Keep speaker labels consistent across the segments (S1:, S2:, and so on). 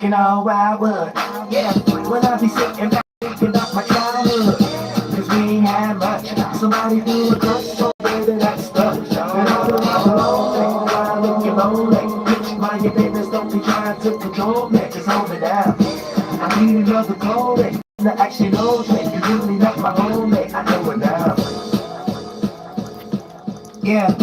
S1: smoking all I would. Yeah, when I be sitting back thinking about my childhood. Cause we ain't had much. Somebody threw a crush so baby that's stuck. And all the while alone, while looking lonely. Bitch, mind your business, don't be trying to control me. Just hold me down. I need another clothing. That actually knows me. You really not my homie. I know it now. Yeah.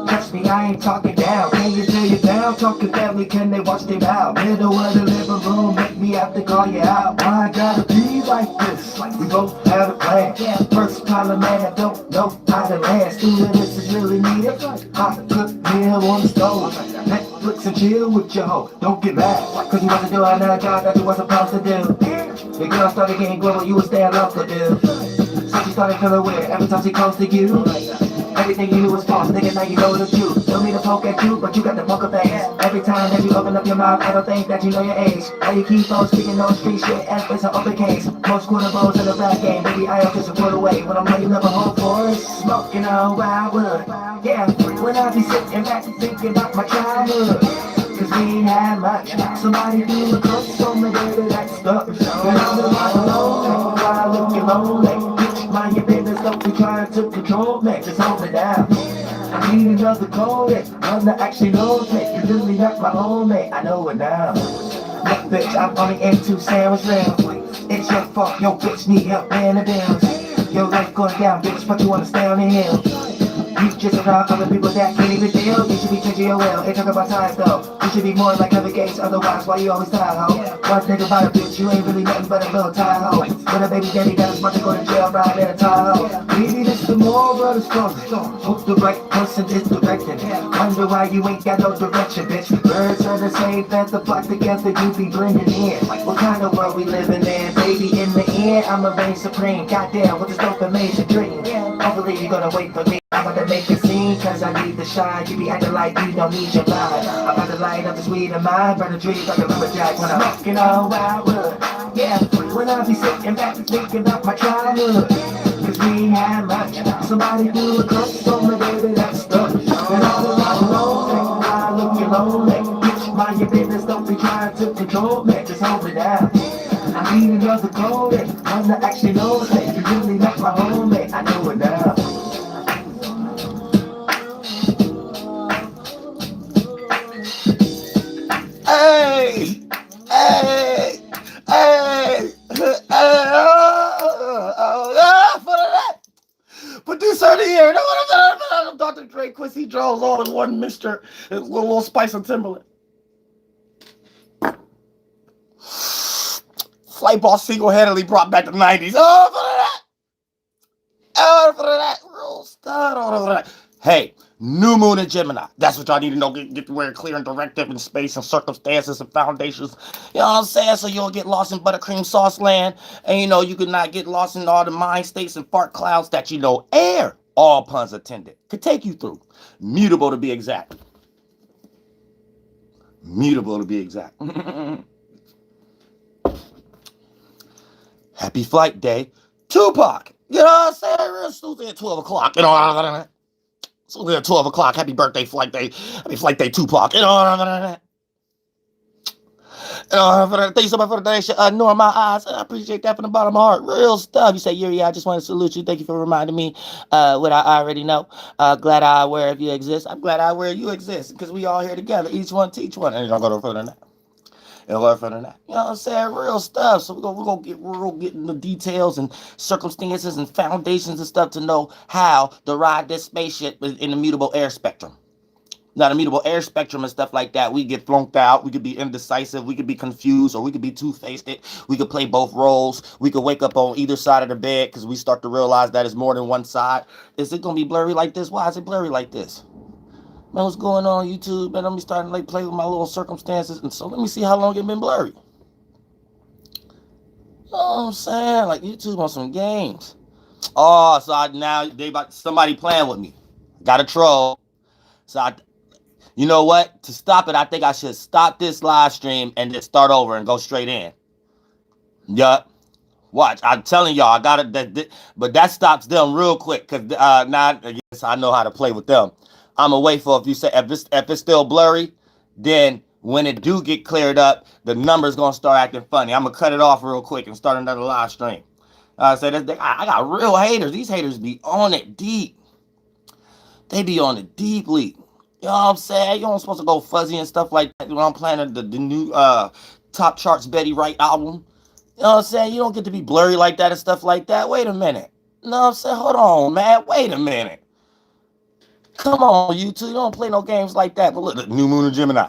S1: Trust me, I ain't talking down. Can you tell you down? Talking family, can they watch them out? Middle of the living room, make me have to call you out. Why I gotta be like this? We both have a plan. First time a man that don't know how to last. Doing this is really needed. Hot cooked meal on the stove. Netflix and chill with your hoe. Don't get mad, cause you wasn't doing that job that you was supposed to do. The girl started getting global, you would stay local, dude. So she started feeling weird every time she close to you. Everything you do is false, nigga, now you know the truth. Don't mean to poke at you, but you got the poker face. Every time that you open up your mouth, I don't think that you know your age. Why you keep on speaking no street shit and face an open case. Most quarter balls in the rap game, baby, I am just a foot away. When I'm ready, never hold for it. Smoking all wildwood. Yeah, when I be sitting back and thinking about my childhood. Cause we ain't had much. Somebody threw a crush on me, baby, that's stuck. And I'm the one alone, while looking lonely. Mind your business, don't be trying to control me. Just hold me down. I need another codec, one that actually knows me. You really not my homie, I know it now. Look, bitch, I'm only into sandwich rounds. It's your fault, yo, bitch, need help paying the bills. Your life going down, bitch, but you wanna stay on the hill. You just around other people that can't even deal. You should be changing your will, ain't talking about time though. You should be more like Kevin Gates, otherwise why you always tired, ho? One thing about a bitch, you ain't really nothing but a little tired, ho. When a baby daddy got his about to go to jail, right in a tie, ho. Maybe this the moral of the story. Hope the right person is directing. Wonder why you ain't got no direction, bitch. Birds are the same feather flock together, you be blending in. What kind of world we living in, baby? In the end, I'ma reign supreme. Goddamn, what this dope amazing dream. Hopefully you gonna wait for me. I'm about to make a scene, cause I need the shine. You be acting like you don't need your mind. I'm about to light up this weed of mine. Burn the dreams like a lumberjack when I'm smoking all wildwood. Yeah, when I be sitting back and thinking about my childhood. Cause we ain't had much. Somebody threw a crush on me, baby, that's stuck. And all the while alone, while looking lonely. Bitch, mind your business, don't be trying to control me. Just hold me down. I need another codec, one that actually knows me. You really not my homie, I know it now.
S2: Hey, hey, hey, for that. Producer of the year, Dr. Dre, Quincy Jones, all in one Mr. Little Spice and Timberland. Flight Boss single-handedly brought back the 90s. For that. Real stud. For that. Hey, new moon in Gemini. That's what y'all need to know. Get to where clear and directive in space and circumstances and foundations. You know what I'm saying? So you don't get lost in buttercream sauce land. And you could not get lost in all the mind states and fart clouds that air, all puns intended, could take you through. Mutable to be exact. Happy flight day, Tupac. You know what I'm saying? Real stupid at 12 o'clock. So at 12 o'clock. Happy birthday, flight day. Happy flight day, Tupac. Thank you so much for the donation. Nor my eyes. I appreciate that from the bottom of my heart. Real stuff. You say, Yuri, I just want to salute you. Thank you for reminding me what I already know. Glad I'm aware of you exist. I'm glad I'm aware you exist because we all here together. Each one teach one. And you don't go no further than that. You know what I'm saying? Real stuff. So we're gonna get into details and circumstances and foundations and stuff to know how to ride this spaceship in the mutable air spectrum. Now, the mutable air spectrum and stuff like that, we get flunked out, we could be indecisive, we could be confused, or we could be two-faced. We could play both roles. We could wake up on either side of the bed because we start to realize that it's more than one side. Is it gonna be blurry like this? Why is it blurry like this? Man, what's going on YouTube? Man, let me start to play with my little circumstances. And so let me see how long it's been blurry. You know what I'm saying? Like YouTube on some games. Oh, so now somebody playing with me. Got a troll. So you know what? To stop it, I think I should stop this live stream and just start over and go straight in. Yup. Watch. I'm telling y'all, I got it. But that stops them real quick. Because now I guess I know how to play with them. I'm gonna wait for if it's still blurry, then when it do get cleared up, the numbers gonna start acting funny. I'm gonna cut it off real quick and start another live stream. I said, I got real haters. These haters be on it deep. They be on it deeply. You know what I'm saying? You don't supposed to go fuzzy and stuff like that. You know, I'm playing the new top charts Betty Wright album. You know what I'm saying? You don't get to be blurry like that and stuff like that. Wait a minute. You know what I'm saying? Hold on, man. Wait a minute. Come on, YouTube. You don't play no games like that. But look, the new moon of Gemini.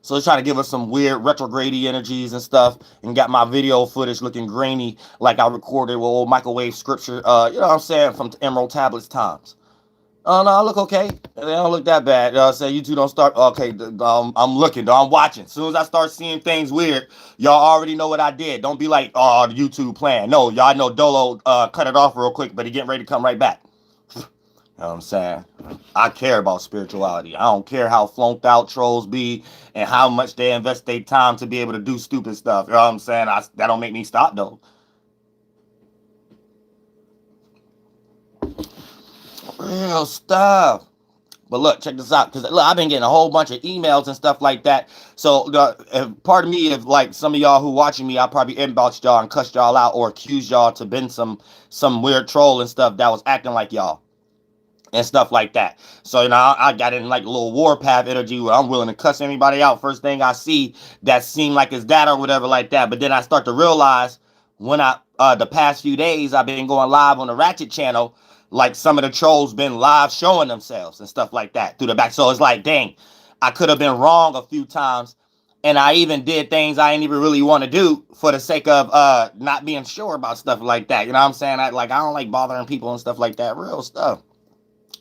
S2: So it's trying to give us some weird retrograde energies and stuff, and got my video footage looking grainy like I recorded with old microwave scripture, you know what I'm saying, from Emerald Tablets times. Oh, no, I look okay. They don't look that bad. You know what I'm saying? You two don't start. Okay, I'm looking, though. I'm watching. As soon as I start seeing things weird, y'all already know what I did. Don't be like, oh, the YouTube plan. No, y'all know Dolo cut it off real quick, but he getting ready to come right back. You know what I'm saying? I care about spirituality. I don't care how flunked out trolls be and how much they invest their time to be able to do stupid stuff. You know what I'm saying? That don't make me stop, though. Real stuff. But look, check this out. Because look, I've been getting a whole bunch of emails and stuff like that. So, pardon me if, like, some of y'all who watching me, I probably inboxed y'all and cussed y'all out or accused y'all to been some weird troll and stuff that was acting like y'all and stuff like that. So, you know, I got in like a little warpath energy where I'm willing to cuss anybody out first thing I see that seem like it's that or whatever like that. But then I start to realize when the past few days I've been going live on the Ratchet channel, like some of the trolls been live showing themselves and stuff like that through the back. So it's like, dang, I could have been wrong a few times. And I even did things I ain't even really want to do for the sake of not being sure about stuff like that. You know what I'm saying? I don't like bothering people and stuff like that. Real stuff.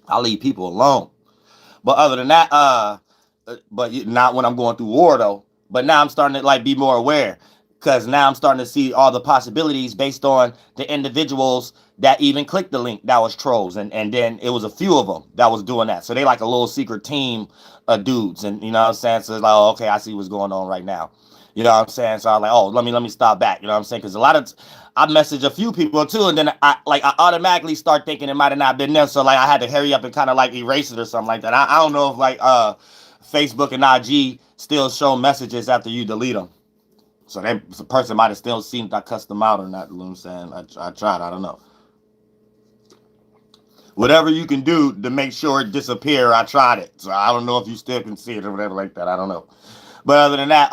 S2: I leave people alone. But other than that, but not when I'm going through war though. But now I'm starting to like be more aware because now I'm starting to see all the possibilities based on the individuals that even clicked the link that was trolls, and then it was a few of them that was doing that. So they like a little secret team of dudes, and you know what I'm saying. So it's like, oh, okay, I see what's going on right now. You know what I'm saying? So I'm like, oh, let me stop back. You know what I'm saying? Because a lot of I messaged a few people too, and then I automatically start thinking it might have not been them. So like I had to hurry up and kind of like erase it or something like that. I don't know if like Facebook and IG still show messages after you delete them. So the person might have still seen if I cussed them out or not. You know what I'm saying? I tried. I don't know. Whatever you can do to make sure it disappear, I tried it. So I don't know if you still can see it or whatever like that. I don't know. But other than that,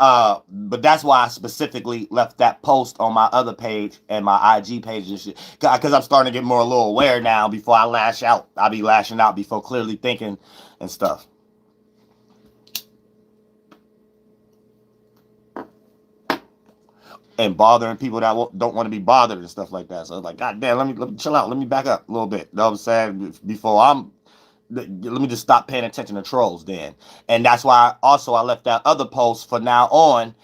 S2: but that's why I specifically left that post on my other page and my IG page and shit. Because I'm starting to get more a little aware now before I lash out. I'll be lashing out before clearly thinking and stuff. And bothering people that don't want to be bothered and stuff like that. So it's like, God damn, let me chill out. Let me back up a little bit. You know what I'm saying? Before let me just stop paying attention to trolls then. And that's why I left that other post for now on.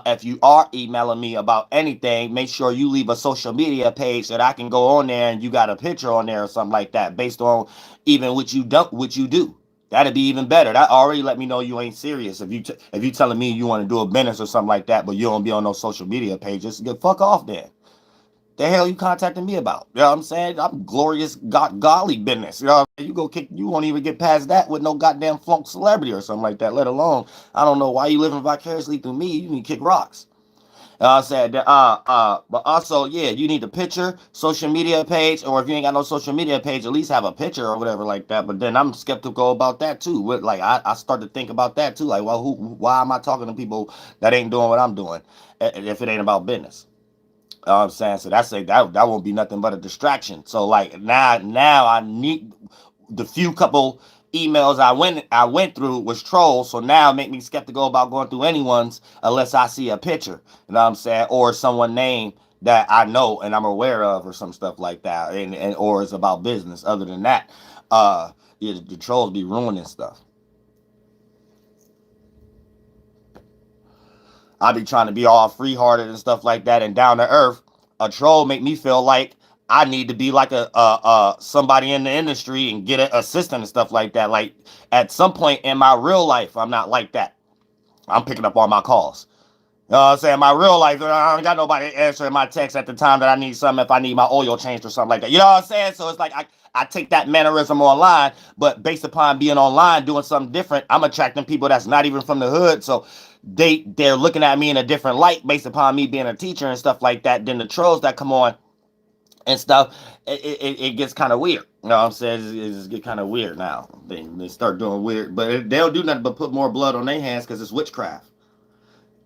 S2: If you are emailing me about anything, make sure you leave a social media page that I can go on there and you got a picture on there or something like that based on even what you do. That'd be even better. That already let me know you ain't serious. If you telling me you want to do a business or something like that, but you don't be on no social media pages, get fuck off then. The hell you contacting me about? You know what I'm saying? I'm glorious godly business. You know what I mean? You won't even get past that with no goddamn flunk celebrity or something like that, let alone, I don't know why you living vicariously through me. You need to kick rocks. I said, but also, yeah, you need a picture, social media page, or if you ain't got no social media page, at least have a picture or whatever like that. But then I'm skeptical about that too. Like I start to think about that too. Like, well, why am I talking to people that ain't doing what I'm doing if it ain't about business? You know what I'm saying? So that won't be nothing but a distraction. So like now I need the few couple emails I went through was trolls. So now it make me skeptical about going through anyone's unless I see a picture. You know what I'm saying? Or someone name that I know and I'm aware of or some stuff like that. And or it's about business. Other than that, yeah, the trolls be ruining stuff. I be trying to be all free hearted and stuff like that and down to earth. A troll make me feel like I need to be like a somebody in the industry and get an assistant and stuff like that. Like at some point in my real life, I'm not like that. I'm picking up all my calls. You know what I'm saying? My real life, I don't got nobody answering my text at the time that I need something if I need my oil changed or something like that. You know what I'm saying? So it's like I take that mannerism online, but based upon being online doing something different, I'm attracting people that's not even from the hood. So they're looking at me in a different light based upon me being a teacher and stuff like that. Then the trolls that come on and stuff, it gets kind of weird. You know what I'm saying? It just get kind of weird now. They start doing weird, but they don't do nothing but put more blood on their hands because it's witchcraft.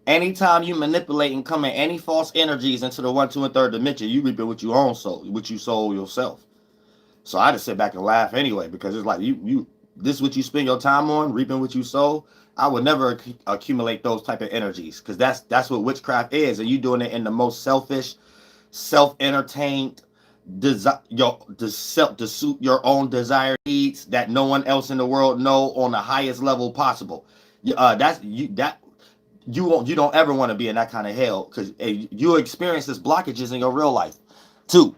S2: Anytime you manipulate and come in any false energies into the 1, 2, and 3rd dimension, you reap it with your own soul, what you soul yourself. So I just sit back and laugh anyway, because it's like this is what you spend your time on, reaping what you sow. I would never accumulate those type of energies, because that's what witchcraft is, and you doing it in the most selfish, self-entertained, to suit your own desired needs that no one else in the world know on the highest level possible. You don't ever want to be in that kind of hell, because you experience this blockages in your real life too.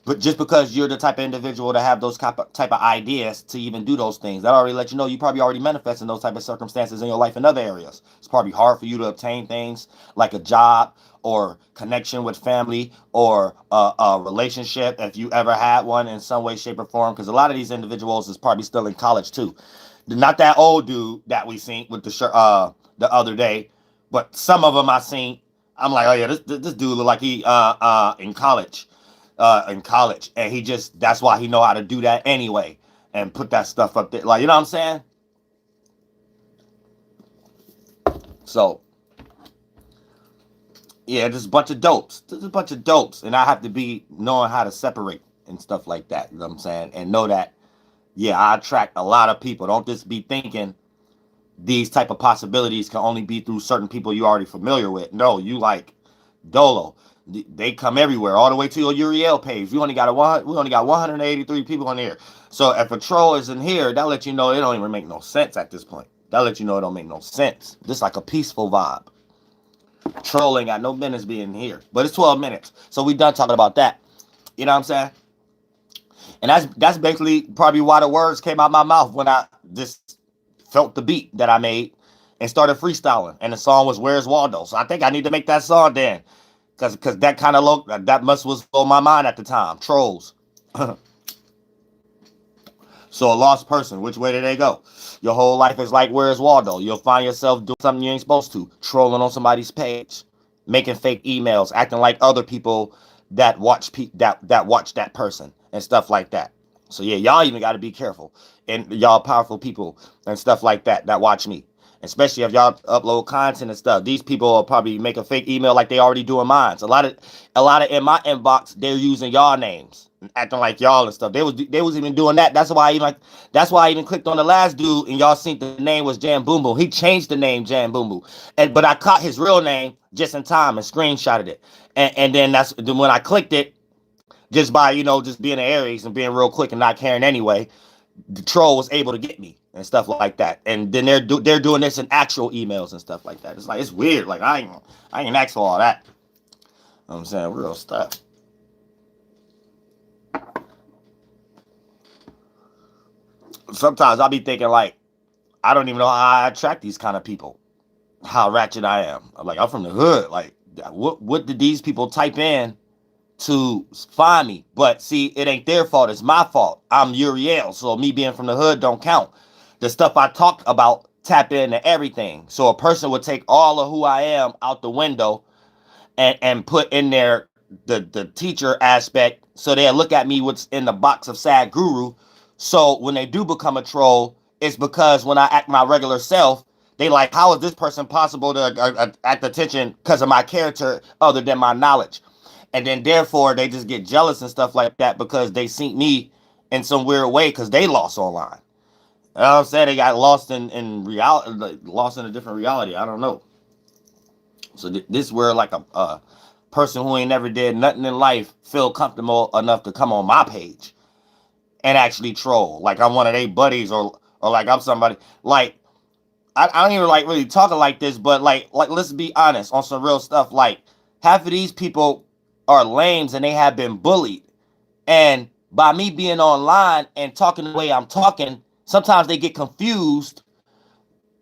S2: But just because you're the type of individual to have those type of ideas to even do those things, that already let you know you probably already manifesting those type of circumstances in your life in other areas. It's probably hard for you to obtain things like a job or connection with family or a relationship, if you ever had one in some way, shape, or form. Because a lot of these individuals is probably still in college too. Not that old dude that we seen with the shirt the other day, but some of them I seen. I'm like, oh yeah, this dude look like he in college. And that's why he know how to do that anyway and put that stuff up there, like, you know what I'm saying? So yeah, just a bunch of dopes, and I have to be knowing how to separate and stuff like that, you know what I'm saying, and know that, yeah, I attract a lot of people. Don't just be thinking these type of possibilities can only be through certain people you already familiar with. No, you like Dolo. They come everywhere, all the way to your Uriel page. We only got 183 people on here. So if a troll is in here, that lets you know it don't even make no sense at this point. That lets you know it don't make no sense. This like a peaceful vibe. Troll ain't got no business being here. But it's 12 minutes. So we done talking about that. You know what I'm saying? And that's basically probably why the words came out my mouth when I just felt the beat that I made and started freestyling. And the song was Where's Waldo? So I think I need to make that song then. Because that kind of that must was on my mind at the time. Trolls. So a lost person, which way did they go? Your whole life is like, where's Waldo? You'll find yourself doing something you ain't supposed to. Trolling on somebody's page. Making fake emails. Acting like other people that watch that watch that person. And stuff like that. So yeah, y'all even got to be careful. And y'all powerful people and stuff like that watch me. Especially if y'all upload content and stuff. These people will probably make a fake email like they already doing mine. A lot of in my inbox, they're using y'all names, acting like y'all and stuff. They was even doing that. That's why I even clicked on the last dude and y'all seen the name was Jan Boom Boom. He changed the name Jan Boom Boom, but I caught his real name just in time and screenshotted it. And then when I clicked it, just by just being an Aries and being real quick and not caring anyway, the troll was able to get me and stuff like that. And then they're doing this in actual emails and stuff like that. It's like, it's weird. Like I ain't asked for all that. You know what I'm saying? Real stuff. Sometimes I'll be thinking like, I don't even know how I attract these kind of people. How ratchet I am. I'm from the hood. Like, what did these people type in to find me? But see, it ain't their fault, it's my fault. I'm Uriel, so me being from the hood don't count. The stuff I talk about tap into everything. So a person would take all of who I am out the window and put in there the teacher aspect, so they'll look at me what's in the box of Sad Guru. So when they do become a troll, it's because when I act my regular self, they like, how is this person possible to act attention because of my character other than my knowledge? And then therefore they just get jealous and stuff like that because they see me in some weird way because they lost online. You know what I'm saying? They got lost in reality, lost in a different reality. I don't know. So this is where like a person who ain't never did nothing in life feel comfortable enough to come on my page and actually troll. Like I'm one of their buddies or like I'm somebody. Like I don't even like really talking like this, but like let's be honest on some real stuff. Like half of these people are lames and they have been bullied. And by me being online and talking the way I'm talking, sometimes they get confused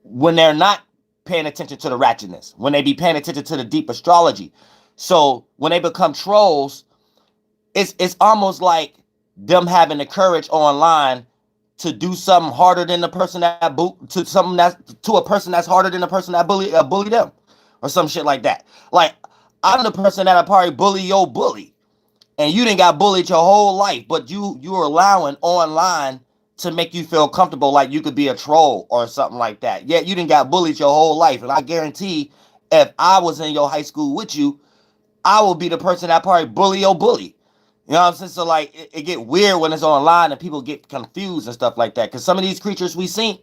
S2: when they're not paying attention to the ratchetness, when they be paying attention to the deep astrology. So when they become trolls, it's almost like them having the courage online to do something harder than the person that to a person that's harder than the person that bully them, or some shit like that. Like, I'm the person that'll probably bully your bully, and you didn't got bullied your whole life, but you're allowing online to make you feel comfortable, like you could be a troll or something like that. Yet you didn't got bullied your whole life, and I guarantee, if I was in your high school with you, I will be the person that probably bully your bully. You know what I'm saying? So like, it get weird when it's online and people get confused and stuff like that. Because some of these creatures we seen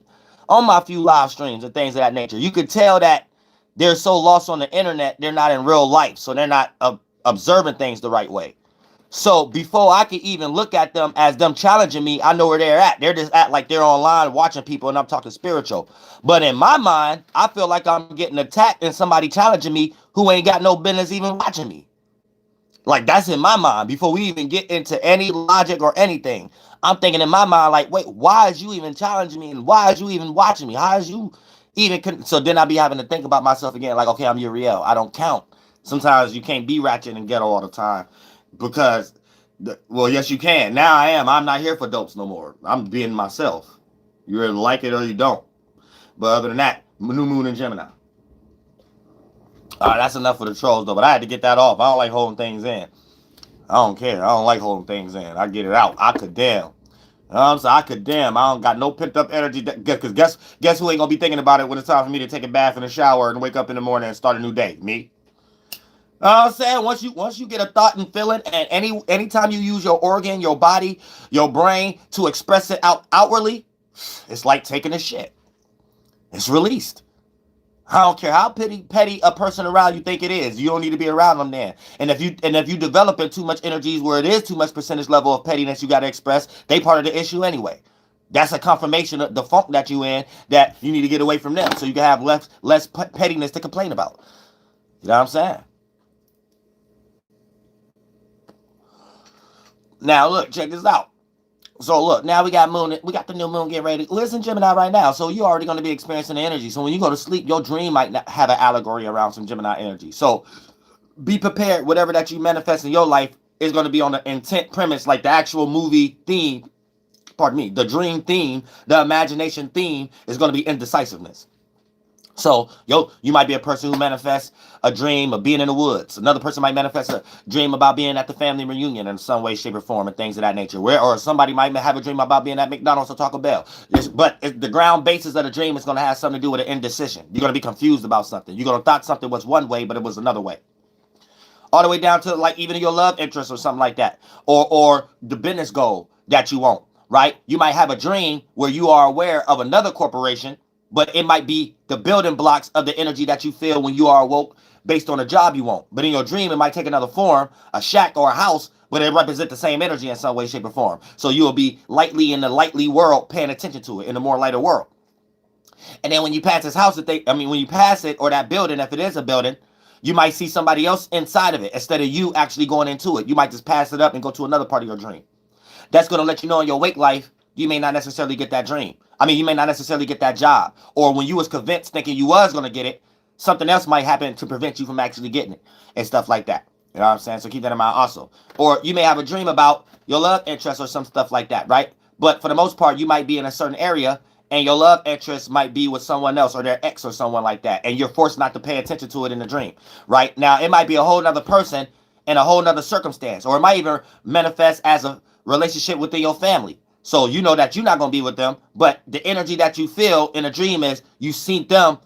S2: on my few live streams and things of that nature, you could tell that they're so lost on the internet, they're not in real life. So they're not observing things the right way. So before I can even look at them as them challenging me, I know where they're at. They're just at like they're online watching people and I'm talking spiritual. But in my mind, I feel like I'm getting attacked and somebody challenging me who ain't got no business even watching me. Like, that's in my mind. Before we even get into any logic or anything, I'm thinking in my mind, like, wait, why is you even challenging me? And why is you even watching me? How is you even... So then I be having to think about myself again, like, okay, I'm Uriel. I don't count. Sometimes you can't be ratchet and ghetto all the time because, well, yes, you can. Now I am. I'm not here for dopes no more. I'm being myself. You either like it or you don't. But other than that, new moon in Gemini. All right, that's enough for the trolls, though. But I had to get that off. I don't like holding things in. I don't care. I don't like holding things in. I get it out. I could damn. You know what I'm saying? I could damn. I don't got no pent up energy. Because guess who ain't going to be thinking about it when it's time for me to take a bath and a shower and wake up in the morning and start a new day? Me. You know what I'm saying? Once you get a thought and feeling, and anytime you use your organ, your body, your brain to express it outwardly, it's like taking a shit. It's released. I don't care how petty a person around you think it is. You don't need to be around them then. And if you developing too much energies where it is too much percentage level of pettiness you got to express, they part of the issue anyway. That's a confirmation of the funk that you in, that you need to get away from them so you can have less pettiness to complain about. You know what I'm saying? Now look, check this out. So look, now we got the new moon getting ready. Listen, Gemini right now. So you're already going to be experiencing the energy. So when you go to sleep, your dream might not have an allegory around some Gemini energy. So be prepared. Whatever that you manifest in your life is going to be on the intent premise, like the actual movie theme. Pardon me, the dream theme, the imagination theme is going to be indecisiveness. So, you might be a person who manifests a dream of being in the woods. Another person might manifest a dream about being at the family reunion in some way, shape, or form, and things of that nature. Or somebody might have a dream about being at McDonald's or Taco Bell. But the ground basis of the dream is going to have something to do with an indecision. You're going to be confused about something. You're going to thought something was one way, but it was another way. All the way down to like even your love interest or something like that. Or the business goal that you want, right? You might have a dream where you are aware of another corporation, but it might be the building blocks of the energy that you feel when you are awoke based on a job you want. But in your dream, it might take another form, a shack or a house, but it represents the same energy in some way, shape, or form. So you will be lightly in the lightly world, paying attention to it in the more lighter world. And then when you pass this house, when you pass it or that building, if it is a building, you might see somebody else inside of it instead of you actually going into it. You might just pass it up and go to another part of your dream. That's going to let you know in your wake life, you may not necessarily get that dream. You may not necessarily get that job. Or when you was convinced thinking you was going to get it, something else might happen to prevent you from actually getting it and stuff like that. You know what I'm saying? So keep that in mind also. Or you may have a dream about your love interest or some stuff like that, right? But for the most part, you might be in a certain area and your love interest might be with someone else or their ex or someone like that. And you're forced not to pay attention to it in the dream, right? Now, it might be a whole nother person in a whole nother circumstance. Or it might even manifest as a relationship within your family. So you know that you're not going to be with them, but the energy that you feel in a dream is you seen them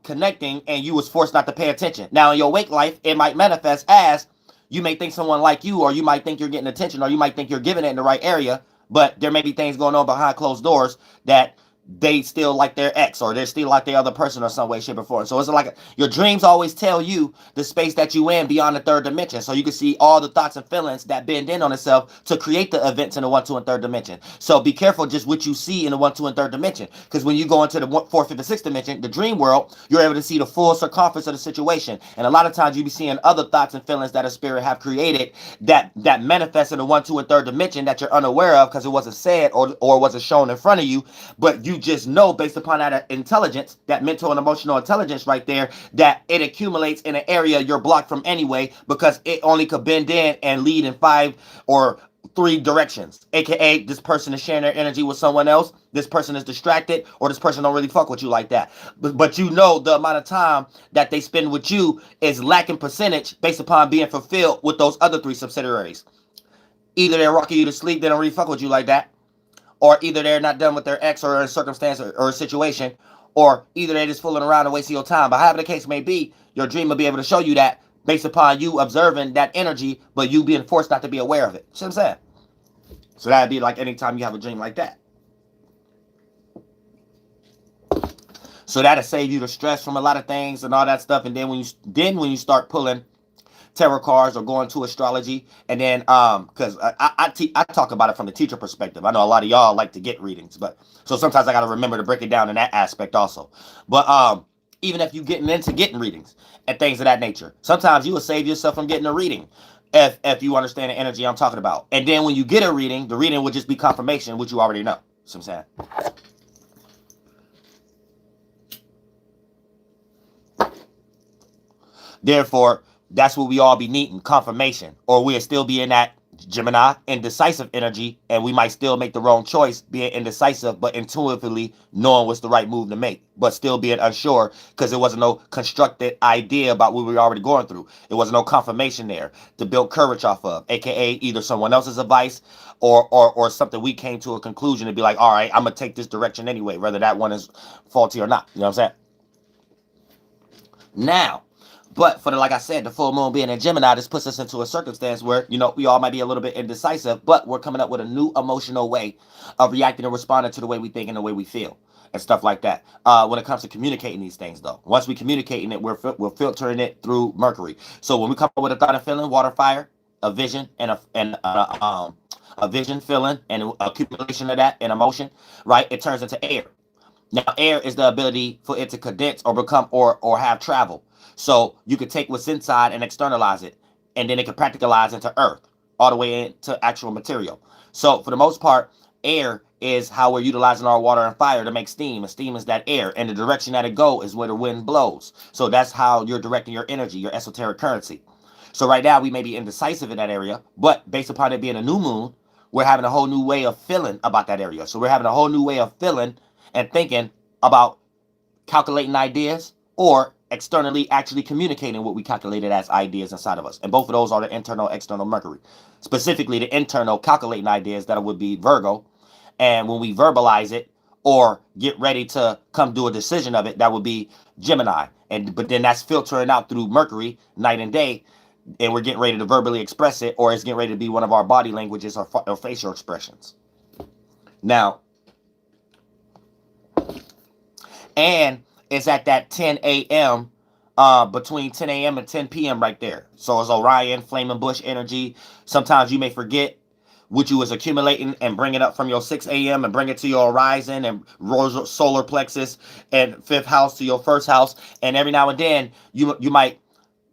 S2: connecting and you was forced not to pay attention. Now in your wake life, it might manifest as you may think someone like you, or you might think you're getting attention, or you might think you're giving it in the right area, but there may be things going on behind closed doors that they still like their ex, or they're still like the other person or some way, shape, or form. So it's like your dreams always tell you the space that you in beyond the third dimension. So you can see all the thoughts and feelings that bend in on itself to create the events in the 1, 2, and third dimension. So be careful just what you see in the 1, 2, and third dimension. Because when you go into the 4th, 5th, and 6th dimension, the dream world, you're able to see the full circumference of the situation. And a lot of times you be seeing other thoughts and feelings that a spirit have created that manifest in the 1, 2, and third dimension that you're unaware of because it wasn't said or wasn't shown in front of you. But you just know based upon that intelligence, that mental and emotional intelligence right there, that it accumulates in an area you're blocked from anyway, because it only could bend in and lead in 5 or three directions, aka this person is sharing their energy with someone else, this person is distracted, or this person don't really fuck with you like that. But you know the amount of time that they spend with you is lacking percentage based upon being fulfilled with those other three subsidiaries. Either they're rocking you to sleep, they don't really fuck with you like that, or either they're not done with their ex or a circumstance or a situation, or either they're just fooling around and wasting your time. But however the case may be, your dream will be able to show you that based upon you observing that energy, but you being forced not to be aware of it. See what I'm saying? So that'd be like anytime you have a dream like that. So that'll save you the stress from a lot of things and all that stuff. And then when you start pulling tarot cards or going to astrology, and then because I talk about it from the teacher perspective. I know a lot of y'all like to get readings, but so sometimes I got to remember to break it down in that aspect also. But even if you getting into getting readings and things of that nature, sometimes you will save yourself from getting a reading if you understand the energy I'm talking about. And then when you get a reading, the reading would just be confirmation, which you already know. See what I'm saying? Therefore, that's what we all be needing, confirmation. Or we'll still be in that Gemini indecisive energy, and we might still make the wrong choice, being indecisive, but intuitively knowing what's the right move to make, but still being unsure because there wasn't no constructed idea about what we were already going through. There wasn't no confirmation there to build courage off of, aka either someone else's advice or something we came to a conclusion to be like, all right, I'm gonna take this direction anyway, whether that one is faulty or not. You know what I'm saying? Now, but for like I said, the full moon being in Gemini, this puts us into a circumstance where, we all might be a little bit indecisive, but we're coming up with a new emotional way of reacting and responding to the way we think and the way we feel and stuff like that. When it comes to communicating these things, though, once we communicating it, we're filtering it through Mercury. So when we come up with a thought and feeling, water, fire, a vision, and a vision, feeling, and accumulation of that and emotion, right? It turns into air. Now, air is the ability for it to condense or become or have travel. So you could take what's inside and externalize it, and then it could practicalize into earth, all the way into actual material. So for the most part, air is how we're utilizing our water and fire to make steam, and steam is that air, and the direction that it go is where the wind blows. So that's how you're directing your energy, your esoteric currency. So right now we may be indecisive in that area, but based upon it being a new moon, we're having a whole new way of feeling about that area. So we're having a whole new way of feeling and thinking about calculating ideas or externally actually communicating what we calculated as ideas inside of us. And both of those are the internal, external Mercury. Specifically, the internal calculating ideas, that would be Virgo. And when we verbalize it or get ready to come do a decision of it, that would be Gemini. But then that's filtering out through Mercury night and day, and we're getting ready to verbally express it, or it's getting ready to be one of our body languages or facial expressions. Now, and it's at that 10 a.m., between 10 a.m. and 10 p.m. right there. So it's Orion, Flaming Bush energy. Sometimes you may forget what you was accumulating and bring it up from your 6 a.m. and bring it to your horizon and solar plexus and fifth house to your first house. And every now and then you might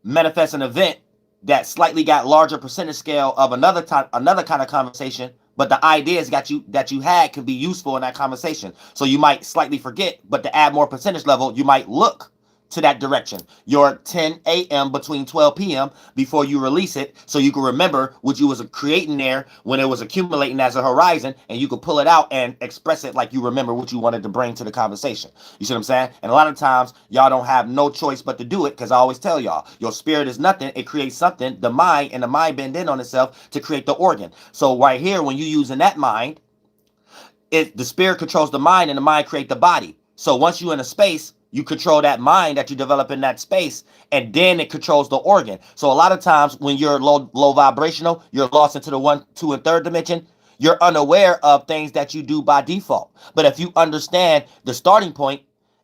S2: manifest an event that slightly got larger percentage scale of another kind of conversation, but the ideas that you had can be useful in that conversation. So you might slightly forget, but to add more percentage level, you might look to that direction. Your 10 a.m. between 12 p.m. before you release it, so you can remember what you was creating there when it was accumulating as a horizon, and you could pull it out and express it like you remember what you wanted to bring to the conversation. You see what I'm saying? And a lot of times, y'all don't have no choice but to do it, because I always tell y'all, your spirit is nothing. It creates something. The mind bend in on itself to create the organ. So right here, when you using that mind, the spirit controls the mind, and the mind create the body. So once you're in a space, you control that mind that you develop in that space, and then it controls the organ. So a lot of times when you're low vibrational, you're lost into the 1, 2, and 3rd dimension. You're unaware of things that you do by default. But if you understand the starting point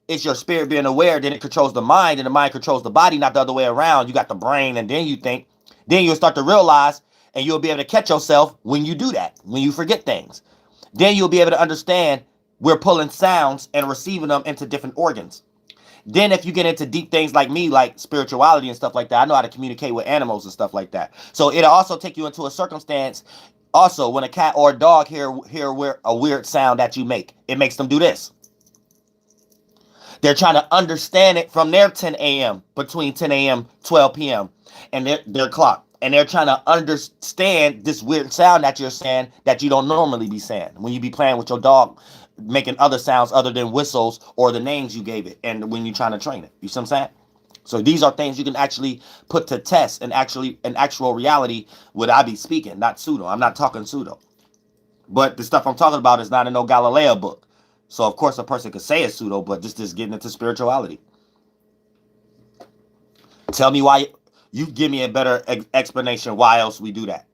S2: is your spirit being aware, then it controls the mind, and the mind controls the body, not the other way around. You got the brain, and then you think. Then you'll start to realize, and you'll be able to catch yourself when you do that, when you forget things. Then you'll be able to understand we're pulling sounds and receiving them into different organs. Then if you get into deep things like me, like spirituality and stuff like that, I know how to communicate with animals and stuff like that. So it'll also take you into a circumstance. Also, when a cat or a dog hear a weird sound that you make, it makes them do this. They're trying to understand it from their 10 a.m. between 10 a.m. 12 p.m. and their clock. and they're trying to understand this weird sound that you're saying that you don't normally be saying when you be playing with your dog, making other sounds other than whistles or the names you gave it, and when you're trying to train it. You see what I'm saying? So these are things you can actually put to test and actually in actual reality would I be speaking, not pseudo. I'm not talking pseudo. But the stuff I'm talking about is not in no Galileo book. So of course a person could say it's pseudo, but just getting into spirituality. Tell me why you give me a better explanation why else we do that.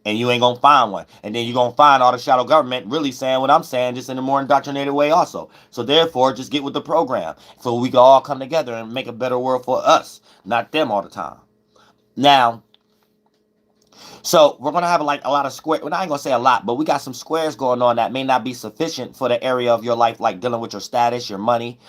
S2: And you ain't gonna find one. And then you're gonna find all the shadow government really saying what I'm saying, just in a more indoctrinated way also. So therefore, just get with the program. So we can all come together and make a better world for us, not them all the time. Now, so we're gonna have like a lot of square. Well, I ain't gonna say a lot, but we got some squares going on that may not be sufficient for the area of your life, like dealing with your status, your money,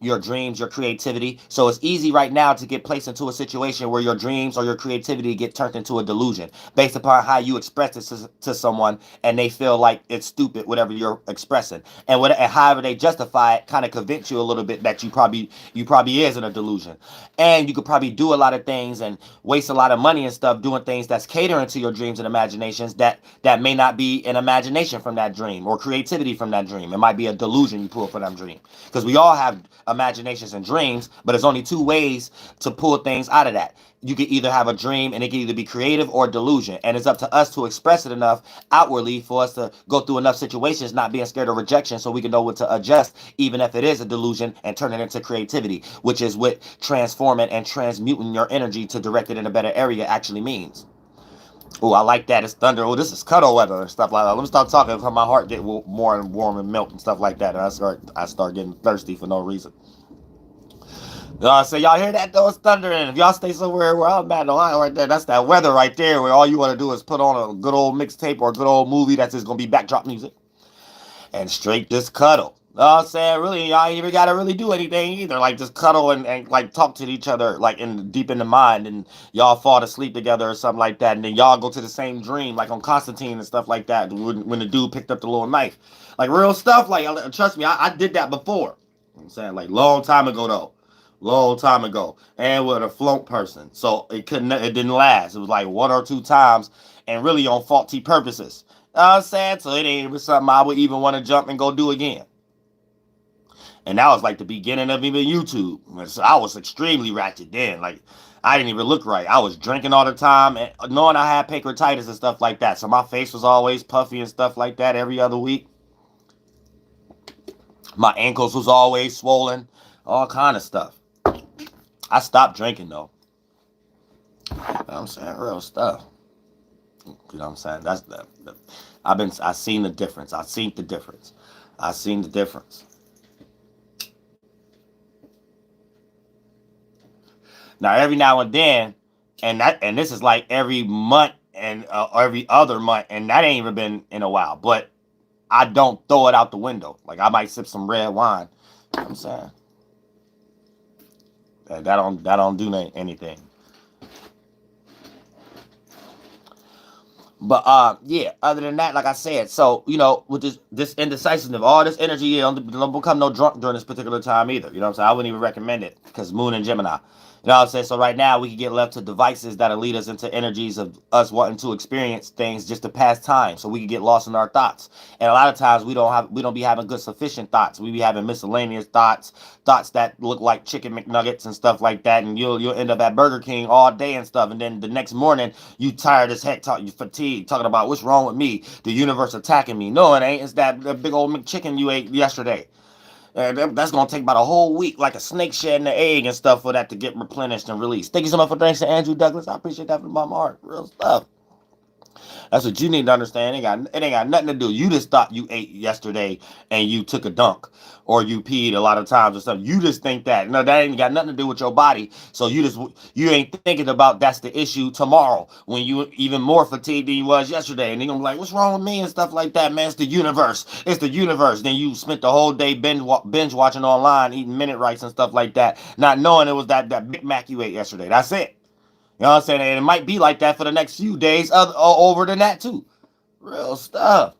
S2: your dreams, your creativity. So it's easy right now to get placed into a situation where your dreams or your creativity get turned into a delusion based upon how you express it to someone, and they feel like it's stupid, whatever you're expressing, and however they justify it, kind of convince you a little bit that you probably is in a delusion, and you could probably do a lot of things and waste a lot of money and stuff doing things that's catering to your dreams and imaginations that may not be an imagination from that dream or creativity from that dream. It might be a delusion you pull from that dream, because we all have imaginations and dreams, but there's only two ways to pull things out of that. You can either have a dream and it can either be creative or delusion, and it's up to us to express it enough outwardly for us to go through enough situations not being scared of rejection, so we can know what to adjust even if it is a delusion, and turn it into creativity, which is what transforming and transmuting your energy to direct it in a better area actually means. Oh, I like that. It's thunder. Oh, this is cuddle weather and stuff like that. Let me start talking until my heart get more and warm and melt and stuff like that, and I start getting thirsty for no reason. So y'all hear that though? It's thundering. If y'all stay somewhere where I'm at, no, right there, that's that weather right there, where all you want to do is put on a good old mixtape or a good old movie that's just gonna be backdrop music and straight just cuddle. You know what I'm saying? Really, y'all ain't even gotta really do anything either. Like just cuddle and like talk to each other, like deep in the mind, and y'all fall asleep together or something like that, and then y'all go to the same dream, like on Constantine and stuff like that. When the dude picked up the little knife, like real stuff. Like trust me, I did that before. You know what I'm saying, like long time ago though. Long time ago, and with a float person, so it didn't last. It was like one or two times, and really on faulty purposes. You know what I'm saying? So it ain't even something I would even want to jump and go do again. And that was like the beginning of even YouTube. So I was extremely ratchet then. Like I didn't even look right. I was drinking all the time, and knowing I had pancreatitis and stuff like that. So my face was always puffy and stuff like that every other week. My ankles was always swollen, all kind of stuff. I stopped drinking though. You know what I'm saying? Real stuff. You know what I'm saying? That's I seen the difference. I seen the difference. I seen the difference. Now every now and then, and this is like every month and every other month, and that ain't even been in a while. But I don't throw it out the window. Like I might sip some red wine. You know what I'm saying? That don't do anything. But yeah, other than that, like I said, so with this indecisiveness, all this energy, don't become no drunk during this particular time either. You know what I'm saying? I wouldn't even recommend it, because Moon and Gemini. You know what I'm saying? So right now we can get left to devices that'll lead us into energies of us wanting to experience things just to pass time, so we can get lost in our thoughts. And a lot of times we don't be having good sufficient thoughts. We be having miscellaneous thoughts that look like chicken McNuggets and stuff like that, and you'll end up at Burger King all day and stuff, and then the next morning you tired as heck, you fatigued, talking about what's wrong with me, the universe attacking me. No, it ain't. It's that big old McChicken you ate yesterday. And that's gonna take about a whole week, like a snake shedding the egg and stuff, for that to get replenished and released. Thank you so much for thanks to Andrew Douglas. I appreciate that from my heart. Real stuff. That's what you need to understand. It ain't got nothing to do. You just thought you ate yesterday and you took a dunk, or you peed a lot of times or something. You just think that. No, that ain't got nothing to do with your body. So you ain't thinking about that's the issue tomorrow, when you even more fatigued than you was yesterday. And then you're like, what's wrong with me and stuff like that, man? It's the universe. It's the universe. Then you spent the whole day binge watching online, eating minute rights and stuff like that, not knowing it was that Big Mac you ate yesterday. That's it. You know what I'm saying? And it might be like that for the next few days, over than that too. Real stuff.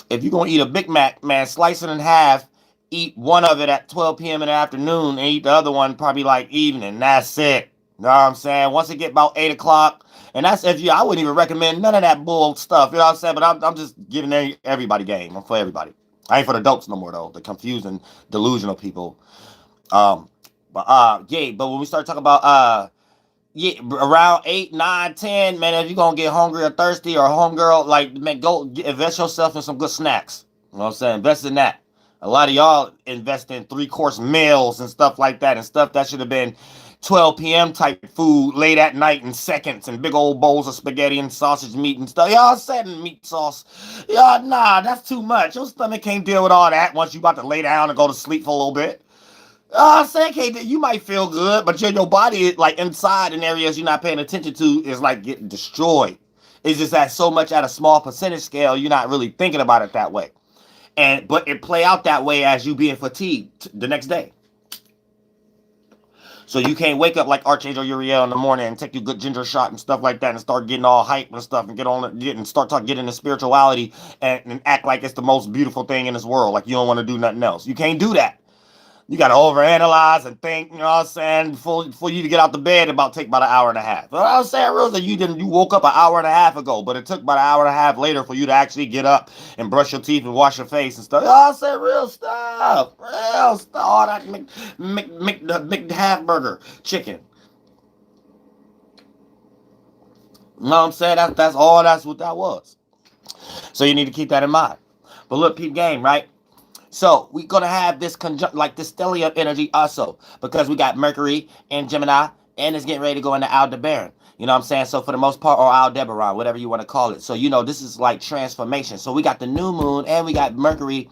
S2: If you're going to eat a Big Mac, man, slice it in half, eat one of it at 12 p.m. in the afternoon, and eat the other one probably like evening. That's it. You know what I'm saying? Once it get about 8 o'clock, and that's if you, I wouldn't even recommend none of that bull stuff. You know what I'm saying? But I'm just giving everybody game. I'm for everybody. I ain't for the dopes no more though. The confusing, delusional people. Um, but when we start talking about yeah, around 8, 9, 10, man, if you're gonna get hungry or thirsty or homegirl, like, man, go invest yourself in some good snacks. You know what I'm saying? Invest in that. A lot of y'all invest in 3-course meals and stuff like that, and stuff that should have been 12 p.m. type food late at night in seconds, and big old bowls of spaghetti and sausage meat and stuff. Y'all said meat sauce. Y'all, nah, that's too much. Your stomach can't deal with all that once you about to lay down and go to sleep for a little bit. Saying KD, you might feel good, but your body, like inside in areas you're not paying attention to, is like getting destroyed. It's just that so much at a small percentage scale, you're not really thinking about it that way. But it play out that way as you being fatigued the next day. So you can't wake up like Archangel Uriel in the morning and take your good ginger shot and stuff like that and start getting all hype and stuff and start talking, get into spirituality and act like it's the most beautiful thing in this world. Like you don't want to do nothing else. You can't do that. You got to overanalyze and think, you know what I'm saying, for you to get out the bed, take about an hour and a half. You know what I'm saying, Rosa, you woke up an hour and a half ago, but it took about an hour and a half later for you to actually get up and brush your teeth and wash your face and stuff. You know what I'm saying, real stuff, all that Mc half burger chicken. You know what I'm saying? That's what that was. So you need to keep that in mind. But look, peep game, right? So we're gonna have this like this stellium energy also, because we got Mercury and Gemini, and it's getting ready to go into Aldebaran. You know what I'm saying? So for the most part, or Aldebaran, whatever you want to call it. So this is like transformation. So we got the new moon and we got Mercury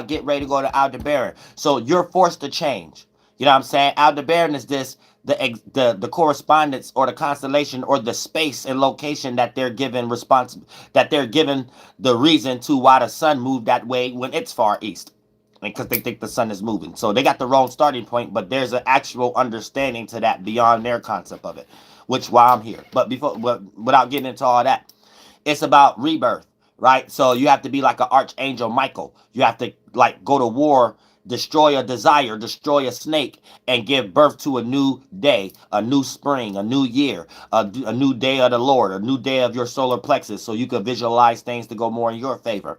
S2: get ready to go to Aldebaran. So you're forced to change. You know what I'm saying? Aldebaran is this the correspondence or the constellation or the space and location that they're given the reason to why the sun moved that way when it's far east, because they think the sun is moving. So they got the wrong starting point, but there's an actual understanding to that beyond their concept of it, which why I'm here. But without getting into all that, it's about rebirth, right? So you have to be like an archangel Michael. You have to like go to war, destroy a desire, destroy a snake, and give birth to a new day, a new spring, a new year, a new day of the Lord, a new day of your solar plexus, so you can visualize things to go more in your favor.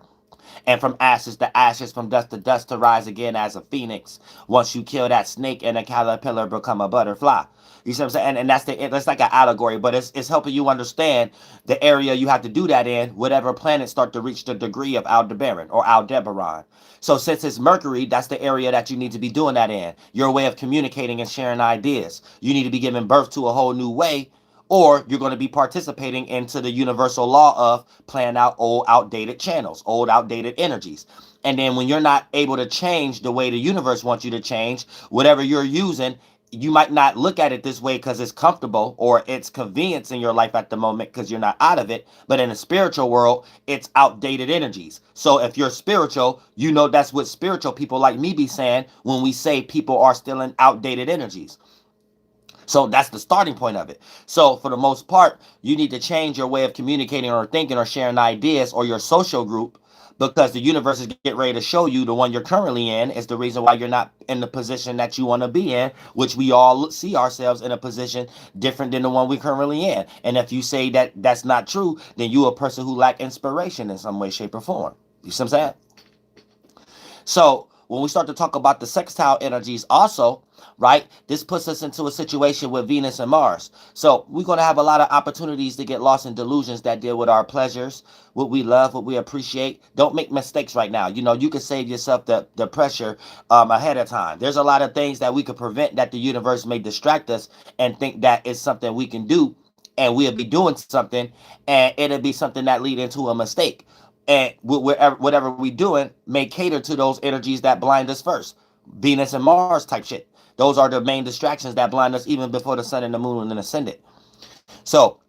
S2: And from ashes to ashes, from dust to dust, to rise again as a phoenix. Once you kill that snake and a caterpillar become a butterfly. You see what I'm saying? And that's like an allegory, but it's helping you understand the area you have to do that in, whatever planets start to reach the degree of Aldebaran or Aldebaran. So since it's Mercury, that's the area that you need to be doing that in. Your way of communicating and sharing ideas. You need to be giving birth to a whole new way, or you're going to be participating into the universal law of playing out old outdated channels, old outdated energies. And then when you're not able to change the way the universe wants you to change, whatever you're using, you might not look at it this way because it's comfortable or it's convenience in your life at the moment because you're not out of it. But in the spiritual world, it's outdated energies. So if you're spiritual, that's what spiritual people like me be saying when we say people are still in outdated energies. So that's the starting point of it. So for the most part, you need to change your way of communicating or thinking or sharing ideas or your social group, because the universe is getting ready to show you the one you're currently in is the reason why you're not in the position that you want to be in, which we all see ourselves in a position different than the one we're currently in. And if you say that that's not true, then you're a person who lack inspiration in some way, shape, or form. You see what I'm saying? So when we start to talk about the sextile energies also, right, this puts us into a situation with Venus and Mars. So we're going to have a lot of opportunities to get lost in delusions that deal with our pleasures, what we love, what we appreciate. Don't make mistakes right now. You can save yourself the pressure ahead of time. There's a lot of things that we could prevent that the universe may distract us and think that is something we can do, and we'll be doing something, and it'll be something that lead into a mistake. And whatever we doing may cater to those energies that blind us first. Venus and Mars type shit. Those are the main distractions that blind us even before the sun and the moon and ascended. So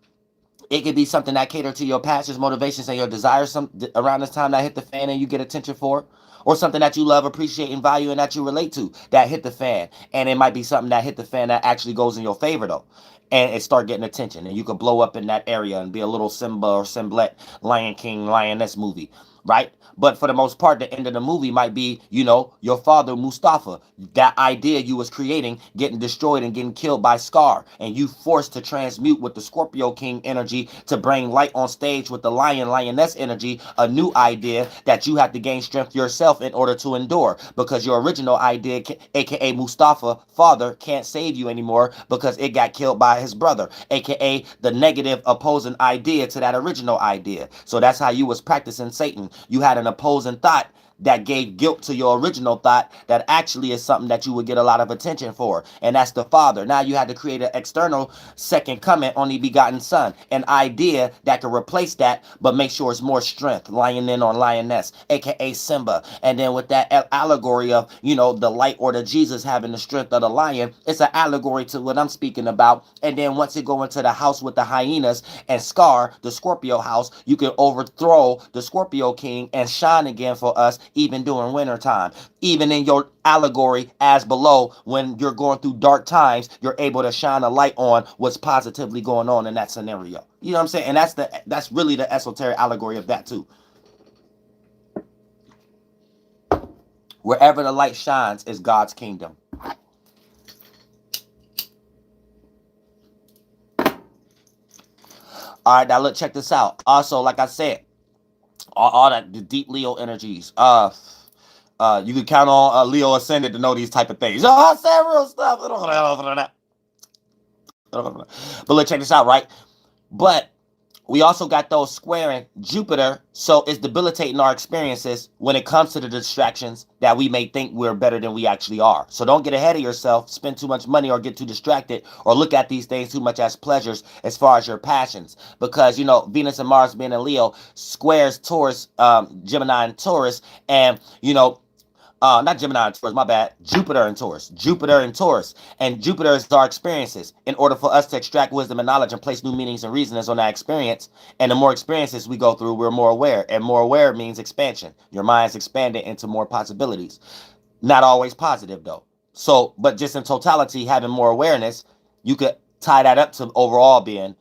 S2: it could be something that cater to your passions, motivations, and your desires around this time that hit the fan and you get attention for. Or something that you love, appreciate, and value, and that you relate to that hit the fan. And it might be something that hit the fan that actually goes in your favor, though. And it start getting attention. And you could blow up in that area and be a little Simba or Simblette, Lion King, Lioness movie. right? But for the most part, the end of the movie might be, your father, Mustafa, that idea you was creating getting destroyed and getting killed by Scar, and you forced to transmute with the Scorpio King energy to bring light on stage with the Lioness energy, a new idea that you have to gain strength yourself in order to endure, because your original idea, aka Mustafa, father, can't save you anymore because it got killed by his brother, aka the negative opposing idea to that original idea. So that's how you was practicing Satan. You had an opposing thought that gave guilt to your original thought that actually is something that you would get a lot of attention for, and that's the father. Now you had to create an external second coming, only begotten son, an idea that could replace that but make sure it's more strength, lionin on lioness, aka Simba. And then with that allegory of, the light or the Jesus having the strength of the lion, it's an allegory to what I'm speaking about. And then once you go into the house with the hyenas and Scar, the Scorpio house, you can overthrow the Scorpio King and shine again for us, even during winter time. Even in your allegory as below, when you're going through dark times, you're able to shine a light on what's positively going on in that scenario. You know what I'm saying? And that's really the esoteric allegory of that too. Wherever the light shines is God's kingdom. All right, now look, check this out. Also, like I said, all that the deep Leo energies. You can count on Leo Ascended to know these type of things. Oh, I said real stuff. But let's check this out, right? But we also got those squaring Jupiter, so it's debilitating our experiences when it comes to the distractions that we may think we're better than we actually are. So don't get ahead of yourself, spend too much money, or get too distracted, or look at these things too much as pleasures as far as your passions. Because, Venus and Mars being in Leo squares Taurus, Gemini and Taurus, and, not Gemini and Taurus, my bad. Jupiter and Taurus. Jupiter and Taurus. And Jupiter is our experiences. In order for us to extract wisdom and knowledge and place new meanings and reasonings on that experience, and the more experiences we go through, we're more aware. And more aware means expansion. Your mind's expanded into more possibilities. Not always positive, though. So, but just in totality, having more awareness, you could tie that up to overall being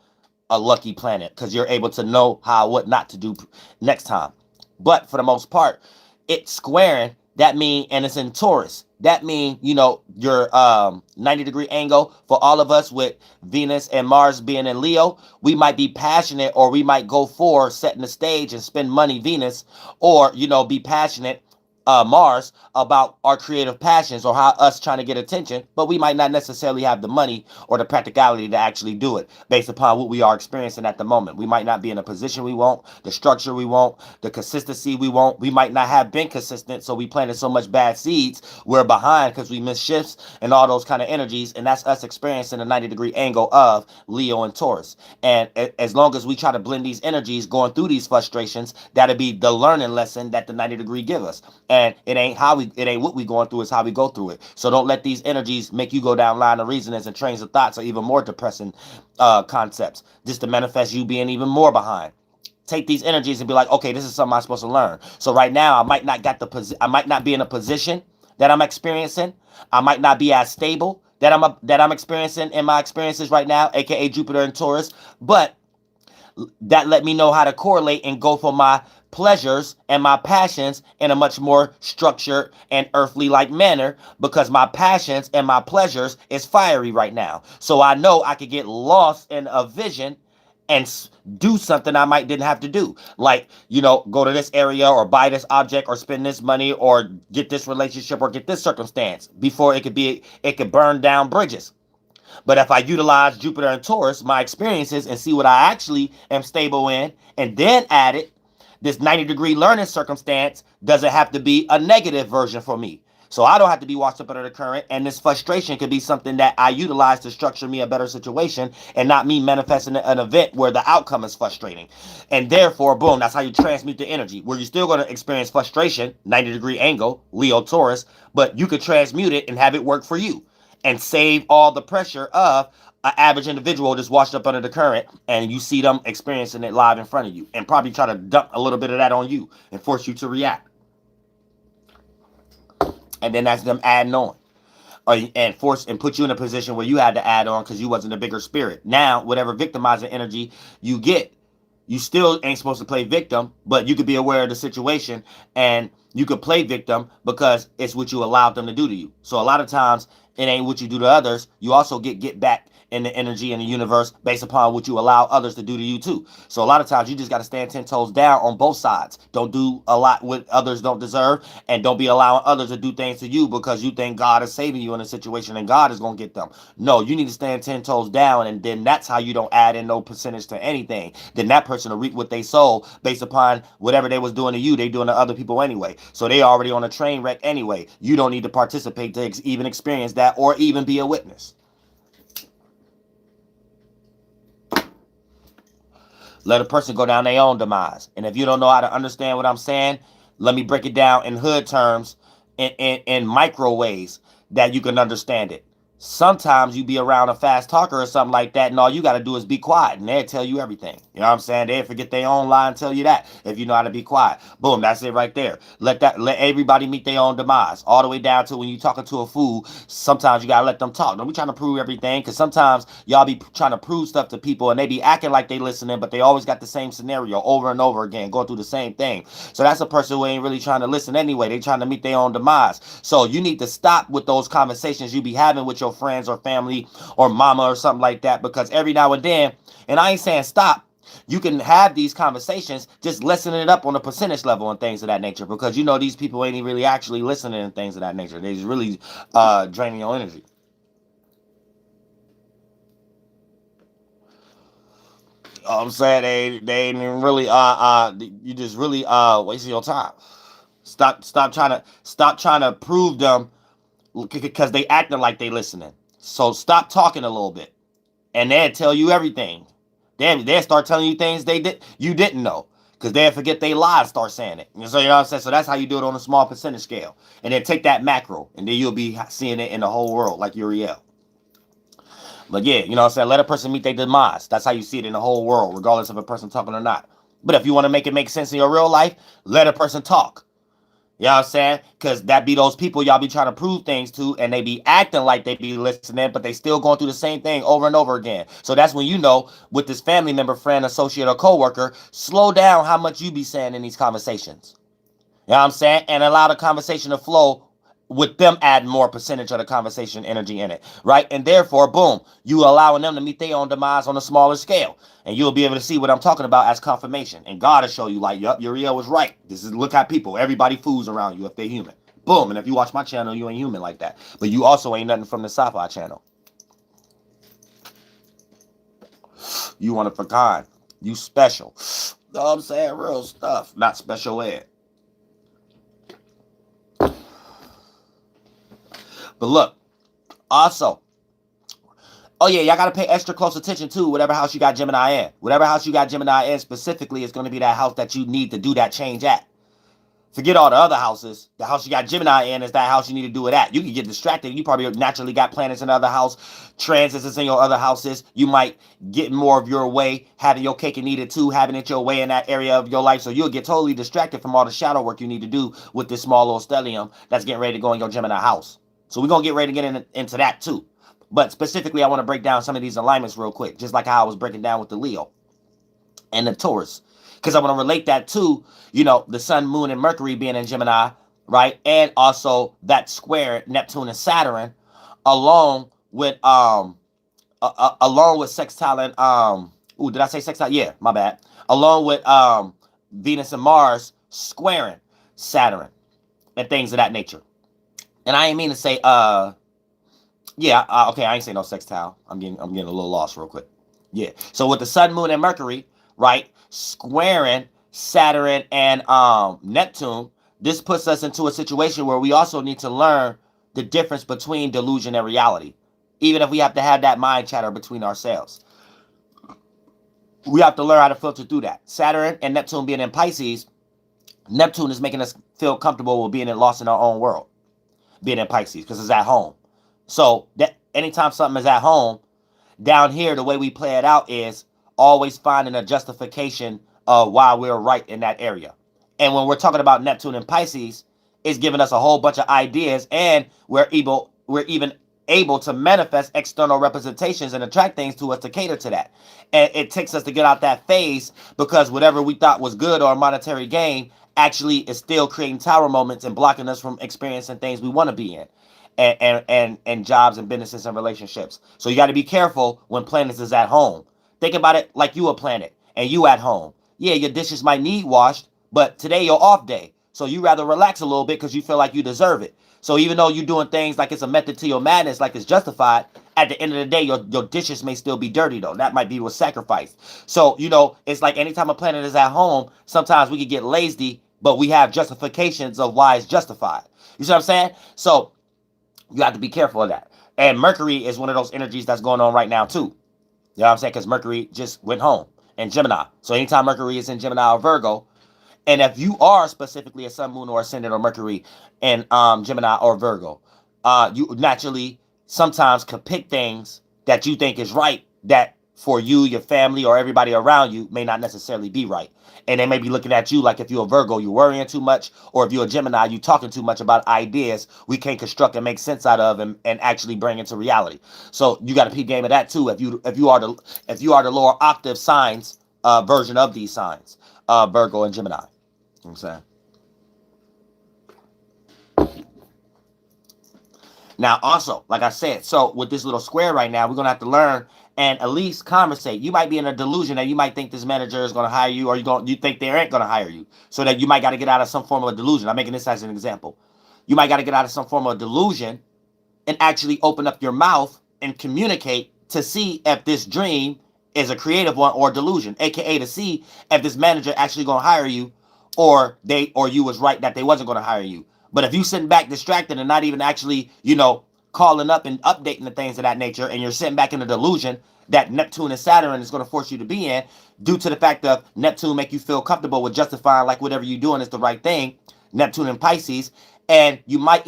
S2: a lucky planet, because you're able to know what not to do next time. But for the most part, it's squaring. That mean, and it's in Taurus. That mean, your 90-degree angle for all of us with Venus and Mars being in Leo, we might be passionate, or we might go for setting the stage and spend money Venus, or, be passionate Mars about our creative passions, or how us trying to get attention, but we might not necessarily have the money or the practicality to actually do it based upon what we are experiencing at the moment. We might not be in a position we want, the structure we want, the consistency we want. We might not have been consistent, so we planted so much bad seeds, we're behind because we miss shifts and all those kind of energies, and that's us experiencing a 90-degree angle of Leo and Taurus. And as long as we try to blend these energies going through these frustrations, that'll be the learning lesson that the 90-degree give us. And it ain't what we going through, it's how we go through it. So don't let these energies make you go down line of reasonings and trains of thoughts, or even more depressing concepts, just to manifest you being even more behind. Take these energies and be like, okay, this is something I'm supposed to learn. So right now, I might not be in a position that I'm experiencing. I might not be as stable that I'm experiencing in my experiences right now, aka Jupiter and Taurus. But that let me know how to correlate and go for my pleasures and my passions in a much more structured and earthly like manner, because my passions and my pleasures is fiery right now. So I know I could get lost in a vision and do something I might didn't have to do, like, go to this area, or buy this object, or spend this money, or get this relationship, or get this circumstance, before it could burn down bridges. But if I utilize Jupiter and Taurus, my experiences, and see what I actually am stable in, and then add it, this 90-degree learning circumstance doesn't have to be a negative version for me. So I don't have to be washed up under the current, and this frustration could be something that I utilize to structure me a better situation, and not me manifesting an event where the outcome is frustrating. And therefore, boom, that's how you transmute the energy, where you're still going to experience frustration, 90-degree angle, Leo Taurus, but you could transmute it and have it work for you, and save all the pressure of an average individual just washed up under the current, and you see them experiencing it live in front of you, and probably try to dump a little bit of that on you and force you to react. And then that's them adding on, and force and put you in a position where you had to add on because you wasn't a bigger spirit. Now, whatever victimizing energy you get, You still ain't supposed to play victim, but you could be aware of the situation and you could play victim because it's what you allowed them to do to you. So a lot of times it ain't what you do to others. You also get back in the energy in the universe based upon what you allow others to do to you too. So a lot of times you just got to stand 10 toes down on both sides. Don't do a lot what others don't deserve, and don't be allowing others to do things to you because you think God is saving you in a situation and God is going to get them. No, you need to stand 10 toes down, and then that's how you don't add in no percentage to anything. Then that person will reap what they sow based upon whatever they was doing to you, they doing to other people anyway. So they already on a train wreck anyway. You don't need to participate to even experience that or even be a witness. Let a person go down their own demise. And if you don't know how to understand what I'm saying, let me break it down in hood terms, in micro ways that you can understand it. Sometimes you be around a fast talker or something like that, and all you got to do is be quiet, and they'll tell you everything. You know what I'm saying? They'll forget their own lie and tell you that if you know how to be quiet. Boom, that's it right there. Let everybody meet their own demise, all the way down to when you talking to a fool. Sometimes you gotta let them talk. Don't be trying to prove everything, because sometimes y'all be trying to prove stuff to people, and they be acting like they listening, but they always got the same scenario over and over again, going through the same thing. So that's a person who ain't really trying to listen anyway. They trying to meet their own demise. So you need to stop with those conversations you be having with your friends or family or mama or something like that, because every now and then, and I ain't saying stop, you can have these conversations, just listening it up on a percentage level and things of that nature, because you know these people ain't really actually listening and things of that nature. They just really draining your energy. You know what I'm saying? They ain't even really you just really wasting your time. Stop trying to prove them, because they acting like they listening. So stop talking a little bit, and they'll tell you everything. They'll start telling you things you didn't know, because they'll forget they lied, start saying it. So you know what I'm saying? So that's how you do it on a small percentage scale, and then take that macro, and then you'll be seeing it in the whole world like Uriel. But yeah, you know what I'm saying? Let a person meet their demise. That's how you see it in the whole world, regardless of a person talking or not. But if you want to make it make sense in your real life, let a person talk. You know what I'm saying? Because that be those people y'all be trying to prove things to, and they be acting like they be listening, but they still going through the same thing over and over again. So that's when you know, with this family member, friend, associate, or coworker, slow down how much you be saying in these conversations. You know what I'm saying? And allow the conversation to flow with them adding more percentage of the conversation energy in it, right? And therefore, boom, you allowing them to meet their own demise on a smaller scale. And you'll be able to see what I'm talking about as confirmation. And God will show you, like, yup, Uriel was right. This is, look at people. Everybody fools around you if they're human. Boom. And if you watch my channel, you ain't human like that. But you also ain't nothing from the sci-fi channel. You want to for kind. You special. You know what I'm saying? Real stuff. Not special ed. But look, also, oh yeah, y'all gotta pay extra close attention to whatever house you got Gemini in. Whatever house you got Gemini in specifically is going to be that house that you need to do that change at. Forget all the other houses. The house you got Gemini in is that house you need to do it at. You can get distracted. You probably naturally got planets in the other house, transits in your other houses. You might get more of your way, having your cake and eat it too, having it your way in that area of your life. So you'll get totally distracted from all the shadow work you need to do with this small little stellium that's getting ready to go in your Gemini house. So we're going to get ready to get into that too. But specifically, I want to break down some of these alignments real quick, just like how I was breaking down with the Leo and the Taurus. Because I want to relate that to, you know, the Sun, Moon, and Mercury being in Gemini, right? And also that square Neptune and Saturn, along with sextile and ooh, did I say sextile? Yeah, my bad. Along with Venus and Mars squaring Saturn and things of that nature. And I ain't mean to say yeah, okay, I ain't saying no sextile. I'm getting a little lost real quick. Yeah. So with the Sun, Moon, and Mercury, right, squaring Saturn and Neptune, this puts us into a situation where we also need to learn the difference between delusion and reality. Even if we have to have that mind chatter between ourselves, we have to learn how to filter through that. Saturn and Neptune being in Pisces, Neptune is making us feel comfortable with being lost in our own world, being in Pisces, because it's at home. So that anytime something is at home, down here, the way we play it out is always finding a justification of why we're right in that area. And when we're talking about Neptune and Pisces, it's giving us a whole bunch of ideas, and we're even able to manifest external representations and attract things to us to cater to that. And it takes us to get out that phase, because whatever we thought was good or a monetary gain actually is still creating tower moments and blocking us from experiencing things we want to be in. And jobs and businesses and relationships. So you got to be careful when planets is at home. Think about it like you a planet and you at home. Yeah, your dishes might need washed, but today your off day. So you rather relax a little bit because you feel like you deserve it. So even though you're doing things like it's a method to your madness, like it's justified, at the end of the day, your dishes may still be dirty though. That might be what's sacrificed. So, it's like anytime a planet is at home, sometimes we can get lazy, but we have justifications of why it's justified. You see what I'm saying? So you have to be careful of that. And Mercury is one of those energies that's going on right now too. You know what I'm saying? Because Mercury just went home in Gemini. So anytime Mercury is in Gemini or Virgo, and if you are specifically a sun, moon, or ascendant or Mercury in Gemini or Virgo, you naturally sometimes could pick things that you think is right that for you, your family, or everybody around you may not necessarily be right. And they may be looking at you like if you're a Virgo, you're worrying too much, or if you're a Gemini, you're talking too much about ideas we can't construct and make sense out of and actually bring into reality. So you got to peep game of that too. If you are the lower octave signs version of these signs, Virgo and Gemini. You know what I'm saying? Now, also, like I said, so with this little square right now, we're going to have to learn and at least conversate. You might be in a delusion that you might think this manager is going to hire you, or you think they ain't going to hire you. So that you might got to get out of some form of a delusion. I'm making this as an example. You might got to get out of some form of delusion and actually open up your mouth and communicate to see if this dream is a creative one or delusion, aka to see if this manager actually going to hire you, or you was right that they wasn't going to hire you. But if you sitting back distracted and not even actually, calling up and updating the things of that nature, and you're sitting back in a delusion that Neptune and Saturn is going to force you to be in, due to the fact that Neptune make you feel comfortable with justifying like whatever you're doing is the right thing, Neptune and Pisces, and it might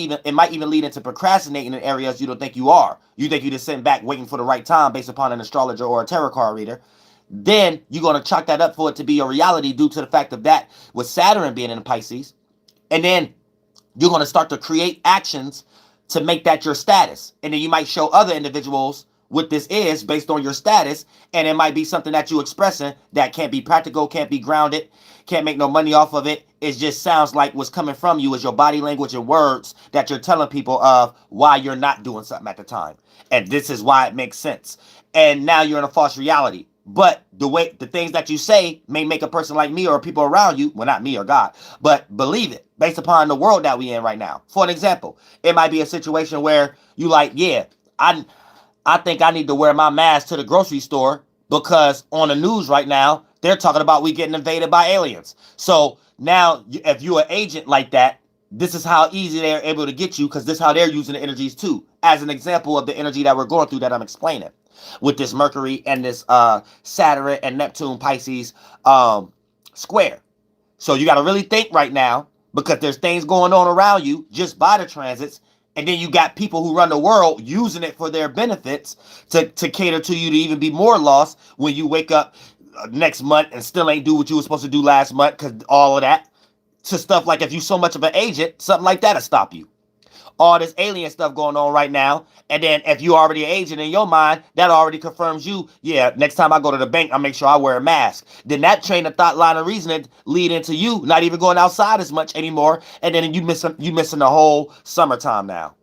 S2: even lead into procrastinating in areas you don't think you are. You think you're just sitting back waiting for the right time based upon an astrologer or a tarot card reader. Then you're going to chalk that up for it to be a reality due to the fact of that with Saturn being in Pisces. And then you're going to start to create actions to make that your status. And then you might show other individuals what this is based on your status. And it might be something that you expressing that can't be practical, can't be grounded, can't make no money off of it. It just sounds like what's coming from you is your body language and words that you're telling people of why you're not doing something at the time. And this is why it makes sense. And now you're in a false reality. But the things that you say may make a person like me or people around you, well, not me or God, but believe it based upon the world that we in right now. For an example, it might be a situation where you like, yeah, I think I need to wear my mask to the grocery store because on the news right now, they're talking about we getting invaded by aliens. So now if you're an agent like that, this is how easy they're able to get you, because this is how they're using the energies too. As an example of the energy that we're going through that I'm explaining with this Mercury and this Saturn and Neptune Pisces square. So you got to really think right now, because there's things going on around you just by the transits. And then you got people who run the world using it for their benefits to cater to you to even be more lost when you wake up next month and still ain't do what you were supposed to do last month, because all of that. To stuff like if you so much of an agent, something like that'll stop you. All this alien stuff going on right now. And then if you already an agent in your mind, that already confirms you, yeah, next time I go to the bank, I'll make sure I wear a mask. Then that train of thought, line of reasoning lead into you not even going outside as much anymore. And then you missing the whole summertime now.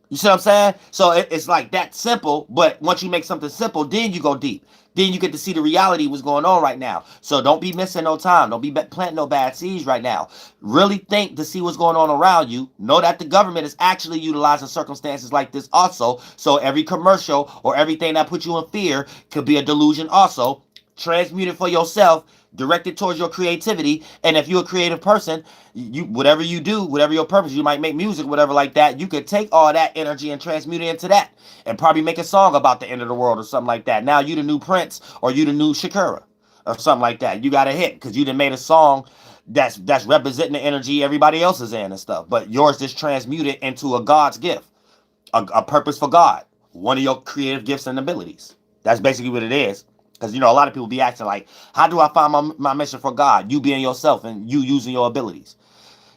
S2: You see what I'm saying? So it's like that simple, but once you make something simple, then you go deep. Then you get to see the reality of what's going on right now. So don't be missing no time. Don't be planting no bad seeds right now. Really think to see what's going on around you. Know that the government is actually utilizing circumstances like this also. So every commercial or everything that puts you in fear could be a delusion also. Transmute it for yourself. Direct it towards your creativity. And if you're a creative person, whatever you do, whatever your purpose, you might make music, whatever like that, you could take all that energy and transmute it into that and probably make a song about the end of the world or something like that. Now you the new Prince or you the new Shakira or something like that. You got a hit because you done made a song that's representing the energy everybody else is in and stuff. But yours just transmuted into a God's gift, a purpose for God, one of your creative gifts and abilities. That's basically what it is. Because, a lot of people be asking, like, how do I find my mission for God? You being yourself and you using your abilities.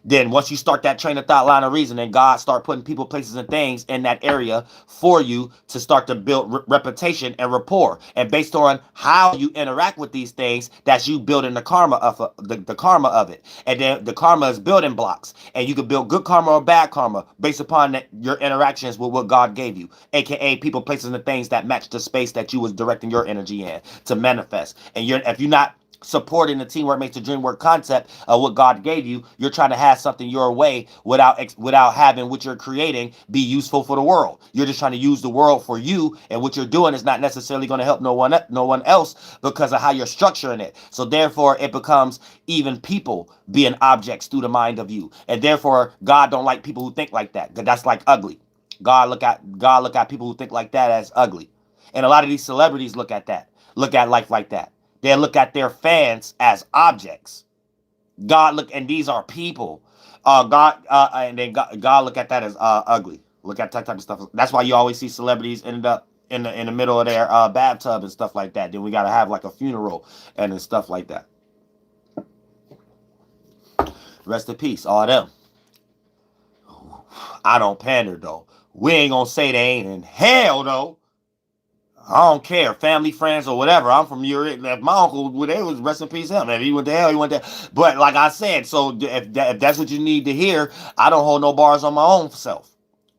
S2: Then once you start that train of thought, line of reasoning, God start putting people, places, and things in that area for you to start to build reputation and rapport. And based on how you interact with these things, that's you building the karma of the karma of it. And then the karma is building blocks, and you can build good karma or bad karma based upon your interactions with what God gave you, aka people, places, and things that match the space that you was directing your energy in to manifest. And if you're not supporting the teamwork makes the dream work concept of what God gave you, you're trying to have something your way without having what you're creating be useful for the world. You're just trying to use the world for you, and what you're doing is not necessarily going to help no one else because of how you're structuring it. So therefore, it becomes even people being objects through the mind of you, and therefore, God don't like people who think like that, because that's like ugly. God look at people who think like that as ugly, and a lot of these celebrities look at life like that. They look at their fans as objects. And these are people. And then God look at that as ugly. Look at that type of stuff. That's why you always see celebrities end up in the middle of their bathtub and stuff like that. Then we gotta have like a funeral and stuff like that. Rest in peace, all them. I don't pander though. We ain't gonna say they ain't in hell though. I don't care, family, friends, or whatever. I'm from Europe. If my uncle, they was rest in peace him. If he went to hell, he went there. But like I said, so if that's what you need to hear, I don't hold no bars on my own self.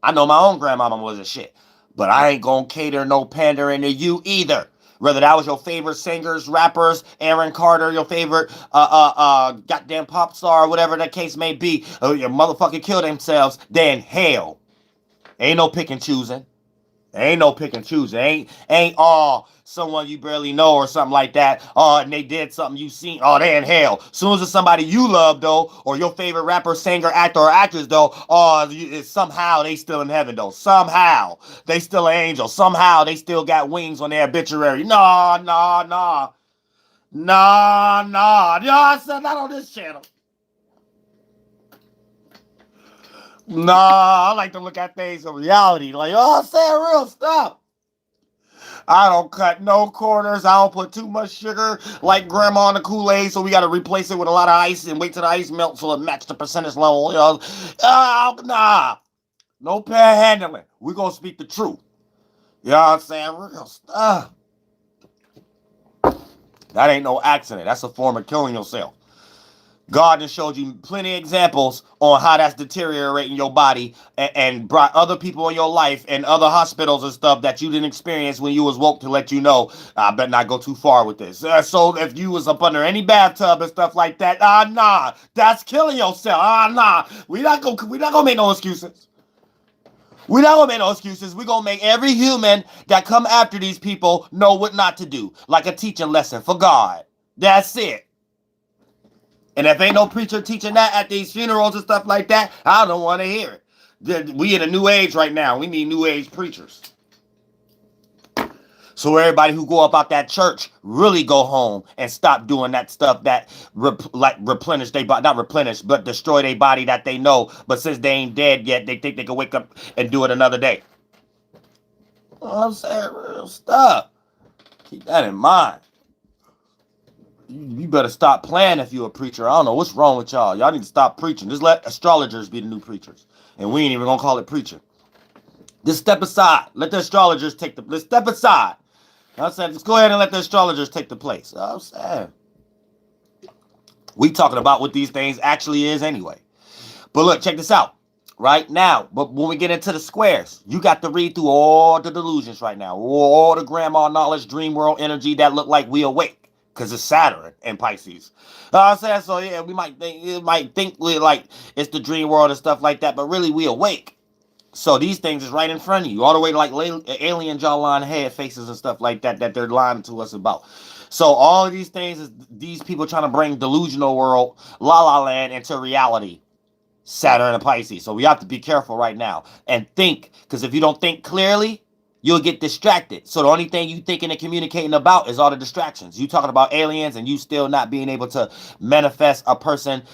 S2: I know my own grandmama was a shit, but I ain't gonna cater no pandering to you either. Whether that was your favorite singers, rappers, Aaron Carter, your favorite goddamn pop star, whatever the case may be, your motherfucker killed themselves, then hell. Ain't no pick and choosing. Ain't no pick and choose. Ain't all someone you barely know or something like that. Oh, and they did something you seen. Oh, they in hell. Soon as it's somebody you love though, or your favorite rapper, singer, actor, or actress though, somehow they still in heaven though. Somehow they still an angel. Somehow they still got wings on their obituary. Nah. I said not on this channel. Nah, I like to look at things in reality. Like, I'm saying real stuff. I don't cut no corners. I don't put too much sugar like grandma in the Kool-Aid, so we got to replace it with a lot of ice and wait till the ice melts so it matches the percentage level. You know? Nah. No panhandling. We're going to speak the truth. You know what I'm saying? Real stuff. That ain't no accident. That's a form of killing yourself. God has showed you plenty of examples on how that's deteriorating your body and brought other people in your life and other hospitals and stuff that you didn't experience when you was woke to let you know, I better not go too far with this. So if you was up under any bathtub and stuff like that, nah, that's killing yourself. Nah, we not gonna make no excuses. We're not gonna make no excuses. We're gonna make every human that come after these people know what not to do, like a teaching lesson for God. That's it. And if ain't no preacher teaching that at these funerals and stuff like that, I don't want to hear it. We in a new age right now. We need new age preachers. So everybody who go about that church really go home and stop doing that stuff that replenish their body, not replenish, but destroy their body that they know. But since they ain't dead yet, they think they can wake up and do it another day. You know what I'm saying? Real stuff. Keep that in mind. You better stop playing if you're a preacher. I don't know what's wrong with y'all. Y'all need to stop preaching. Just let astrologers be the new preachers. And we ain't even gonna call it preaching. Just step aside. Let the astrologers take the... Let's step aside. I said, let's go ahead and let the astrologers take the place. I'm saying. We talking about what these things actually is anyway. But look, check this out. Right now, but when we get into the squares, you got to read through all the delusions right now. All the grandma knowledge, dream world energy that look like we awake. Because it's Saturn and Pisces. I'm saying, so yeah, we might think we like it's the dream world and stuff like that, but really we awake. So these things is right in front of you, all the way to like alien jawline head faces and stuff like that they're lying to us about. So all of these things is these people trying to bring delusional world, la la land into reality. Saturn and Pisces. So we have to be careful right now and think, because if you don't think clearly, you'll get distracted. So the only thing you thinking and communicating about is all the distractions. You talking about aliens and you still not being able to manifest a person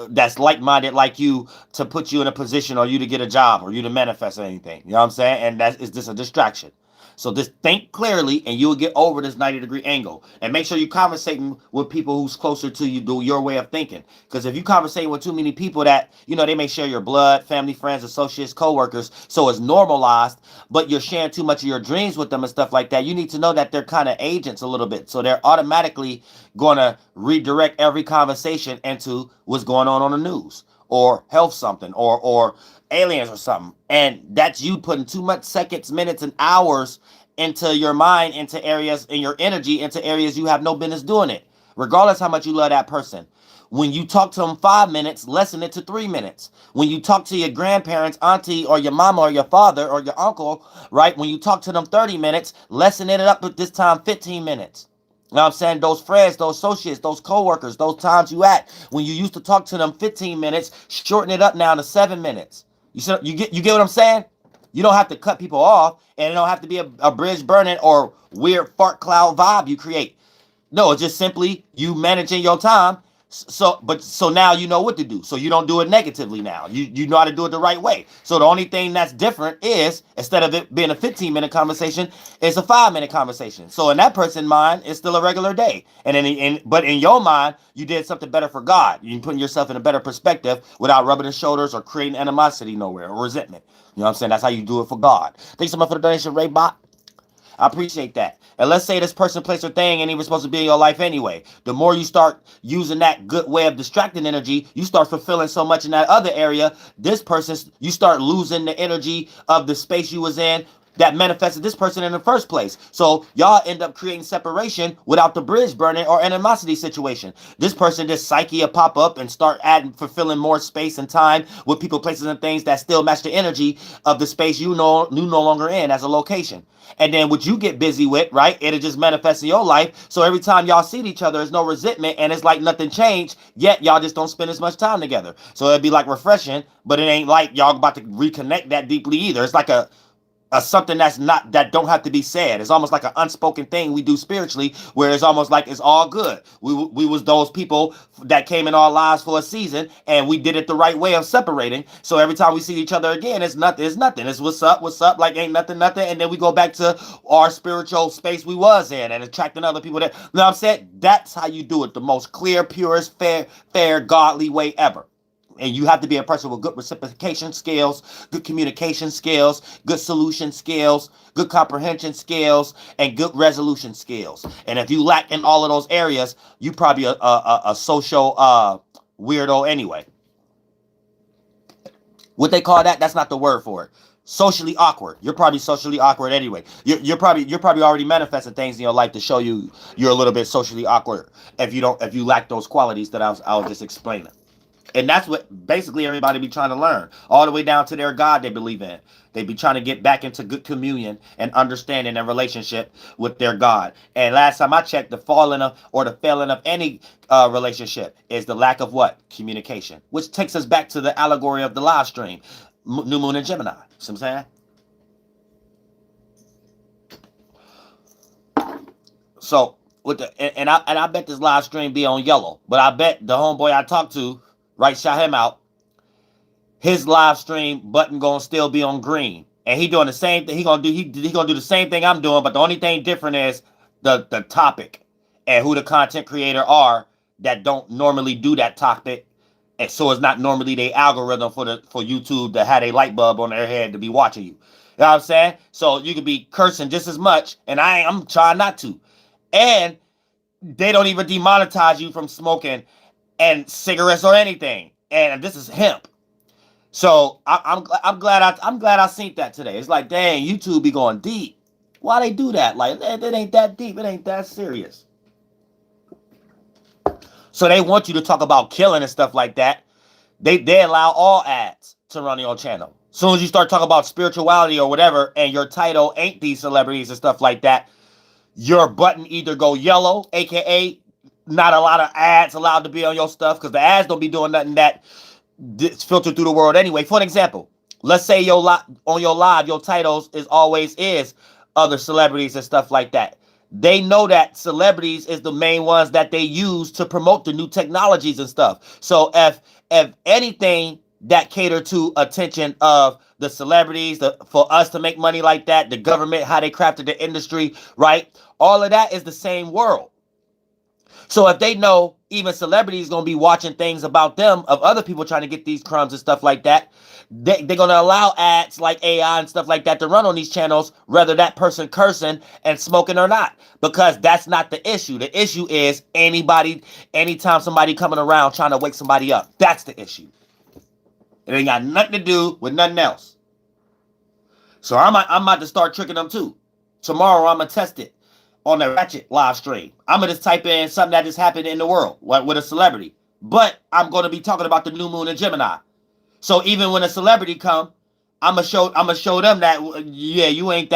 S2: that's like-minded like you to put you in a position or you to get a job or you to manifest anything. You know what I'm saying? And that is just a distraction. So just think clearly and you will get over this 90-degree angle. And make sure you're conversating with people who's closer to you, do your way of thinking. Because if you conversate with too many people that, they may share your blood, family, friends, associates, co-workers, so it's normalized, but you're sharing too much of your dreams with them and stuff like that, you need to know that they're kind of agents a little bit. So they're automatically going to redirect every conversation into what's going on the news or health something or aliens or something. And that's you putting too much seconds, minutes, and hours into your mind, into areas, in your energy, into areas you have no business doing it, regardless how much you love that person. When you talk to them 5 minutes, lessen it to 3 minutes. When you talk to your grandparents, auntie, or your mama, or your father, or your uncle, right? When you talk to them 30 minutes, lessen it up with this time 15 minutes. You know what I'm saying? Those friends, those associates, those co-workers, those times you at, when you used to talk to them 15 minutes, shorten it up now to 7 minutes. You get what I'm saying? You don't have to cut people off, and it don't have to be a bridge burning or weird fart cloud vibe you create. No, it's just simply you managing your time. So now you know what to do. So you don't do it negatively now. You know how to do it the right way. So the only thing that's different is, instead of it being a 15-minute conversation, it's a 5-minute conversation. So in that person's mind, it's still a regular day. But in your mind, you did something better for God. You're putting yourself in a better perspective without rubbing the shoulders or creating animosity nowhere or resentment. You know what I'm saying? That's how you do it for God. Thanks so much for the donation, Ray Bot. I appreciate that. And let's say this person placed their thing and he was supposed to be in your life anyway. The more you start using that good way of distracting energy, you start fulfilling so much in that other area. This person, you start losing the energy of the space you was in that manifested this person in the first place. So y'all end up creating separation without the bridge burning or animosity situation. This person, this psyche will pop up and start fulfilling more space and time with people, places, and things that still match the energy of the space you no longer in as a location. And then what you get busy with, right, it'll just manifest in your life. So every time y'all see each other, there's no resentment and it's like nothing changed, yet y'all just don't spend as much time together. So it'd be like refreshing, but it ain't like y'all about to reconnect that deeply either. It's like a something that don't have to be said. It's almost like an unspoken thing we do spiritually, where it's almost like it's all good. We was those people that came in our lives for a season, and we did it the right way of separating. So every time we see each other again, it's nothing. It's what's up, like ain't nothing, and then we go back to our spiritual space we was in and attracting other people. That, you know what I'm saying? That's how you do it, the most clear, purest, fair, godly way ever. And you have to be a person with good reciprocation skills, good communication skills, good solution skills, good comprehension skills, and good resolution skills. And if you lack in all of those areas, you probably a social weirdo anyway. What they call that's not the word for it. Socially awkward. You're probably socially awkward anyway. You're probably already manifesting things in your life to show you you're a little bit socially awkward if you lack those qualities that I was just explaining. And that's what basically everybody be trying to learn, all the way down to their God they believe in. They be trying to get back into good communion and understanding and relationship with their God. And last time I checked, the failing of any relationship is the lack of what? Communication. Which takes us back to the allegory of the live stream, New Moon and Gemini. See what I'm saying? So I bet this live stream be on yellow, but I bet the homeboy I talked to, right, shout him out, his live stream button gonna still be on green, and he doing the same thing. He gonna do the same thing I'm doing, but the only thing different is the topic and who the content creator are that don't normally do that topic, and so it's not normally the algorithm for YouTube to have a light bulb on their head to be watching you. You know what I'm saying? So you could be cursing just as much, and I'm trying not to, and they don't even demonetize you from smoking and cigarettes or anything. And this is hemp. So I'm glad I seen that today. It's like, dang, YouTube be going deep. Why they do that? Like, it ain't that deep. It ain't that serious. So they want you to talk about killing and stuff like that. They allow all ads to run on your channel. As soon as you start talking about spirituality or whatever, and your title ain't these celebrities and stuff like that, your button either go yellow, aka not a lot of ads allowed to be on your stuff, because the ads don't be doing nothing that it's filtered through the world anyway. For an example, let's say on your live, your titles is other celebrities and stuff like that. They know that celebrities is the main ones that they use to promote the new technologies and stuff. So if anything that cater to attention of the celebrities, for us to make money like that, the government, how they crafted the industry, right? All of that is the same world. So if they know even celebrities going to be watching things about them, of other people trying to get these crumbs and stuff like that, they're going to allow ads like AI and stuff like that to run on these channels, whether that person cursing and smoking or not, because that's not the issue. The issue is anytime somebody coming around trying to wake somebody up. That's the issue. It ain't got nothing to do with nothing else. So I'm about to start tricking them too. Tomorrow I'm going to test it on the Ratchet live stream. I'm going to just type in something that just happened in the world with a celebrity. But I'm going to be talking about the new moon in Gemini. So even when a celebrity come, I'm going to show them that, yeah, you ain't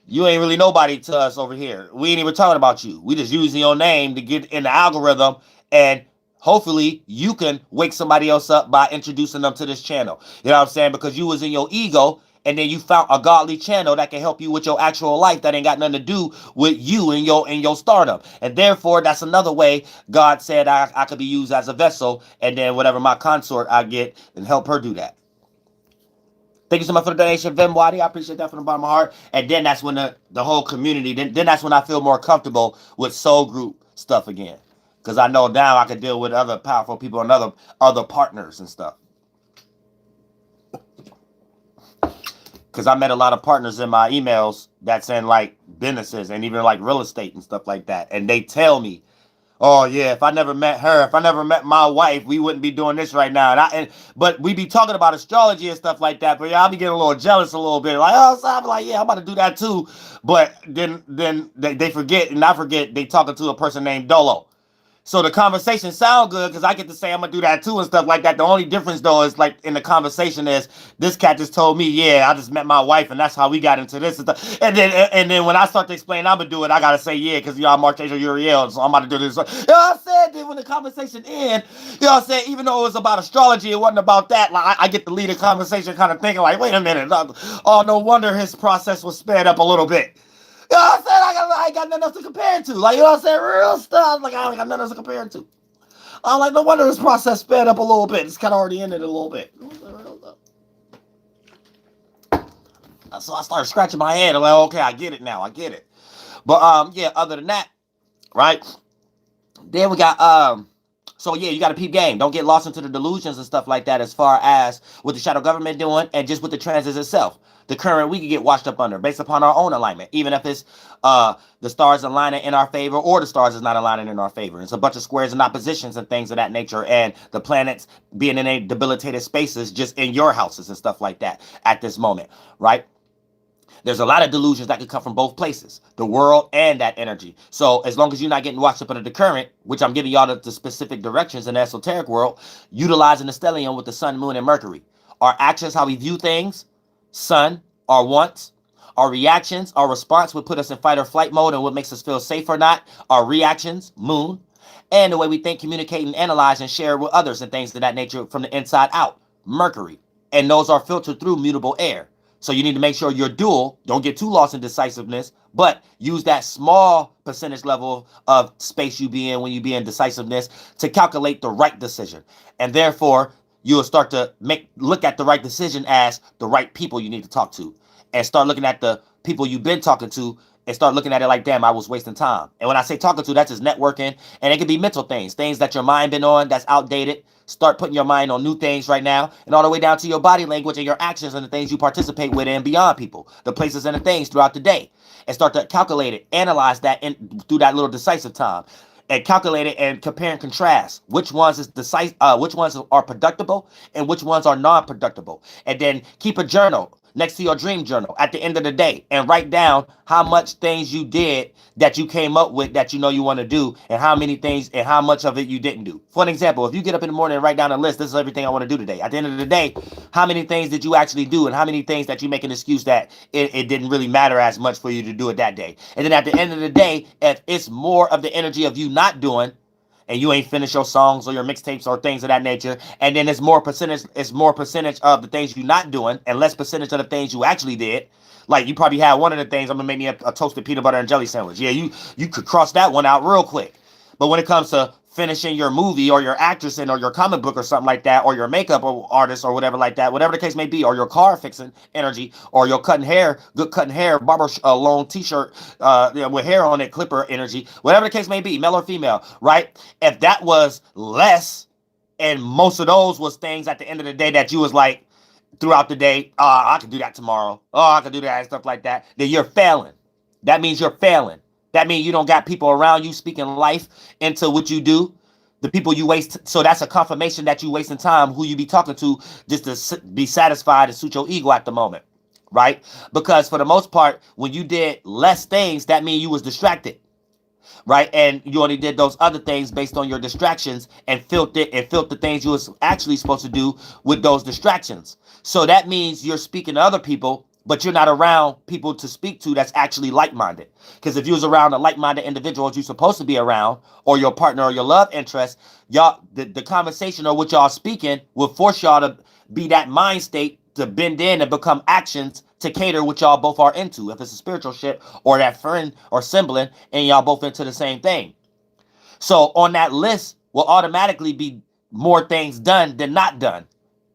S2: really nobody to us over here. We ain't even talking about you. We just using your name to get in the algorithm, and hopefully you can wake somebody else up by introducing them to this channel. You know what I'm saying? Because you was in your ego, and then you found a godly channel that can help you with your actual life that ain't got nothing to do with you and your stardom. And therefore, that's another way God said I could be used as a vessel, and then whatever my consort I get, and help her do that. Thank you so much for the donation, Vim Wadi. I appreciate that from the bottom of my heart. And then that's when the whole community, then that's when I feel more comfortable with soul group stuff again. Because I know now I can deal with other powerful people and other partners and stuff. Because I met a lot of partners in my emails that's in like businesses and even like real estate and stuff like that. And they tell me, oh yeah, if I never met her, if I never met my wife, we wouldn't be doing this right now. But we be talking about astrology and stuff like that. But yeah, I'll be getting a little jealous a little bit. Like, oh, so I'm like, yeah, I'm about to do that too. But then they forget, and I forget they talking to a person named Dolo. So the conversation sound good because I get to say I'm gonna do that too and stuff like that. The only difference though is like in the conversation is this cat just told me, yeah, I just met my wife and that's how we got into this and stuff. And then when I start to explain I'm gonna do it, I gotta say yeah because y'all March Angel Uriel, so I'm about to do this. You know what I'm saying? Then when the conversation ends, you know what I'm saying? Even though it was about astrology, it wasn't about that. Like I get to lead a conversation, kind of thinking like, wait a minute, oh no wonder his process was sped up a little bit. You know what I'm saying? I ain't got nothing else to compare it to. Like, you know what I'm saying? Real stuff. Like, I ain't got nothing else to compare it to. I'm like, no wonder this process sped up a little bit. It's kind of already ended a little bit. So I started scratching my head. I'm like, okay, I get it now. I get it. But, yeah, other than that, right? Then we got, so yeah, you got to peep game. Don't get lost into the delusions and stuff like that as far as what the shadow government doing and just with the transits itself. The current we can get washed up under based upon our own alignment, even if it's the stars aligning in our favor or the stars is not aligning in our favor. It's a bunch of squares and oppositions and things of that nature, and the planets being in a debilitated spaces just in your houses and stuff like that at this moment, right? There's a lot of delusions that could come from both places, the world and that energy. So as long as you're not getting washed up under the current, which I'm giving y'all the specific directions in the esoteric world, utilizing the stellium with the sun, moon, and Mercury. Our actions, how we view things, sun, our wants, our reactions, our response would put us in fight or flight mode and what makes us feel safe or not, our reactions, moon, and the way we think, communicate, and analyze and share with others and things of that nature from the inside out, Mercury. And those are filtered through mutable air. So you need to make sure you're dual, don't get too lost in decisiveness, but use that small percentage level of space you be in when you be in decisiveness to calculate the right decision. And therefore, you'll start to look at the right decision as the right people you need to talk to, and start looking at the people you've been talking to and start looking at it like, damn, I was wasting time. And when I say talking to, that's just networking, and it can be mental things that your mind been on that's outdated. Start putting your mind on new things right now, and all the way down to your body language and your actions and the things you participate with and beyond people, the places and the things throughout the day, and start to calculate it, analyze that through that little decisive time. And calculate it and compare and contrast which ones is which ones are productible and which ones are non-productible. And then keep a journal next to your dream journal at the end of the day and write down how much things you did that you came up with that you know you want to do, and how many things and how much of it you didn't do. For an example, if you get up in the morning and write down a list, this is everything I want to do today. At the end of the day, how many things did you actually do, and how many things that you make an excuse that it didn't really matter as much for you to do it that day. And then at the end of the day, if it's more of the energy of you not doing, and you ain't finished your songs or your mixtapes or things of that nature, and then it's more percentage of the things you're not doing and less percentage of the things you actually did. Like, you probably had one of the things, I'm gonna make me a toasted peanut butter and jelly sandwich. Yeah, you could cross that one out real quick. But when it comes to finishing your movie or your actress in or your comic book or something like that, or your makeup or artist or whatever like that, whatever the case may be, or your car fixing energy, or your cutting hair, good cutting hair, barber long t-shirt with hair on it, clipper energy, whatever the case may be, male or female, right? If that was less, and most of those was things at the end of the day that you was like throughout the day, I could do that tomorrow, I could do that and stuff like that, then you're failing. That means you're failing. That means you don't got people around you speaking life into what you do. The people you waste, so that's a confirmation that you wasting time who you be talking to just to be satisfied and suit your ego at the moment, right? Because for the most part, when you did less things, that means you was distracted, right? And you only did those other things based on your distractions and felt the things you was actually supposed to do with those distractions. So that means you're speaking to other people, but you're not around people to speak to that's actually like-minded. Because if you was around the like-minded individuals you're supposed to be around, or your partner or your love interest, y'all, the conversation or what y'all speaking will force y'all to be that mind state to bend in and become actions to cater what y'all both are into. If it's a spiritual shit or that friend or sibling and y'all both into the same thing. So on that list will automatically be more things done than not done.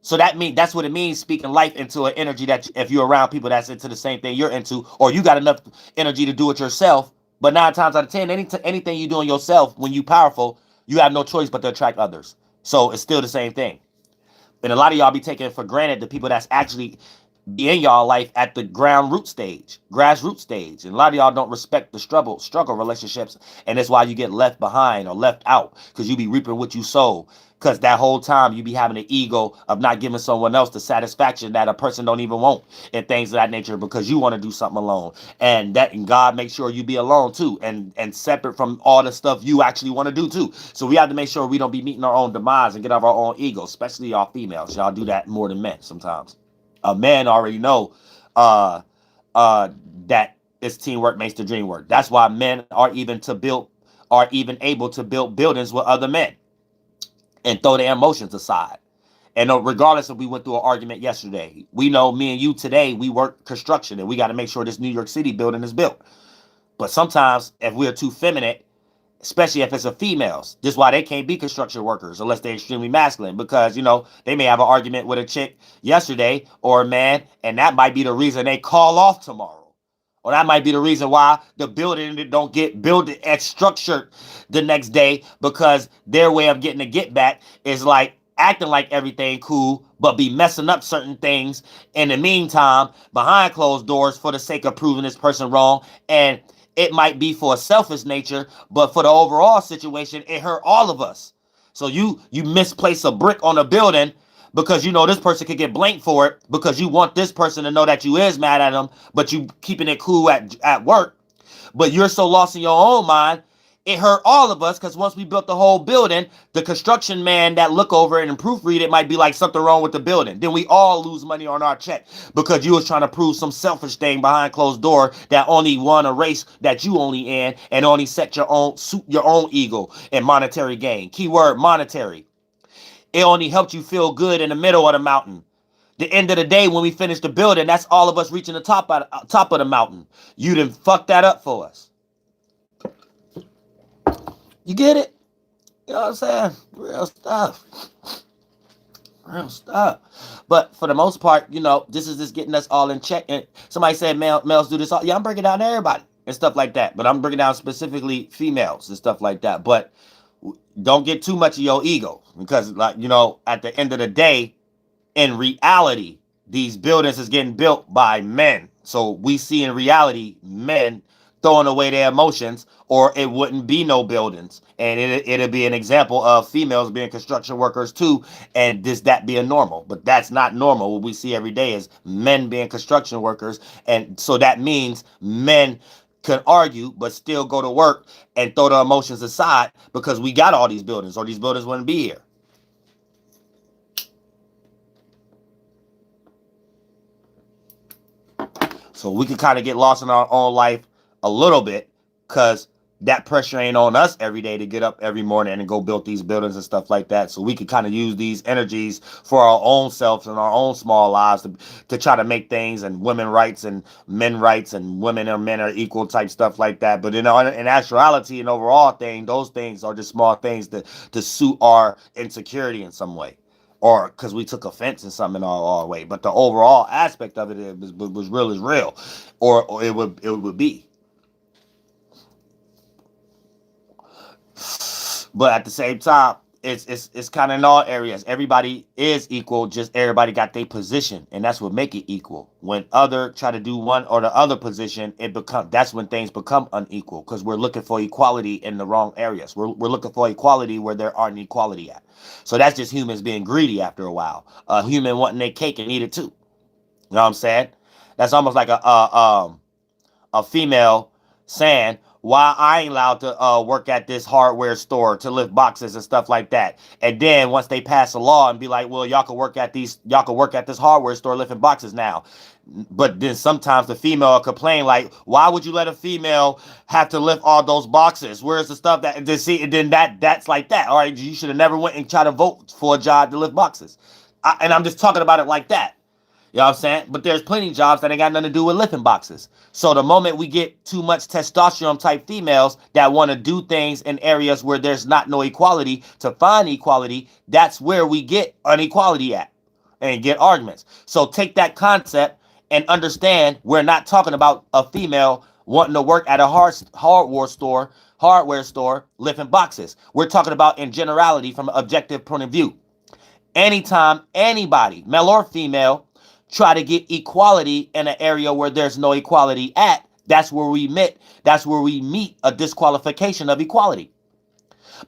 S2: So that's what it means, speaking life into an energy that if you're around people that's into the same thing you're into, or you got enough energy to do it yourself. But 9 times out of 10, anything you doing yourself, when you powerful, you have no choice but to attract others. So it's still the same thing. And a lot of y'all be taking for granted the people that's actually be in y'all life at the grassroots stage. And a lot of y'all don't respect the struggle relationships. And that's why you get left behind or left out, because you be reaping what you sow. Because that whole time you be having an ego of not giving someone else the satisfaction that a person don't even want and things of that nature, because you want to do something alone. And God makes sure you be alone too, and separate from all the stuff you actually want to do too. So we have to make sure we don't be meeting our own demise and get off our own ego, especially y'all females. Y'all do that more than men sometimes. A man already know that it's teamwork makes the dream work. That's why men are even able to build buildings with other men and throw their emotions aside. And regardless if we went through an argument yesterday, we know me and you today, we work construction and we got to make sure this New York City building is built. But sometimes if we're too feminine, especially if it's a females, this is why they can't be construction workers unless they're extremely masculine, because they may have an argument with a chick yesterday or a man, and that might be the reason they call off tomorrow. Or that might be the reason why the building don't get built and structured the next day, because their way of getting a get back is like acting like everything cool, but be messing up certain things in the meantime behind closed doors for the sake of proving this person wrong. And it might be for a selfish nature, but for the overall situation, it hurt all of us. So you misplace a brick on a building because this person could get blanked for it, because you want this person to know that you is mad at them, but you keeping it cool at work. But you're so lost in your own mind, it hurt all of us, because once we built the whole building, the construction man that look over it and proofread it might be like something wrong with the building. Then we all lose money on our check because you was trying to prove some selfish thing behind closed door that only won a race that you only in, and only set your own ego and monetary gain. Keyword monetary. It only helped you feel good in the middle of the mountain. The end of the day, when we finish the building, that's all of us reaching the top of the mountain. You done fucked that up for us. You get it? You know what I'm saying? Real stuff. Real stuff. But for the most part, this is just getting us all in check. And somebody said males do this all. Yeah, I'm breaking down everybody and stuff like that. But I'm breaking down specifically females and stuff like that. But don't get too much of your ego, because at the end of the day, in reality, these buildings is getting built by men. So we see in reality men throwing away their emotions, or it wouldn't be no buildings. And it'll be an example of females being construction workers too, and that being normal. But that's not normal. What we see every day is men being construction workers. And so that means men can argue but still go to work and throw the emotions aside, because we got all these buildings, or these buildings wouldn't be here. So we can kind of get lost in our own life a little bit, because that pressure ain't on us every day to get up every morning and go build these buildings and stuff like that. So we can kind of use these energies for our own selves and our own small lives to try to make things and women rights and men rights and women and men are equal type stuff like that. But in actuality and overall thing, those things are just small things to suit our insecurity in some way. Or because we took offense in something in our way. But the overall aspect of it was real is real. Or it would be. But at the same time, it's kind of in all areas. Everybody is equal, just everybody got their position, and that's what make it equal. When other try to do one or the other position, that's when things become unequal because we're looking for equality in the wrong areas. We're looking for equality where there aren't equality at. So that's just humans being greedy after a while. A human wanting their cake and eat it too. You know what I'm saying? That's almost like a female saying, why I ain't allowed to work at this hardware store to lift boxes and stuff like that. And then once they pass a law and be like, well, y'all can work at this hardware store lifting boxes now. But then sometimes the female will complain like, why would you let a female have to lift all those boxes? Where's the stuff that's like that. All right, you should have never went and tried to vote for a job to lift boxes. And I'm just talking about it like that. You know what I'm saying? But there's plenty of jobs that ain't got nothing to do with lifting boxes. So the moment we get too much testosterone type females that want to do things in areas where there's not no equality to find equality, that's where we get inequality at and get arguments. So take that concept and understand we're not talking about a female wanting to work at a hardware store lifting boxes. We're talking about in generality from an objective point of view. Anytime anybody, male or female, try to get equality in an area where there's no equality at, that's where we meet a disqualification of equality.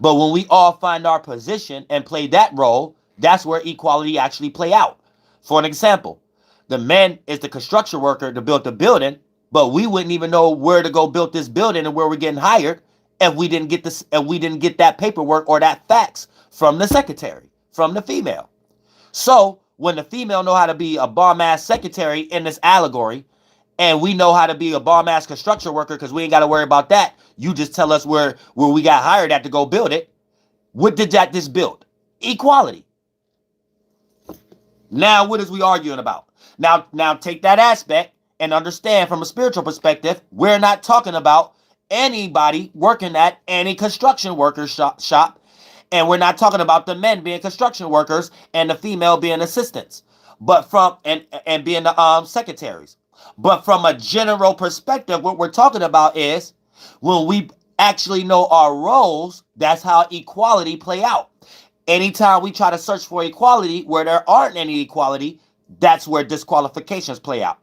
S2: But when we all find our position and play that role, that's where equality actually play out. For an example, the man is the construction worker to build the building, but we wouldn't even know where to go build this building and where we're getting hired if we didn't get that paperwork or that fax from the secretary, from the female. So when the female know how to be a bomb-ass secretary in this allegory, and we know how to be a bomb-ass construction worker because we ain't got to worry about that, you just tell us where we got hired at to go build it. What did that just build? Equality. Now, what is we arguing about? Now take that aspect and understand from a spiritual perspective, we're not talking about anybody working at any construction worker shop. And we're not talking about the men being construction workers and the female being assistants, but from and being the secretaries. But from a general perspective, what we're talking about is when we actually know our roles, that's how equality play out. Anytime we try to search for equality where there aren't any equality, that's where disqualifications play out.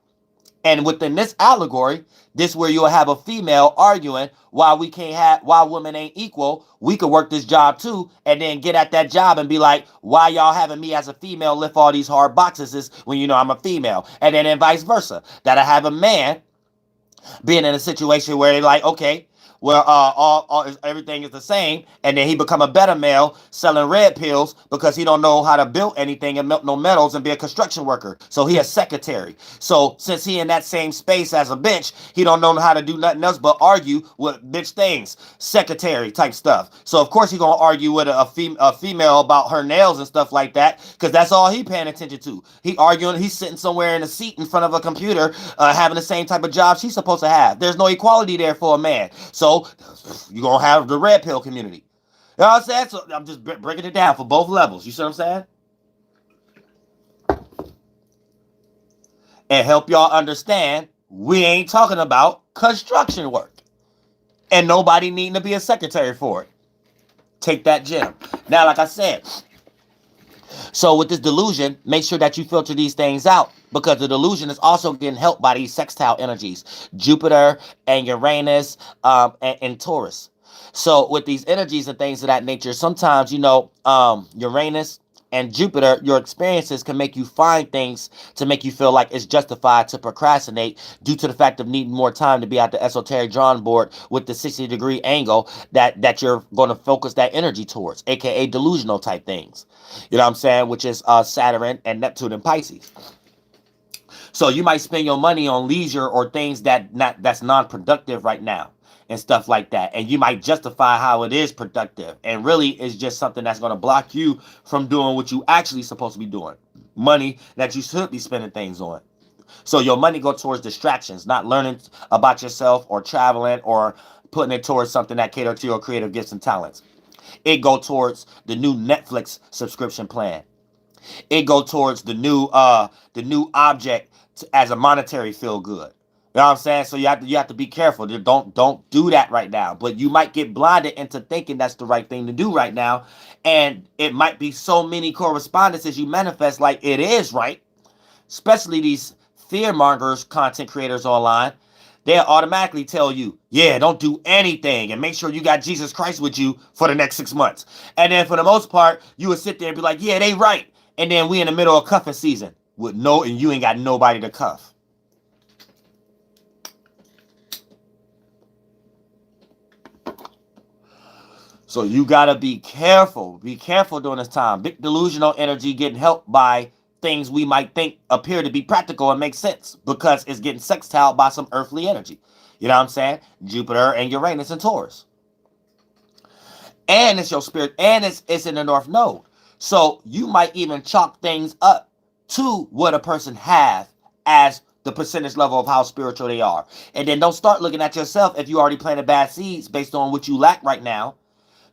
S2: And within this allegory, this where you'll have a female arguing why women ain't equal. We could work this job too, and then get at that job and be like, why y'all having me as a female lift all these hard boxes when you know I'm a female? And then vice versa. That I have a man being in a situation where they're like, okay, well, everything is the same, and then he become a better male selling red pills because he don't know how to build anything and melt no metals and be a construction worker. So he a secretary. So since he in that same space as a bitch, he don't know how to do nothing else but argue with bitch things, secretary type stuff. So of course he gonna argue with a female about her nails and stuff like that because that's all he paying attention to. He's sitting somewhere in a seat in front of a computer, having the same type of job she's supposed to have. There's no equality there for a man. So you're going to have the red pill community. You know what I'm saying? So I'm just breaking it down for both levels. You see what I'm saying? And help y'all understand, we ain't talking about construction work. And nobody needing to be a secretary for it. Take that gem. Now, like I said, so with this delusion, make sure that you filter these things out because the delusion is also getting helped by these sextile energies, Jupiter and Uranus and Taurus. So with these energies and things of that nature, sometimes, Uranus and Jupiter, your experiences can make you find things to make you feel like it's justified to procrastinate due to the fact of needing more time to be at the esoteric drawing board with the 60-degree angle that you're going to focus that energy towards, aka delusional type things. You know what I'm saying? Which is Saturn and Neptune and Pisces. So you might spend your money on leisure or things that's non-productive right now. and stuff like that. And you might justify how it is productive. And really, it's just something that's going to block you from doing what you actually supposed to be doing. Money that you should be spending things on. So your money go towards distractions, not learning about yourself or traveling or putting it towards something that cater to your creative gifts and talents. It go towards the new Netflix subscription plan. It go towards the new object as a monetary feel good. You know what I'm saying? So you have to be careful. Don't do that right now. But you might get blinded into thinking that's the right thing to do right now. And it might be so many correspondences you manifest like it is right. Especially these fear mongers, content creators online. They'll automatically tell you, yeah, don't do anything and make sure you got Jesus Christ with you for the next 6 months. And then for the most part, you would sit there and be like, yeah, they right. And then we in the middle of cuffing season and you ain't got nobody to cuff. So you got to be careful. Be careful during this time. Big delusional energy getting helped by things we might think appear to be practical and make sense because it's getting sextiled by some earthly energy. You know what I'm saying? Jupiter and Uranus and Taurus. And it's your spirit, and it's in the North Node. So you might even chalk things up to what a person has as the percentage level of how spiritual they are. And then don't start looking at yourself if you already planted bad seeds based on what you lack right now.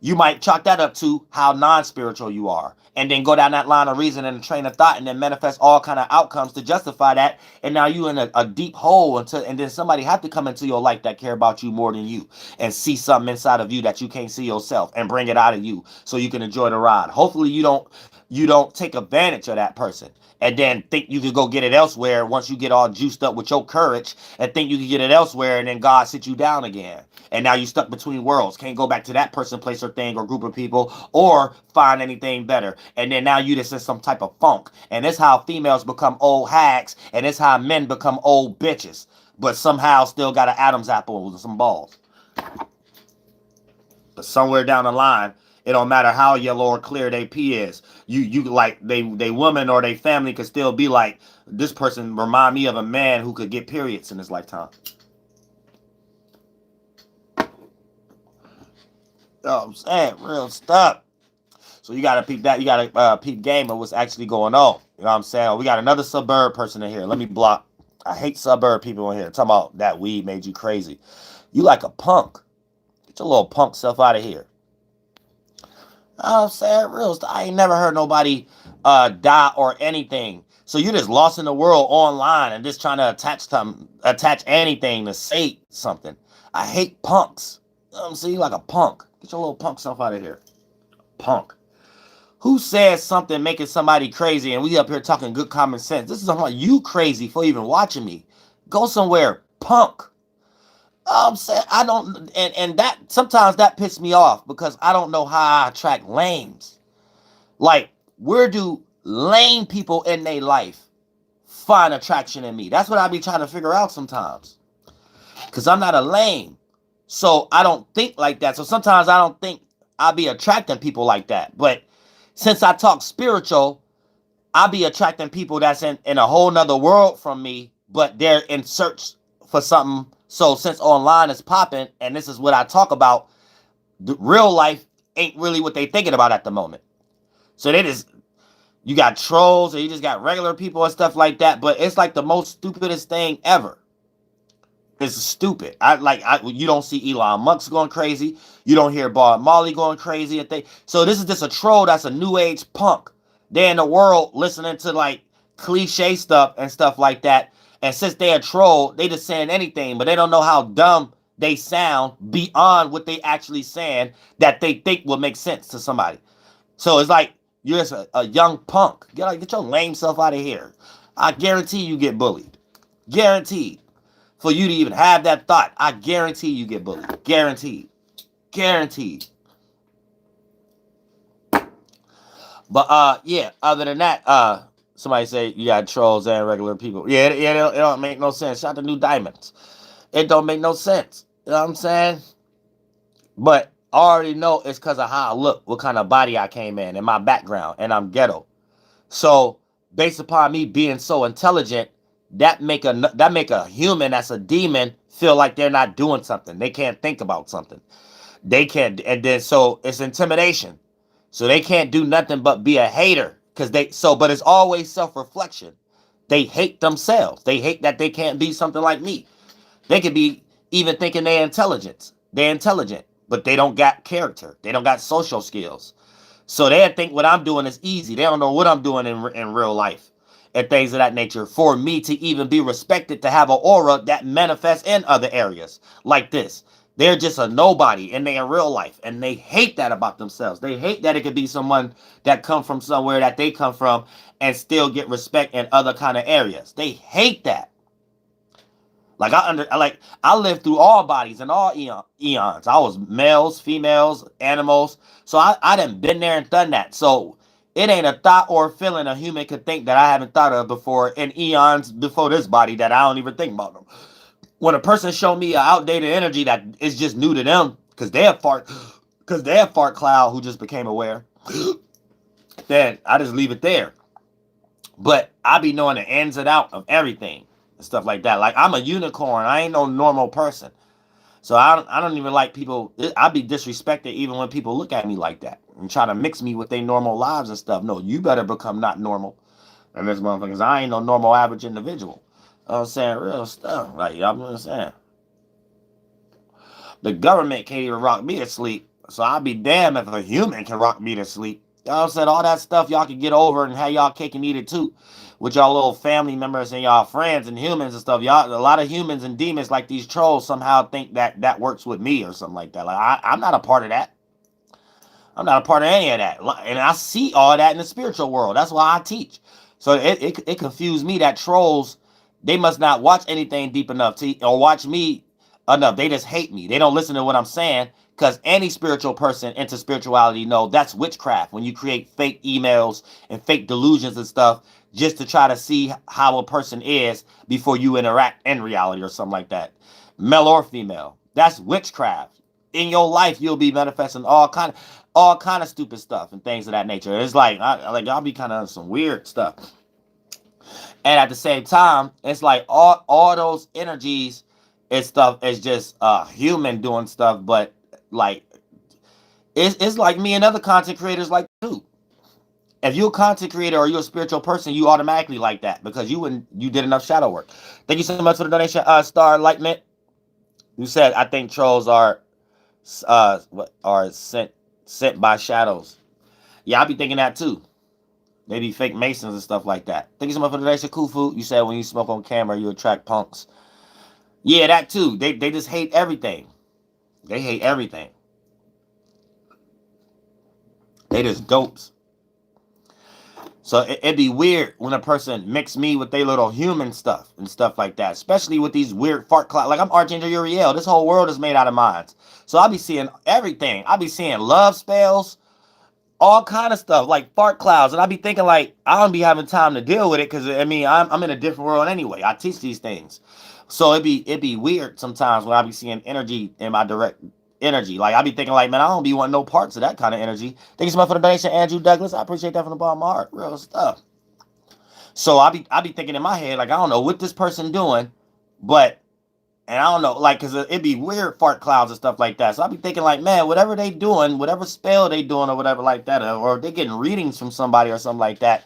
S2: You might chalk that up to how non-spiritual you are. And then go down that line of reason and a train of thought and then manifest all kind of outcomes to justify that. And now you in a deep hole and then somebody have to come into your life that care about you more than you and see something inside of you that you can't see yourself and bring it out of you so you can enjoy the ride. Hopefully you don't take advantage of that person and then think you could go get it elsewhere once you get all juiced up with your courage and think you can get it elsewhere and then God sit you down again. And now you're stuck between worlds. Can't go back to that person, place, or thing or group of people or find anything better. And then now you just in some type of funk. And it's how females become old hags. And it's how men become old bitches. But somehow still got an Adam's apple with some balls. But somewhere down the line, it don't matter how yellow or clear they pee is. You like they woman or they family could still be like, this person remind me of a man who could get periods in his lifetime. Oh, I'm saying real stuff. So you gotta peep that. You gotta peep game of what's actually going on. You know what I'm saying? We got another suburb person in here. Let me block. I hate suburb people in here. Talking about that weed made you crazy. You like a punk. Get your little punk self out of here. I'm saying real stuff. I ain't never heard nobody die or anything. So you're just lost in the world online and just trying to attach anything to say something. I hate punks. So you like a punk. Get your little punk self out of here. Punk. Who says something making somebody crazy and we up here talking good common sense? This is about you crazy for even watching me. Go somewhere, punk. I'm saying I don't, and that sometimes that pisses me off because I don't know how I attract lames. Like, where do lame people in their life find attraction in me? That's what I be trying to figure out sometimes. Because I'm not a lame. So I don't think like that. So sometimes I don't think I'll be attracting people like that. But since I talk spiritual, I'll be attracting people that's in a whole nother world from me, but they're in search for something. So since online is popping, and this is what I talk about, the real life ain't really what they thinking about at the moment. So you got trolls, or you just got regular people and stuff like that, but it's like the most stupidest thing ever. It's stupid. You don't see Elon Musk going crazy. You don't hear Bob Marley going crazy. So this is just a troll that's a new age punk. They're in the world listening to like cliche stuff and stuff like that. And since they're a troll, they just saying anything, but they don't know how dumb they sound beyond what they actually saying that they think will make sense to somebody. So it's like you're just a young punk. Get your lame self out of here. I guarantee you get bullied. Guaranteed. For you to even have that thought, I guarantee you get bullied. Guaranteed. Guaranteed. But yeah, other than that, somebody say you got trolls and regular people. Yeah, it don't make no sense. Shout out to New Diamonds. It don't make no sense. You know what I'm saying? But I already know it's because of how I look, what kind of body I came in, and my background, and I'm ghetto. So based upon me being so intelligent, that make a human that's a demon feel like they're not doing something. They can't think about something. They can't, and then so it's intimidation. So they can't do nothing but be a hater because but it's always self-reflection. They hate themselves. They hate that they can't be something like me. They could be even thinking they're intelligent. They're intelligent, but they don't got character. They don't got social skills. So they think what I'm doing is easy. They don't know what I'm doing in real life and things of that nature. For me to even be respected, to have an aura that manifests in other areas like this. They're just a nobody in their real life, and they hate that about themselves. They hate that it could be someone that come from somewhere that they come from and still get respect in other kind of areas. They hate that. I lived through all bodies and all eons. I was males, females, animals. So I done been there and done that. So it ain't a thought or a feeling a human could think that I haven't thought of before in eons before this body that I don't even think about them. When a person show me an outdated energy that is just new to them because they're fart cloud who just became aware, then I just leave it there. But I be knowing the ins and out of everything and stuff like that. Like, I'm a unicorn. I ain't no normal person. So I don't even like people. I be disrespected even when people look at me like that and try to mix me with their normal lives and stuff. No, you better become not normal. And this motherfuckers, I ain't no normal average individual. I'm saying real stuff. Like, I'm saying. The government can't even rock me to sleep. So I'll be damned if a human can rock me to sleep. Y'all said all that stuff y'all can get over and have y'all cake and eat it too. With y'all little family members and y'all friends and humans and stuff. Y'all, a lot of humans and demons like these trolls somehow think that that works with me or something like that. Like, I'm not a part of that. I'm not a part of any of that. And I see all that in the spiritual world. That's why I teach. So it confused me that trolls, they must not watch anything deep enough or watch me enough. They just hate me. They don't listen to what I'm saying, because any spiritual person into spirituality know that's witchcraft. When you create fake emails and fake delusions and stuff just to try to see how a person is before you interact in reality or something like that. Male or female. That's witchcraft. In your life, you'll be manifesting all kind of stupid stuff and things of that nature. It's like y'all be kind of some weird stuff. And at the same time, it's like all those energies and stuff is just human doing stuff, but like it's like me and other content creators like too. If you're a content creator or you're a spiritual person, you automatically like that because you did enough shadow work. Thank you so much for the donation, Star Lightment. You said I think trolls are sent by shadows. Yeah, I be thinking that too. They be fake masons and stuff like that. Thank you so much for the donation, Kufu. You said when you smoke on camera, you attract punks. Yeah, that too. They just hate everything. They hate everything. They just dopes. So it'd be weird when a person mix me with their little human stuff and stuff like that, especially with these weird fart clouds. Like, I'm Archangel Uriel. This whole world is made out of minds. So I'll be seeing everything. I'll be seeing love spells, all kind of stuff, like fart clouds. And I'll be thinking, like, I don't be having time to deal with it because, I mean, I'm in a different world anyway. I teach these things. So it'd be weird sometimes when I be seeing energy in my direct energy. Like, I be thinking, like, man, I don't be wanting no parts of that kind of energy. Thank you so much for the donation, Andrew Douglas. I appreciate that from the bottom of my heart. Real stuff. So I be thinking in my head, like, I don't know what this person doing, but, and I don't know, like, because it'd be weird fart clouds and stuff like that. So I be thinking, like, man, whatever they doing, whatever spell they doing or whatever like that, or they getting readings from somebody or something like that,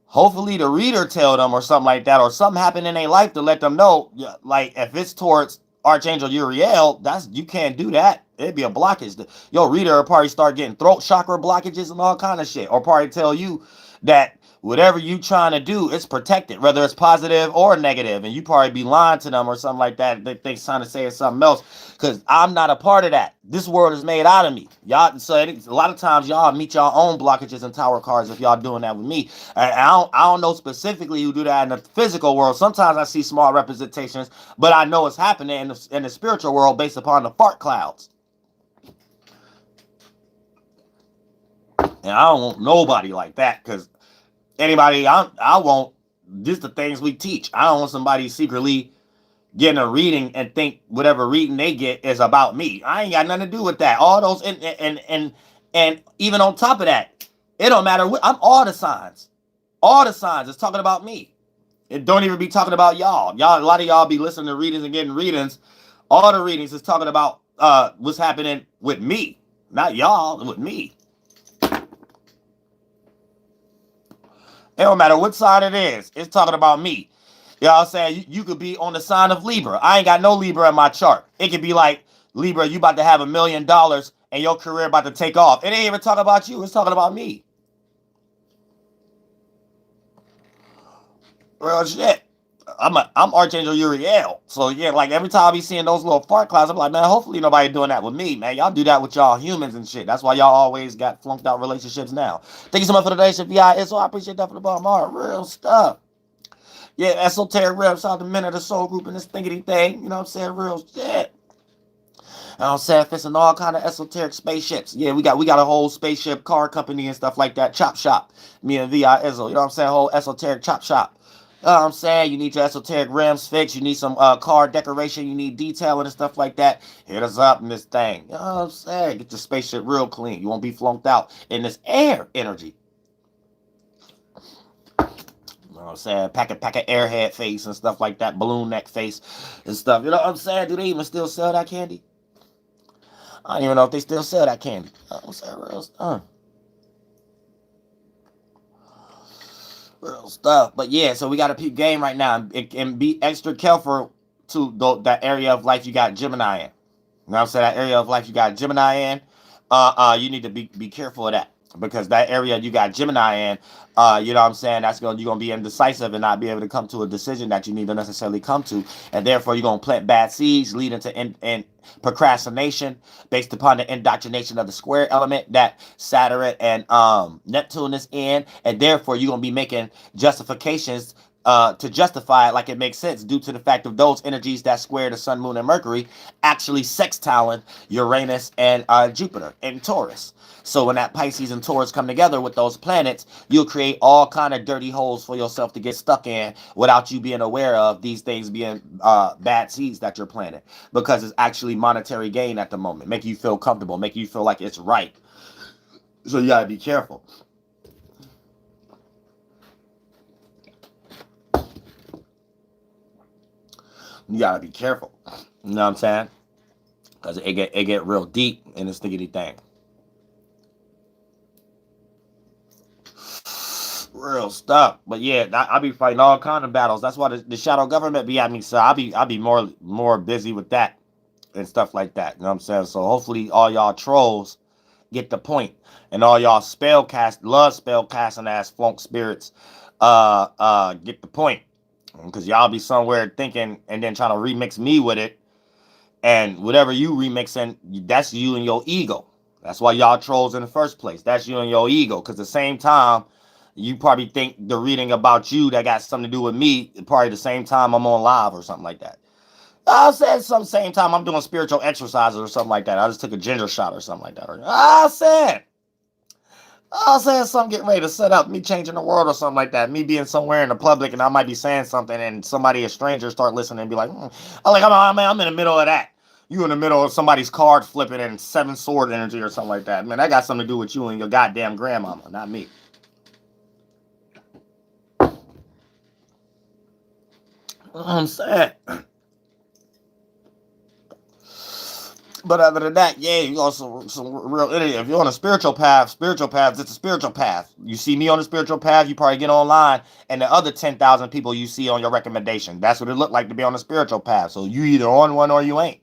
S2: hopefully the reader tell them or something like that, or something happened in their life to let them know, like, if it's towards Archangel Uriel, you can't do that. It'd be a blockage. Your reader will probably start getting throat chakra blockages and all kind of shit, or probably tell you that whatever you trying to do, it's protected, whether it's positive or negative, and you probably be lying to them or something like that. They think trying to say it's something else, because I'm not a part of that. This world is made out of me, y'all. So a lot of times y'all meet y'all own blockages and tower cards if y'all doing that with me. And I don't know specifically who do that in the physical world. Sometimes I see small representations, but I know it's happening in the spiritual world based upon the fart clouds. And I don't want nobody like that, because anybody I want, just the things we teach. I don't want somebody secretly getting a reading and think whatever reading they get is about me. I ain't got nothing to do with that. All those and even on top of that, it don't matter what, I'm all the signs. All the signs is talking about me. It don't even be talking about y'all. A lot of y'all be listening to readings and getting readings. All the readings is talking about what's happening with me, not y'all, with me. It don't matter what sign it is. It's talking about me. You know what I'm saying? You could be on the sign of Libra. I ain't got no Libra in my chart. It could be like, Libra, you about to have $1 million and your career about to take off. It ain't even talking about you. It's talking about me. Real shit. I'm Archangel Uriel. So yeah, like every time I be seeing those little fart clouds, I'm like, man, hopefully nobody doing that with me, man. Y'all do that with y'all humans and shit. That's why y'all always got flunked out relationships now. Thank you so much for the donation, VI. So I appreciate that for the bottom heart. Real stuff. Yeah, esoteric reps out the minute of soul group and this thinkity thing. You know what I'm saying? Real shit. I'm saying fixing all kind of esoteric spaceships. Yeah, we got a whole spaceship car company and stuff like that. Chop shop. Me and VI Izzo. You know what I'm saying? Whole esoteric chop shop. You know what I'm saying? You need your esoteric rims fixed. You need some car decoration. You need detailing and stuff like that. Hit us up in this thing. You know what I'm saying? Get your spaceship real clean. You won't be flunked out in this air energy. You know what I'm saying? Pack a airhead face and stuff like that. Balloon neck face and stuff. You know what I'm saying? Do they even still sell that candy? I don't even know if they still sell that candy. I'm saying real stuff. But yeah, so we got a peep game right now. And be extra careful to that area of life you got Gemini in. You know what I'm saying? That area of life you got Gemini in. You need to be careful of that. Because that area you got Gemini in, you know what I'm saying, you're gonna be indecisive and not be able to come to a decision that you need to necessarily come to, and therefore you're gonna plant bad seeds, leading to procrastination based upon the indoctrination of the square element that Saturn and Neptune is in, and therefore you're gonna be making justifications to justify it like it makes sense due to the fact of those energies that square the sun, moon, and Mercury actually sextiling Uranus and Jupiter and Taurus. So when that Pisces and Taurus come together with those planets, you'll create all kind of dirty holes for yourself to get stuck in without you being aware of these things being bad seeds that you're planting, because it's actually monetary gain at the moment, make you feel comfortable, make you feel like it's right. So you gotta be careful. You gotta be careful. You know what I'm saying? Because it get real deep in this thickety thing. Real stuff. But yeah, I be fighting all kind of battles. That's why the shadow government be at me. So I be more busy with that and stuff like that. You know what I'm saying? So hopefully all y'all trolls get the point, and all y'all spell casting ass flunk spirits get the point. Because y'all be somewhere thinking and then trying to remix me with it. And whatever you remixing, that's you and your ego. That's why y'all trolls in the first place. That's you and your ego. Because at the same time, you probably think the reading about you that got something to do with me, probably the same time I'm on live or something like that. I said some same time I'm doing spiritual exercises or something like that. I just took a ginger shot or something like that. I said something getting ready to set up, me changing the world or something like that. Me being somewhere in the public and I might be saying something and somebody, a stranger, start listening and be like, I'm in the middle of that. You in the middle of somebody's card flipping and 7 sword energy or something like that. Man, that got something to do with you and your goddamn grandmama, not me. I'm saying. But other than that, yeah, you got some real energy. If you're on a spiritual path, it's a spiritual path. You see me on a spiritual path, you probably get online, and the other 10,000 people you see on your recommendation. That's what it looked like to be on a spiritual path. So you either on one or you ain't.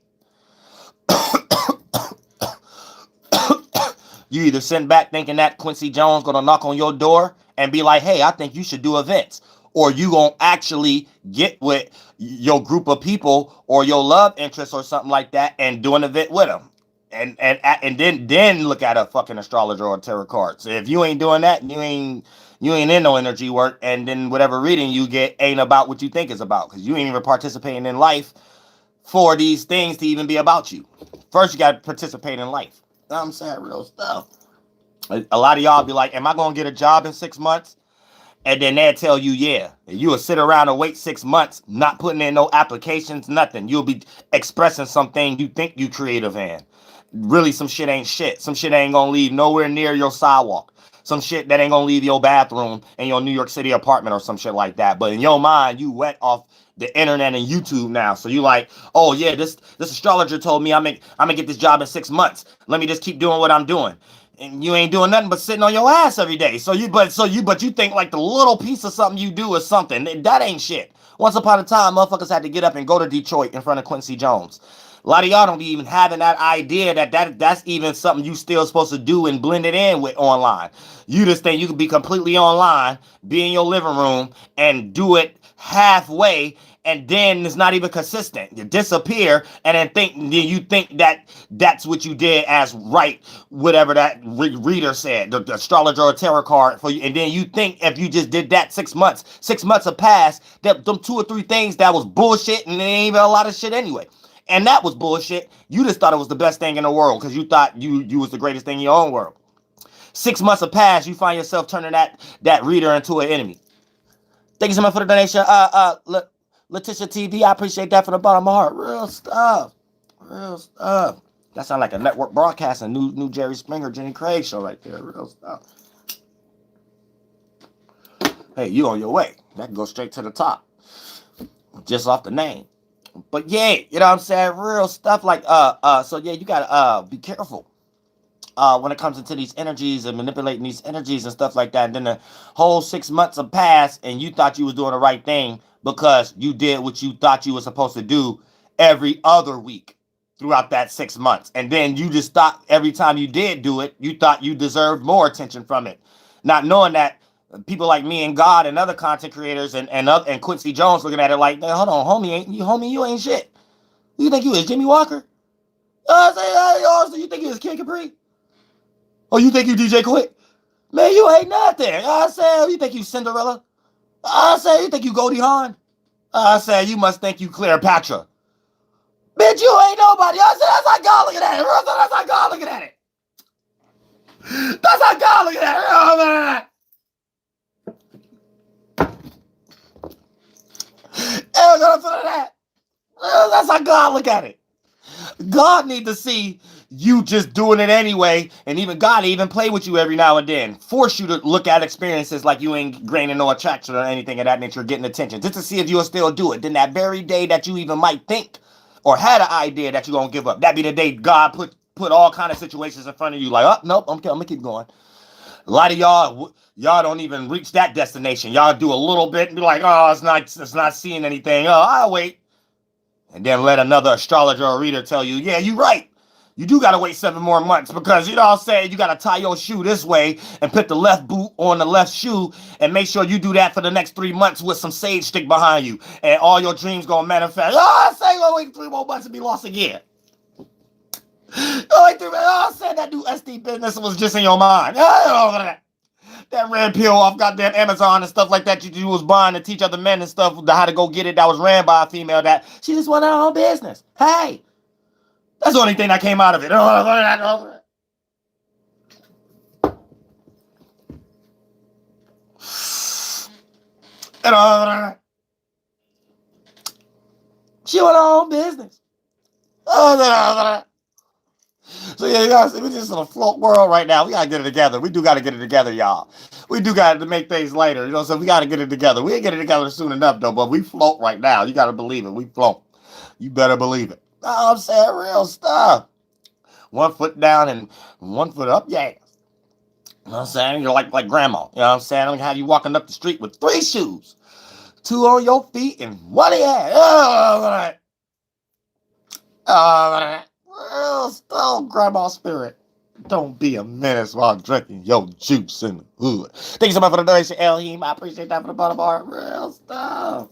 S2: You either sitting back thinking that Quincy Jones gonna knock on your door and be like, hey, I think you should do events. Or you gonna actually get with your group of people or your love interest or something like that and do an event with them. And then look at a fucking astrologer or tarot card. So if you ain't doing that, you ain't in no energy work, and then whatever reading you get ain't about what you think it's about, because you ain't even participating in life for these things to even be about you. First, you gotta participate in life. You know what I'm saying? Real stuff. A lot of y'all be like, am I gonna get a job in 6 months? And then they'll tell you, yeah. You will sit around and wait 6 months, not putting in no applications, nothing. You'll be expressing something you think you creative in. Really, some shit ain't shit. Some shit ain't gonna leave nowhere near your sidewalk. some shit that ain't gonna leave your bathroom in your New York City apartment or some shit like that. But in your mind, you went off the internet and YouTube now. So you like, oh yeah, this astrologer told me I'm gonna get this job in 6 months. Let me just keep doing what I'm doing. And you ain't doing nothing but sitting on your ass every day. So you think like the little piece of something you do is something. That ain't shit. Once upon a time, motherfuckers had to get up and go to Detroit in front of Quincy Jones. A lot of y'all don't be even having that idea that's even something you still supposed to do and blend it in with online. You just think you could be completely online, be in your living room, and do it halfway, and then it's not even consistent. You disappear, and then you think that that's what you did as right, whatever that reader said, the astrologer or tarot card for you, and then you think if you just did that 6 months have passed, that them 2 or 3 things that was bullshit, and it ain't even a lot of shit anyway. And that was bullshit. You just thought it was the best thing in the world because you thought you was the greatest thing in your own world. 6 months have passed, you find yourself turning that reader into an enemy. Thank you so much for the donation. Letitia TV, I appreciate that from the bottom of my heart. Real stuff. Real stuff. That sounds like a network broadcasting, new Jerry Springer, Jenny Craig show right there. Real stuff. Hey, you on your way. That can go straight to the top. Just off the name. But yeah, you know what I'm saying? Real stuff like so yeah, you gotta be careful when it comes into these energies and manipulating these energies and stuff like that. And then the whole 6 months have passed and you thought you was doing the right thing because you did what you thought you were supposed to do every other week throughout that 6 months. And then you just thought every time you did do it, you thought you deserved more attention from it. Not knowing that people like me and God and other content creators and Quincy Jones looking at it like, hold on, homie, you ain't shit. You think you is Jimmy Walker? So you think you is Kid Capri? Oh, you think you DJ Quick? Man, you ain't nothing. I said, you think you Cinderella? I said, you think you Goldie Hawn? I said, you must think you Cleopatra. Bitch, you ain't nobody. I said, that's how God looking at it. That's how God looking at it. That's how God looking at it. That's how God look at it. God need to see you just doing it anyway, and even God even play with you every now and then, force you to look at experiences like you ain't gaining no attraction or anything of that nature, getting attention, just to see if you'll still do it. Then that very day that you even might think or had an idea that you're gonna give up, that be the day God put all kind of situations in front of you, like, oh nope, I'm gonna keep going. A lot of y'all don't even reach that destination. Y'all do a little bit and be like, oh, it's not seeing anything. Oh, I'll wait. And then let another astrologer or reader tell you, yeah, you're right. You do got to wait 7 more months because, you know what I'm saying, you got to tie your shoe this way and put the left boot on the left shoe and make sure you do that for the next 3 months with some sage stick behind you. And all your dreams going to manifest. Oh, I say, well, wait 3 more months and be lost again. Oh, wait 3 months. Oh, I said that new SD business was just in your mind. That red pill off goddamn Amazon and stuff like that you was buying to teach other men and stuff how to go get it that was ran by a female that she just wanted her own business. Hey, that's the only thing that came out of it. She wanted her own business. So yeah, you guys, we're just in a float world right now. We gotta get it together. We do gotta get it together, y'all. We do gotta make things later, you know. So we gotta get it together. We ain't get it together soon enough though. But we float right now. You gotta believe it. We float. You better believe it. I'm saying real stuff. 1 foot down and 1 foot up, yeah. You know what I'm saying? You're like grandma. You know what I'm saying? I'm gonna have you walking up the street with 3 shoes, 2 on your feet and 1 in your hand. Real stuff, grandma spirit. Don't be a menace while drinking your juice in the hood. Thank you so much for the donation, Elheem. I appreciate that from the bottom of our heart. Real stuff.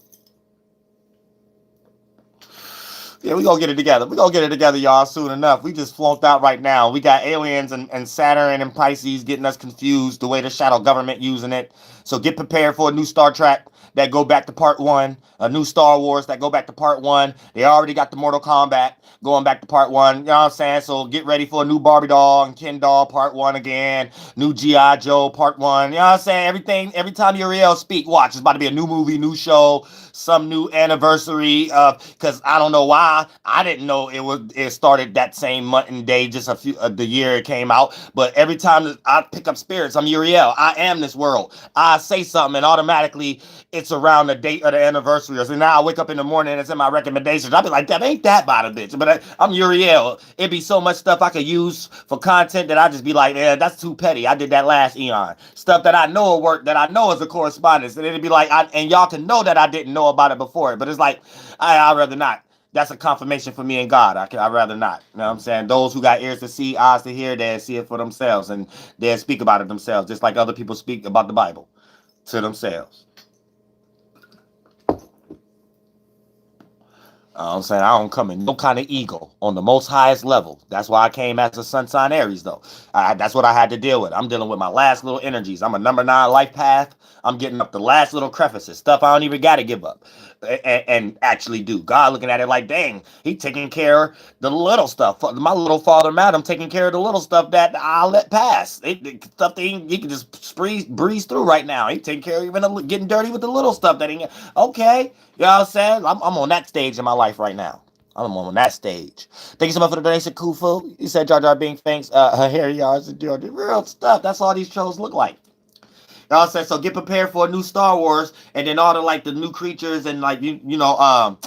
S2: Yeah, we gonna get it together. We gonna get it together, y'all, soon enough. We just flunked out right now. We got aliens and Saturn and Pisces getting us confused, the way the shadow government using it. So get prepared for a new Star Trek. that go back to part one, a new Star Wars that go back to part one. They already got the Mortal Kombat going back to part one. You know what I'm saying? So get ready for a new Barbie doll and Ken doll part one again. New G.I. Joe part one. You know what I'm saying? Everything, every time Uriel speak, watch. It's about to be a new movie, new show, some new anniversary. Because I don't know why. I didn't know it started that same month and day, just the year it came out. But every time I pick up spirits, I'm Uriel. I am this world. I say something and automatically it's around the date of the anniversary. So now I wake up in the morning and it's in my recommendations. I'll be like, that ain't that bad a bitch. But I'm Uriel. It'd be so much stuff I could use for content that I just be like, yeah, that's too petty. I did that last eon. Stuff that I know will work, that I know is a correspondence. And it'd be like, and y'all can know that I didn't know about it before. But it's like, I'd rather not. That's a confirmation for me and God. I'd rather not. You know what I'm saying? Those who got ears to see, eyes to hear, they'll see it for themselves. And they'll speak about it themselves, just like other people speak about the Bible to themselves. I'm saying I don't come in no kind of ego on the most highest level. That's why I came as a sun sign Aries, though. That's what I had to deal with. I'm dealing with my last little energies. I'm a number 9 life path. I'm getting up the last little crevices, stuff I don't even got to give up and actually do. God looking at it like, dang, he taking care of the little stuff. My little father, Madam, taking care of the little stuff that I'll let pass. Stuff that he can just breeze through right now. He taking care of even getting dirty with the little stuff that he, okay. You know what I'm saying? I'm on that stage in my life right now. I'm on that stage. Thank you so much for the donation, Kufu. You said Jar Jar Binks, thanks. Her hair yards and the real stuff. That's all these shows look like. You know what I'm saying? So get prepared for a new Star Wars, and then all the new creatures and the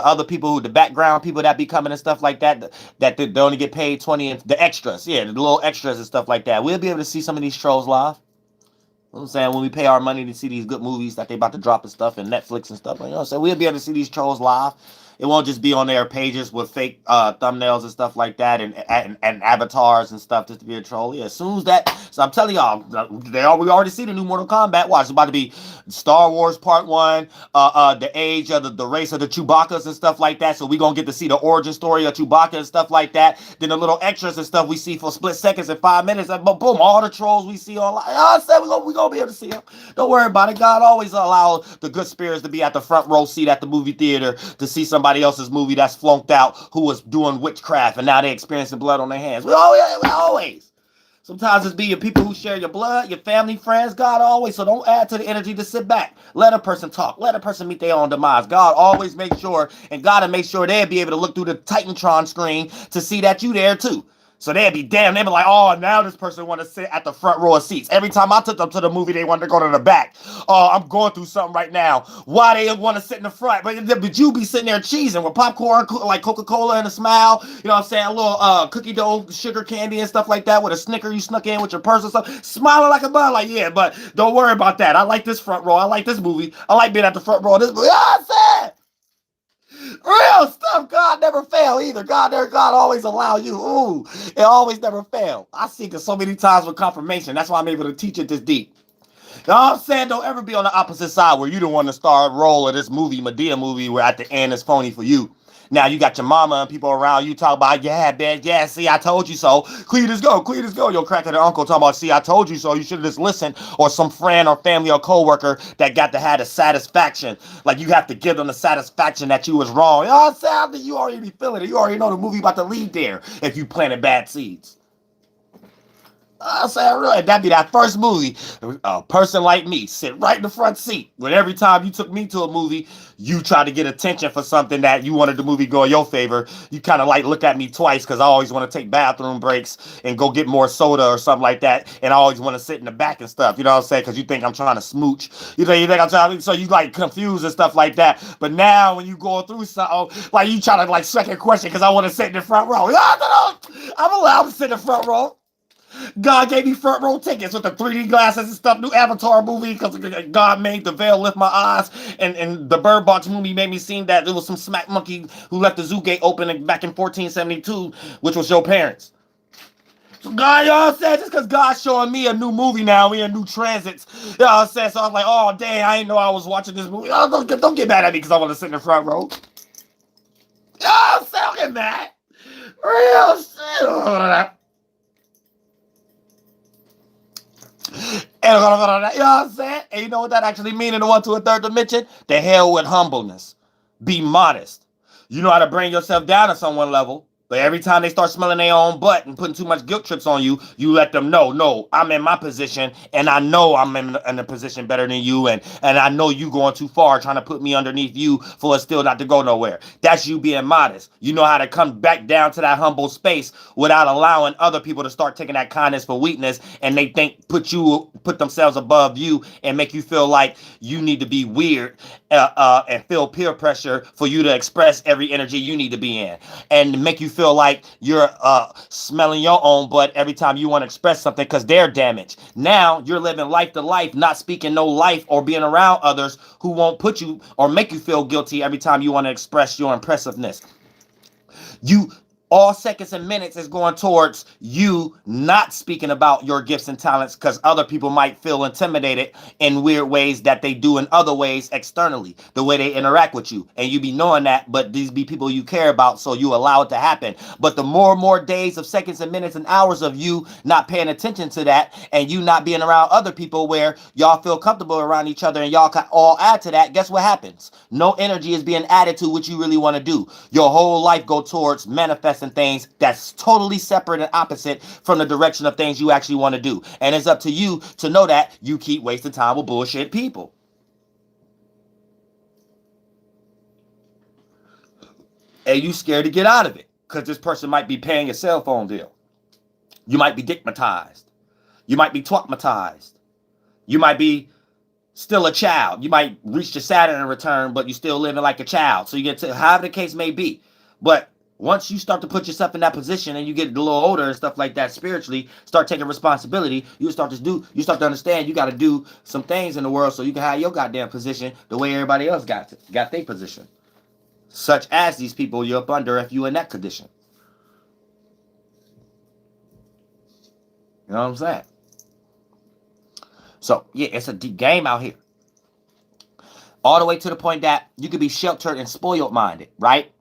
S2: other people the background people that be coming and stuff like that they only get paid 20 and the extras, yeah, the little extras and stuff like that. We'll be able to see some of these trolls live. You know what I'm saying? When we pay our money to see these good movies that they about to drop and stuff and Netflix and stuff, you know what I'm saying? We'll be able to see these trolls live. It won't just be on their pages with fake thumbnails and stuff like that and avatars and stuff just to be a troll. Yeah, as soon as that, so I'm telling y'all, we already see the new Mortal Kombat. Watch, it's about to be Star Wars Part 1, the age of the race of the Chewbacca's and stuff like that. So we gonna get to see the origin story of Chewbacca and stuff like that. Then the little extras and stuff we see for split seconds and 5 minutes. And boom, all the trolls we see online. I said we gonna be able to see them. Don't worry about it. God always allows the good spirits to be at the front row seat at the movie theater to see somebody else's movie that's flunked out who was doing witchcraft and now they're experiencing blood on their hands. We always. Sometimes it's be your people who share your blood, your family, friends. God always. So don't add to the energy. To sit back. Let a person talk. Let a person meet their own demise. God always makes sure, and God will make sure they'll be able to look through the Titantron screen to see that you there too. So they'd be damn. They'd be like, oh, now this person want to sit at the front row of seats. Every time I took them to the movie, they wanted to go to the back. Oh, I'm going through something right now. Why they want to sit in the front? But you be sitting there cheesing with popcorn, like Coca-Cola and a smile. You know what I'm saying? A little cookie dough, sugar candy and stuff like that with a Snicker you snuck in with your purse or something. Smiling like a bug. Like, yeah, but don't worry about that. I like this front row. I like this movie. I like being at the front row of this movie. You know what I'm saying? Real stuff. God never fail either. God always allow you. Ooh, it always never fail. I seek it so many times with confirmation. That's why I'm able to teach it this deep. You know what I'm saying? Don't ever be on the opposite side where you don't want to start role of this movie, Medea movie, where at the end it's phony for you. Now you got your mama and people around you talk about, yeah, bitch, yeah, see, I told you so. Cletus go. Your crackhead uncle talking about, see, I told you so. You should have just listened. Or some friend or family or coworker that got to have the satisfaction. Like you have to give them the satisfaction that you was wrong. You know what I'm saying? I think you already be feeling it. You already know the movie about to lead there if you planted bad seeds. I say, really, that'd be that first movie. A person like me sit right in the front seat. When every time you took me to a movie, you try to get attention for something that you wanted the movie go in your favor. You kind of like look at me twice because I always want to take bathroom breaks and go get more soda or something like that. And I always want to sit in the back and stuff. You know what I'm saying? Because you think I'm trying to smooch. You think I'm trying to, so you like confused and stuff like that. But now when you go through something, like you try to like second question because I want to sit in the front row. I'm allowed to sit in the front row. God gave me front row tickets with the 3D glasses and stuff. New Avatar movie because God made the veil lift my eyes, and the Bird Box movie made me seem that there was some smack monkey who left the zoo gate open back in 1472, which was your parents. So God, you know what I'm saying? Just because God's showing me a new movie now, we in new transits. You know what I'm saying? So I was like, oh dang, I didn't know I was watching this movie. Oh, don't get mad at me because I want to sit in the front row. You know what I'm saying? Don't get mad. Real shit. You know what I'm saying? And you know what that actually means in the 1, 2, and 3rd dimension? The hell with humbleness. Be modest. You know how to bring yourself down to someone level. But every time they start smelling their own butt and putting too much guilt trips on you, you let them know, no, I'm in my position, and I know I'm in a position better than you, and I know you going too far trying to put me underneath you for it still not to go nowhere. That's you being modest. You know how to come back down to that humble space without allowing other people to start taking that kindness for weakness, and they put themselves above you and make you feel like you need to be weird and feel peer pressure for you to express every energy you need to be in, and make you feel like you're smelling your own butt every time you want to express something because they're damaged. Now you're living life to life, not speaking no life or being around others who won't put you or make you feel guilty every time you want to express your impressiveness. You all seconds and minutes is going towards you not speaking about your gifts and talents because other people might feel intimidated in weird ways that they do in other ways externally, the way they interact with you. And you be knowing that, but these be people you care about, so you allow it to happen. But the more and more days of seconds and minutes and hours of you not paying attention to that, and you not being around other people where y'all feel comfortable around each other and y'all can all add to that, guess what happens? No energy is being added to what you really want to do. Your whole life go towards manifesting things that's totally separate and opposite from the direction of things you actually want to do. And it's up to you to know that you keep wasting time with bullshit people. And you scared to get out of it because this person might be paying your cell phone bill. You might be dickmatized. You might be twatmatized. You might be still a child. You might reach the Saturn in return, but you still living like a child. So you get to however the case may be. But once you start to put yourself in that position and you get a little older and stuff like that spiritually, start taking responsibility, you start to understand you got to do some things in the world so you can have your goddamn position the way everybody else got their position. Such as these people you're up under if you in that condition. You know what I'm saying? So, yeah, it's a deep game out here. All the way to the point that you could be sheltered and spoiled minded, right?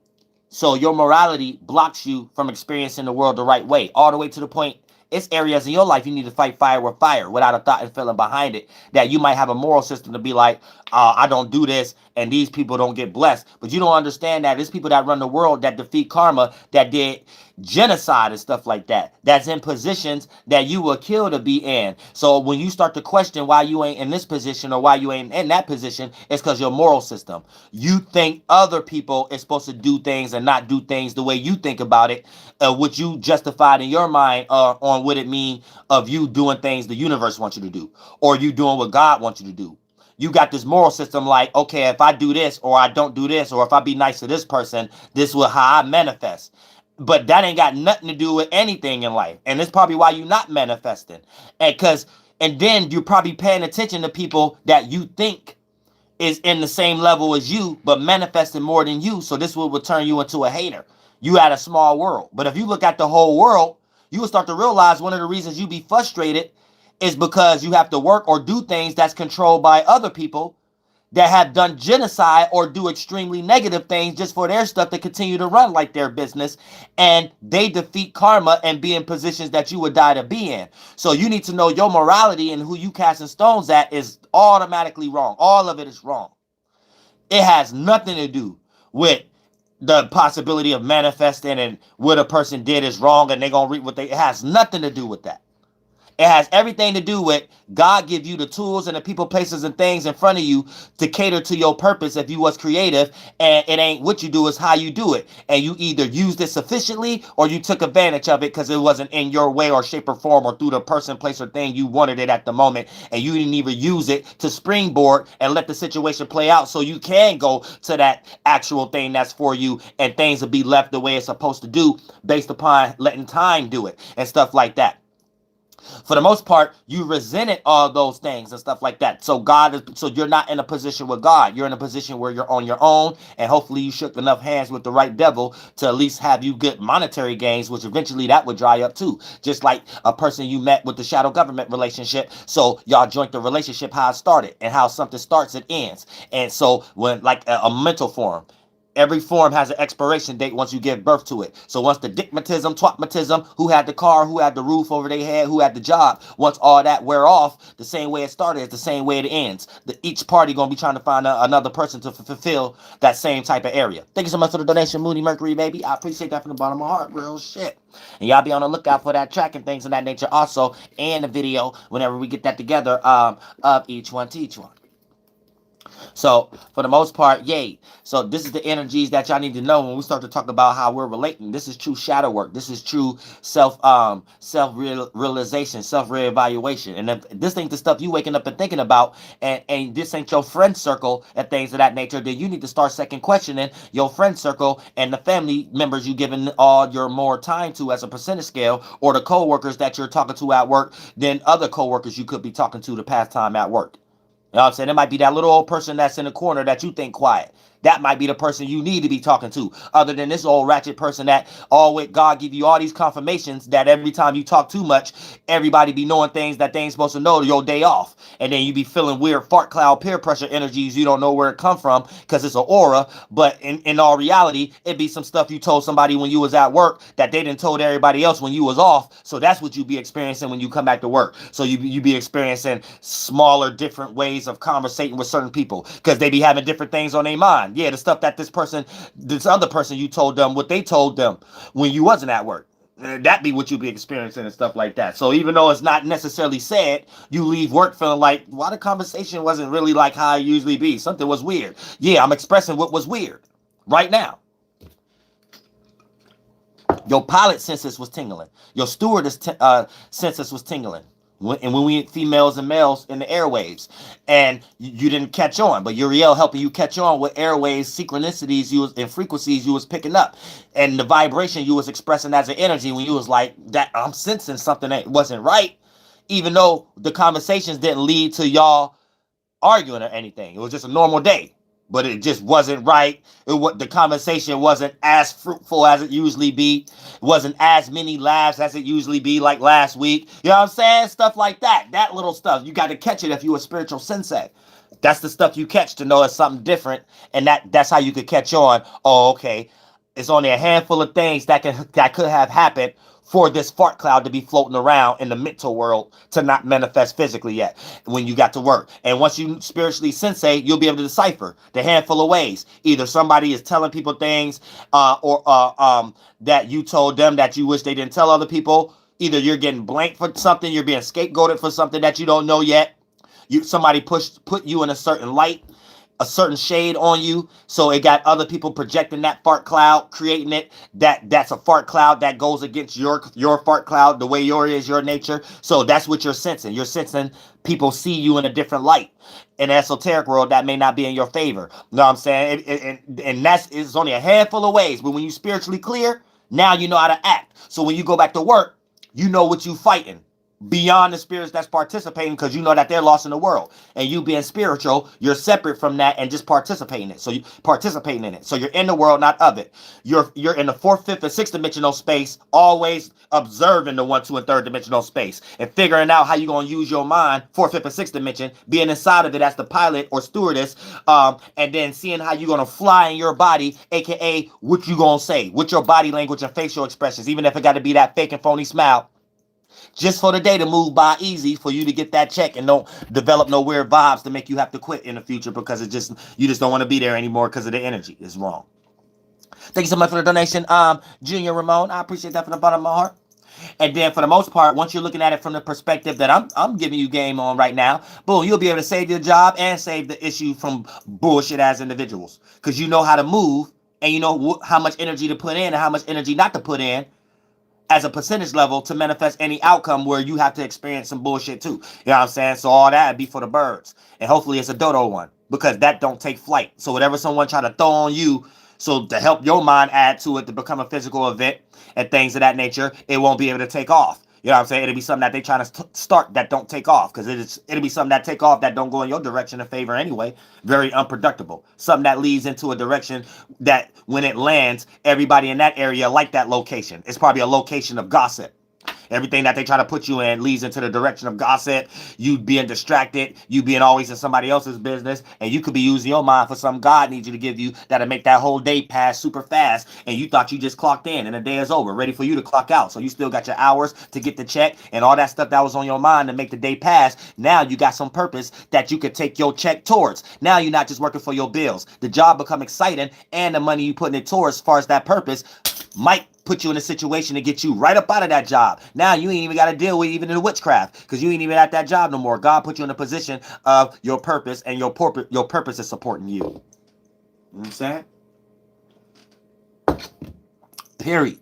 S2: So your morality blocks you from experiencing the world the right way. All the way to the point, it's areas in your life you need to fight fire with fire without a thought and feeling behind it. That you might have a moral system to be like, I don't do this and these people don't get blessed. But you don't understand that there's people that run the world that defeat karma, that did genocide and stuff like that. That's in positions that you were killed to be in. So when you start to question why you ain't in this position or why you ain't in that position, it's because your moral system. You think other people is supposed to do things and not do things the way you think about it, which you justified in your mind on what it mean of you doing things the universe wants you to do, or you doing what God wants you to do. You got this moral system like, okay, if I do this or I don't do this, or if I be nice to this person, this will how I manifest. But that ain't got nothing to do with anything in life. And it's probably why you're not manifesting. And then you're probably paying attention to people that you think is in the same level as you, but manifesting more than you. So this will turn you into a hater. You had a small world. But if you look at the whole world, you will start to realize one of the reasons you be frustrated is because you have to work or do things that's controlled by other people that have done genocide or do extremely negative things just for their stuff to continue to run like their business, and they defeat karma and be in positions that you would die to be in. So you need to know your morality, and who you casting stones at is automatically wrong. All of it is wrong. It has nothing to do with the possibility of manifesting and what a person did is wrong and they're gonna reap what they. It has nothing to do with that. It has everything to do with God give you the tools and the people, places, and things in front of you to cater to your purpose if you was creative, and it ain't what you do, it's how you do it. And you either used it sufficiently or you took advantage of it because it wasn't in your way or shape or form or through the person, place, or thing you wanted it at the moment, and you didn't even use it to springboard and let the situation play out so you can go to that actual thing that's for you, and things will be left the way it's supposed to do based upon letting time do it and stuff like that. For the most part, you resented all those things and stuff like that. So you're not in a position with God. You're in a position where you're on your own, and hopefully you shook enough hands with the right devil to at least have you get monetary gains, which eventually that would dry up too. Just like a person you met with the shadow government relationship. So y'all joined the relationship how it started, and how something starts, it ends. And so when like a mental form, Every form has an expiration date once you give birth to it. So once the dickmatism, twatmatism, who had the car, who had the roof over their head, who had the job, once all that wear off, the same way it started is the same way it ends. Each party going to be trying to find another person to fulfill that same type of area. Thank you so much for the donation, Mooney Mercury, baby. I appreciate that from the bottom of my heart. Real shit. And y'all be on the lookout for that track and things of that nature also, and the video whenever we get that together of each one to each one. So for the most part, yay. So this is the energies that y'all need to know when we start to talk about how we're relating. This is true shadow work. This is true self realization, self reevaluation. And if this ain't the stuff you waking up and thinking about, and this ain't your friend circle and things of that nature, then you need to start second questioning your friend circle and the family members you giving all your more time to as a percentage scale, or the co-workers that you're talking to at work than other co-workers you could be talking to the past time at work. You know what I'm saying? It might be that little old person that's in the corner that you think quiet. That might be the person you need to be talking to. Other than this old ratchet person that always God give you all these confirmations that every time you talk too much, everybody be knowing things that they ain't supposed to know your day off. And then you be feeling weird fart cloud peer pressure energies. You don't know where it come from because it's an aura. But in all reality, it be some stuff you told somebody when you was at work that they didn't told everybody else when you was off. So that's what you be experiencing when you come back to work. So you be experiencing smaller, different ways of conversating with certain people because they be having different things on their mind. Yeah, the stuff that this other person, you told them what they told them when you wasn't at work. That be what you be experiencing and stuff like that. So even though it's not necessarily said, you leave work feeling like, why the conversation wasn't really like how it usually be. Something was weird. Yeah, I'm expressing what was weird right now. Your pilot senses was tingling. Your stewardess senses was tingling. And when we females and males in the airwaves, and you didn't catch on, but Uriel helping you catch on with airwaves, synchronicities you was and frequencies you was picking up, and the vibration you was expressing as an energy when you was like that. I'm sensing something that wasn't right, even though the conversations didn't lead to y'all arguing or anything. It was just a normal day, but it just wasn't right. The conversation wasn't as fruitful as it usually be. It wasn't as many laughs as it usually be, like last week. You know what I'm saying? Stuff like that. That little stuff. You got to catch it if you a spiritual sensei. That's the stuff you catch to know it's something different, and that's how you could catch on. Oh, okay. It's only a handful of things that could have happened for this fart cloud to be floating around in the mental world to not manifest physically yet when you got to work. And once you spiritually sensei, you'll be able to decipher the handful of ways. Either somebody is telling people things or that you told them that you wish they didn't tell other people. Either you're getting blanked for something, you're being scapegoated for something that you don't know yet. Somebody put you in a certain light, a certain shade on you, so it got other people projecting that fart cloud, creating it. That's a fart cloud that goes against your fart cloud, the way yours is, your nature. So that's what you're sensing. You're sensing people see you in a different light. In the esoteric world, that may not be in your favor. You know what I'm saying? And it's only a handful of ways. But when you spiritually clear, now you know how to act. So when you go back to work, you know what you fighting. Beyond the spirits that's participating, because you know that they're lost in the world, and you being spiritual, you're separate from that and just participating in it. So you participating in it. So you're in the world, not of it. You're in the fourth, fifth, and sixth dimensional space, always observing the 1, 2, and third dimensional space and figuring out how you're gonna use your mind, fourth, fifth, and sixth dimension, being inside of it as the pilot or stewardess, and then seeing how you're gonna fly in your body, aka what you gonna say with your body language and facial expressions, even if it got to be that fake and phony smile. Just for the day to move by easy for you to get that check and don't develop no weird vibes to make you have to quit in the future because you just don't want to be there anymore because of the energy. It's wrong. Thank you so much for the donation, Junior Ramon. I appreciate that from the bottom of my heart. And then for the most part, once you're looking at it from the perspective that I'm giving you game on right now, boom, you'll be able to save your job and save the issue from bullshit as individuals because you know how to move and you know how much energy to put in and how much energy not to put in as a percentage level to manifest any outcome where you have to experience some bullshit too. You know what I'm saying? So all that would be for the birds. And hopefully it's a dodo one because that don't take flight. So whatever someone try to throw on you, so to help your mind add to it to become a physical event and things of that nature, it won't be able to take off. You know what I'm saying? It'll be something that they trying to start that don't take off because it'll be something that take off that don't go in your direction in favor anyway. Very unproductible. Something that leads into a direction that when it lands, everybody in that area like that location. It's probably a location of gossip. Everything that they try to put you in leads into the direction of gossip. You being distracted, you being always in somebody else's business, and you could be using your mind for something God needs you to give you that'll make that whole day pass super fast, and you thought you just clocked in and the day is over, ready for you to clock out. So you still got your hours to get the check and all that stuff that was on your mind to make the day pass. Now you got some purpose that you could take your check towards. Now you're not just working for your bills. The job become exciting, and the money you putting it towards as far as that purpose might put you in a situation to get you right up out of that job. Now you ain't even got to deal with even in the witchcraft because you ain't even at that job no more. God put you in a position of your purpose, and your purpose is supporting you. You know what I'm saying? Period.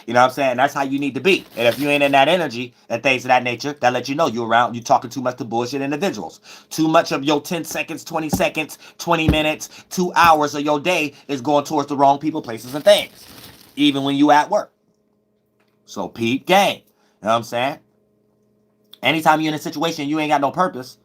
S2: You know what I'm saying? That's how you need to be. And if you ain't in that energy and things of that nature, that let you know you talking too much to bullshit individuals. Too much of your 10 seconds, 20 seconds, 20 minutes, 2 hours of your day is going towards the wrong people, places, and things. Even when you at work. So peep game. You know what I'm saying? Anytime you're in a situation you ain't got no purpose,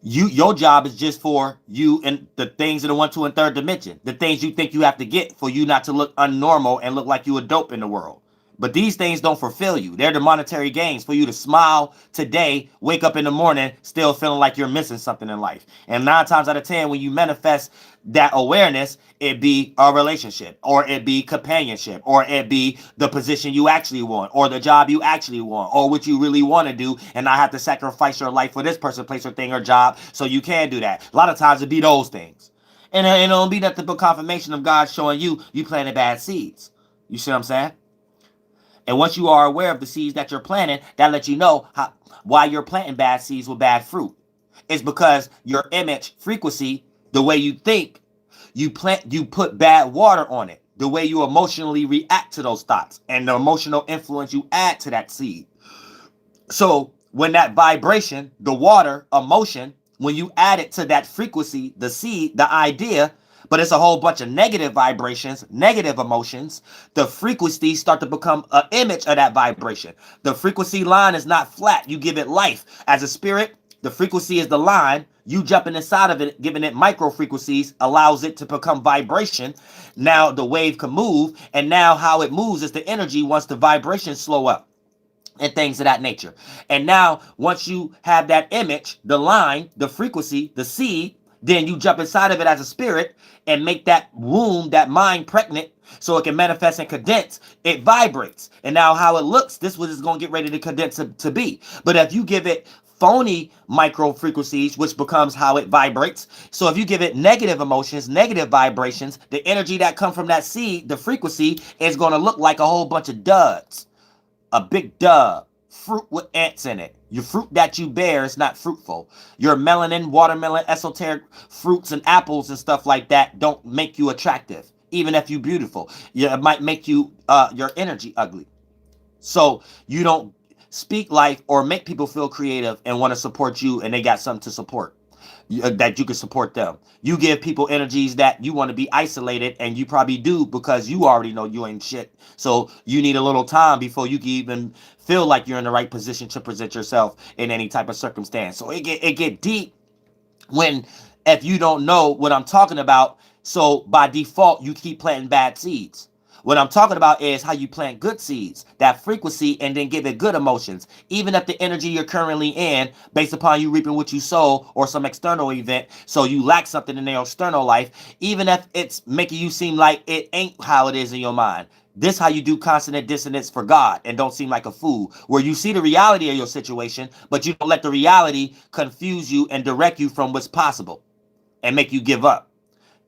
S2: your job is just for you and the things in the 1, 2, and 3rd dimension. The things you think you have to get for you not to look unnormal and look like you a dope in the world. But these things don't fulfill you. They're the monetary gains for you to smile today, wake up in the morning, still feeling like you're missing something in life. And 9 times out of 10, when you manifest that awareness, it be a relationship, or it be companionship, or it be the position you actually want, or the job you actually want, or what you really want to do, and not have to sacrifice your life for this person, place, or thing, or job, so you can do that. A lot of times it be those things. And it don't be nothing but confirmation of God showing you planted bad seeds. You see what I'm saying? And once you are aware of the seeds that you're planting, that lets you know why you're planting bad seeds with bad fruit. It's because your image frequency, the way you think, you put bad water on it. The way you emotionally react to those thoughts and the emotional influence you add to that seed. So when that vibration, the water, emotion, when you add it to that frequency, the seed, the idea, but it's a whole bunch of negative vibrations, negative emotions, the frequencies start to become an image of that vibration. The frequency line is not flat. You give it life. As a spirit, the frequency is the line. You jumping inside of it, giving it micro frequencies, allows it to become vibration. Now the wave can move, and now how it moves is the energy once the vibrations slow up and things of that nature. And now once you have that image, the line, the frequency, the seed, then you jump inside of it as a spirit and make that womb, that mind pregnant so it can manifest and condense. It vibrates. And now how it looks, this was going to get ready to condense to be. But if you give it phony micro frequencies, which becomes how it vibrates. So if you give it negative emotions, negative vibrations, the energy that come from that seed, the frequency, is going to look like a whole bunch of duds. A big dub. Fruit with ants in it. Your fruit that you bear is not fruitful. Your melanin, watermelon, esoteric fruits and apples and stuff like that don't make you attractive. Even if you're beautiful. It might make you your energy ugly. So you don't speak life or make people feel creative and want to support you, and they got something to support. That you can support them. You give people energies that you want to be isolated, and you probably do because you already know you ain't shit. So you need a little time before you can even feel like you're in the right position to present yourself in any type of circumstance. So it get deep when if you don't know what I'm talking about. So by default, you keep planting bad seeds. What I'm talking about is how you plant good seeds, that frequency, and then give it good emotions. Even if the energy you're currently in, based upon you reaping what you sow or some external event, so you lack something in their external life, even if it's making you seem like it ain't how it is in your mind. This how you do consonant dissonance for God and don't seem like a fool, where you see the reality of your situation, but you don't let the reality confuse you and direct you from what's possible and make you give up.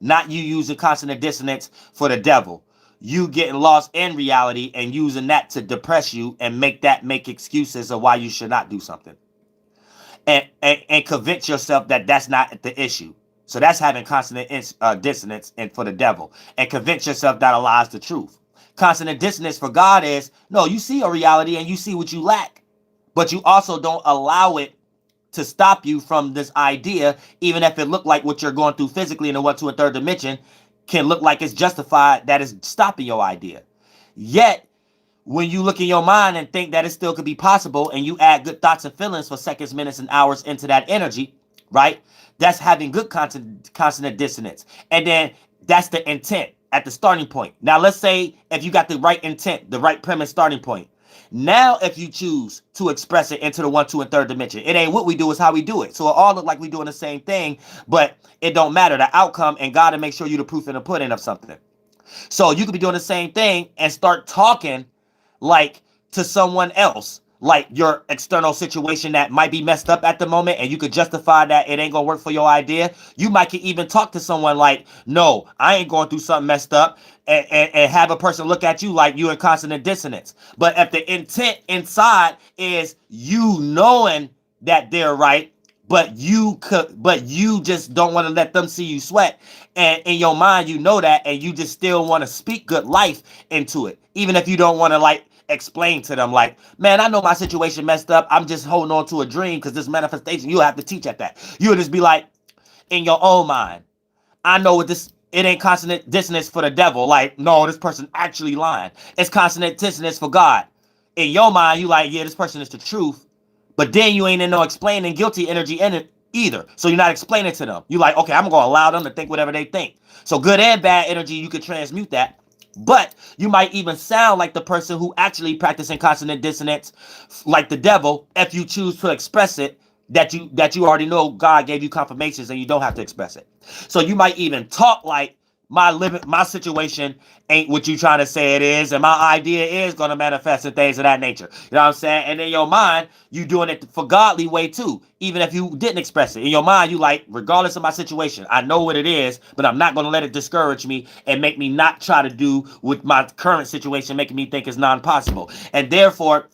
S2: Not you using consonant dissonance for the devil. You getting lost in reality and using that to depress you and make excuses of why you should not do something. And convince yourself that that's not the issue. So that's having consonant dissonance and for the devil. And convince yourself that lies the truth. Consonant dissonance for God is, no, you see a reality and you see what you lack. But you also don't allow it to stop you from this idea, even if it looked like what you're going through physically in the 1, 2, and 3rd dimension can look like it's justified, that is stopping your idea. Yet, when you look in your mind and think that it still could be possible, and you add good thoughts and feelings for seconds, minutes, and hours into that energy, right? That's having good consonant dissonance. And then that's the intent at the starting point. Now, let's say if you got the right intent, the right premise starting point, Now, if you choose to express it into the 1, 2, and 3rd dimension, it ain't what we do, it's how we do it. So it all look like we doing the same thing, but it don't matter. The outcome, and God to make sure you the proof and the pudding of something. So you could be doing the same thing and start talking like to someone else, like your external situation that might be messed up at the moment, and you could justify that it ain't gonna work for your idea. You might could even talk to someone like, no, I ain't going through something messed up, and have a person look at you like you in constant dissonance. But if the intent inside is you knowing that they're right, but you just don't want to let them see you sweat, and in your mind you know that, and you just still want to speak good life into it, even if you don't want to like explain to them like, man, I know my situation messed up, I'm just holding on to a dream because this manifestation, you have to teach at that. You'll just be like, in your own mind, I know what this, it ain't consonant dissonance for the devil. Like, no, this person actually lying. It's consonant dissonance for God. In your mind, you like, yeah, this person is the truth. But then you ain't in no explaining guilty energy in it either. So you're not explaining to them. You like, okay, I'm going to allow them to think whatever they think. So good and bad energy, you could transmute that. But you might even sound like the person who actually practicing consonant dissonance, like the devil, if you choose to express it, that you already know God gave you confirmations and you don't have to express it. So you might even talk like my situation ain't what you trying to say it is, and my idea is going to manifest and things of that nature. You know what I'm saying? And in your mind, you doing it for godly way too, even if you didn't express it. In your mind, you like, regardless of my situation, I know what it is, but I'm not going to let it discourage me and make me not try to do with my current situation, making me think it's non-possible. And therefore,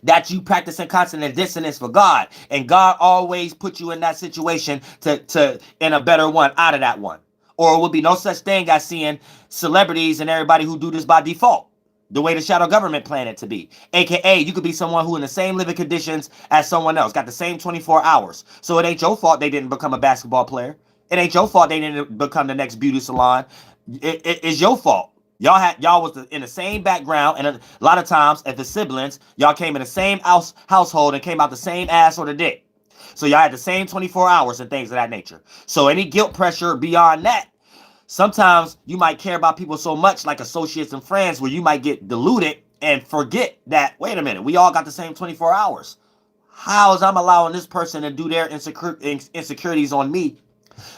S2: that you practicing consonant dissonance for God, and God always put you in that situation to in a better one out of that one. Or it would be no such thing as seeing celebrities and everybody who do this by default, the way the shadow government planned it to be. AKA, you could be someone who in the same living conditions as someone else, got the same 24 hours. So it ain't your fault they didn't become a basketball player. It ain't your fault they didn't become the next beauty salon. It's your fault. Y'all was in the same background, and a lot of times, if the siblings, y'all came in the same household and came out the same ass or the dick. So y'all had the same 24 hours and things of that nature. So any guilt pressure beyond that, sometimes you might care about people so much, like associates and friends, where you might get deluded and forget that, wait a minute, we all got the same 24 hours. How is I'm allowing this person to do their insecurities on me?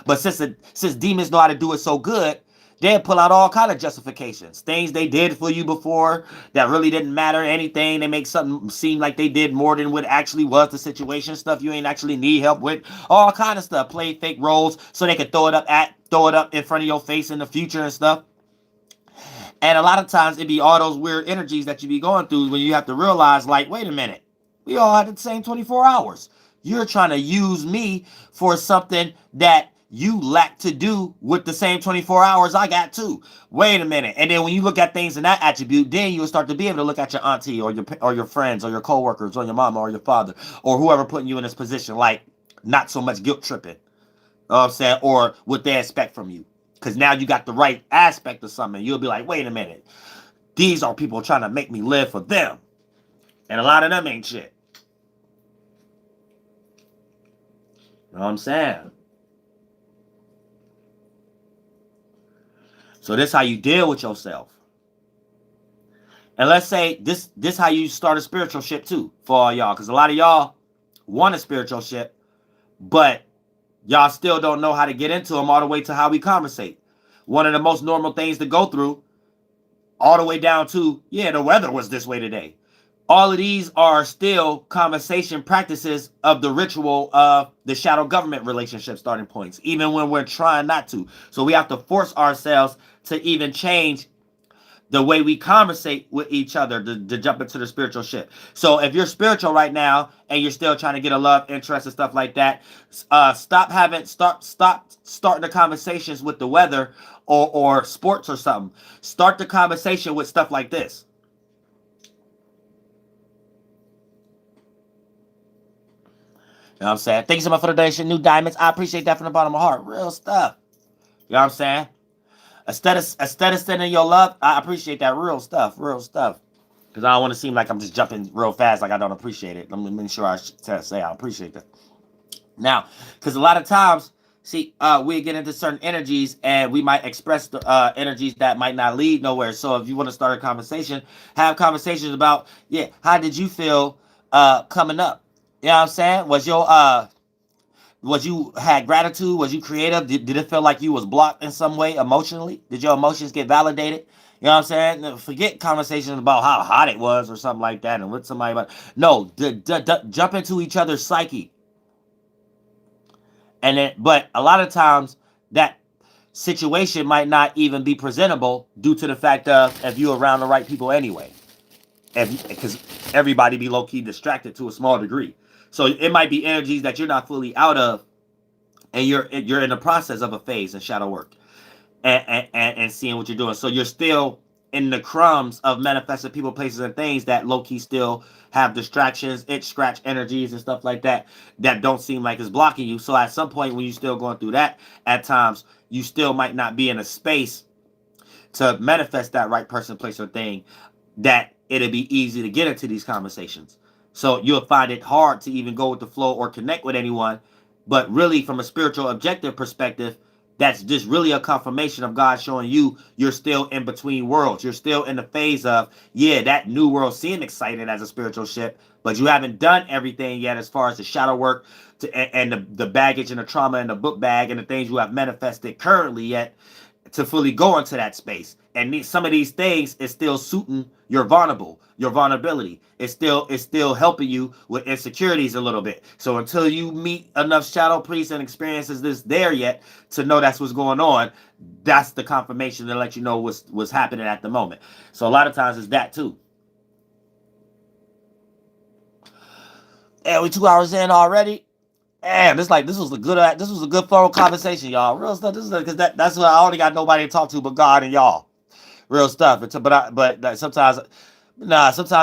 S2: But since demons know how to do it so good, they'll pull out all kind of justifications. Things they did for you before that really didn't matter anything. They make something seem like they did more than what actually was the situation. Stuff you ain't actually need help with. All kind of stuff. Play fake roles so they can throw it up in front of your face in the future and stuff. And a lot of times it be all those weird energies that you be going through when you have to realize, like, wait a minute, we all had the same 24 hours. You're trying to use me for something that you lack to do with the same 24 hours I got too. Wait a minute. And then when you look at things in that attribute, then you'll start to be able to look at your auntie or your friends or your coworkers or your mama or your father or whoever putting you in this position, like not so much guilt tripping. You know what I'm saying? Or what they expect from you. Because now you got the right aspect of something. You'll be like, wait a minute. These are people trying to make me live for them. And a lot of them ain't shit. You know what I'm saying? So this is how you deal with yourself. And let's say this how you start a spiritual ship too for all y'all. Because a lot of y'all want a spiritual ship, but y'all still don't know how to get into them all the way to how we conversate. One of the most normal things to go through, all the way down to, yeah, the weather was this way today. All of these are still conversation practices of the ritual of the shadow government relationship starting points, even when we're trying not to. So we have to force ourselves to even change the way we conversate with each other to jump into the spiritual shit. So if you're spiritual right now and you're still trying to get a love interest and stuff like that, stop starting the conversations with the weather or sports or something. Start the conversation with stuff like this. You know what I'm saying? Thank you so much for the donation. New diamonds. I appreciate that from the bottom of my heart. Real stuff. You know what I'm saying? Instead of sending your love, I appreciate that real stuff. Real stuff. Because I don't want to seem like I'm just jumping real fast like I don't appreciate it. Let me make sure I say I appreciate that. Now, because a lot of times See, we get into certain energies and we might express the energies that might not lead nowhere. So if you want to start a conversation, have conversations about, yeah, how did you feel coming up? You know what I'm saying? Was you had gratitude? Was you creative? Did it feel like you was blocked in some way emotionally? Did your emotions get validated? You know what I'm saying? Forget conversations about how hot it was or something like that and with somebody about. No, jump into each other's psyche. And then, but a lot of times that situation might not even be presentable due to the fact of if you're around the right people anyway. Because everybody be low key distracted to a small degree. So it might be energies that you're not fully out of, and you're in the process of a phase in shadow work and seeing what you're doing. So you're still in the crumbs of manifested people, places, and things that low key still have distractions, itch, scratch energies, and stuff like that that don't seem like it's blocking you. So at some point, when you're still going through that, at times you still might not be in a space to manifest that right person, place, or thing that it'll be easy to get into these conversations. So you'll find it hard to even go with the flow or connect with anyone. But really, from a spiritual objective perspective, that's just really a confirmation of God showing you you're still in between worlds. You're still in the phase of, yeah, that new world seemed exciting as a spiritual ship, but you haven't done everything yet as far as the shadow work and the baggage and the trauma and the book bag and the things you have manifested currently yet to fully go into that space. And some of these things is still suiting your vulnerability. It's still helping you with insecurities a little bit. So until you meet enough shadow priests and experiences this there yet to know that's what's going on, that's the confirmation to let you know what's happening at the moment. So a lot of times it's that too. And we 2 hours in already. Damn, this was a good phone conversation, y'all. Real stuff. This is because that's what I only got nobody to talk to but God and y'all. Real stuff. But sometimes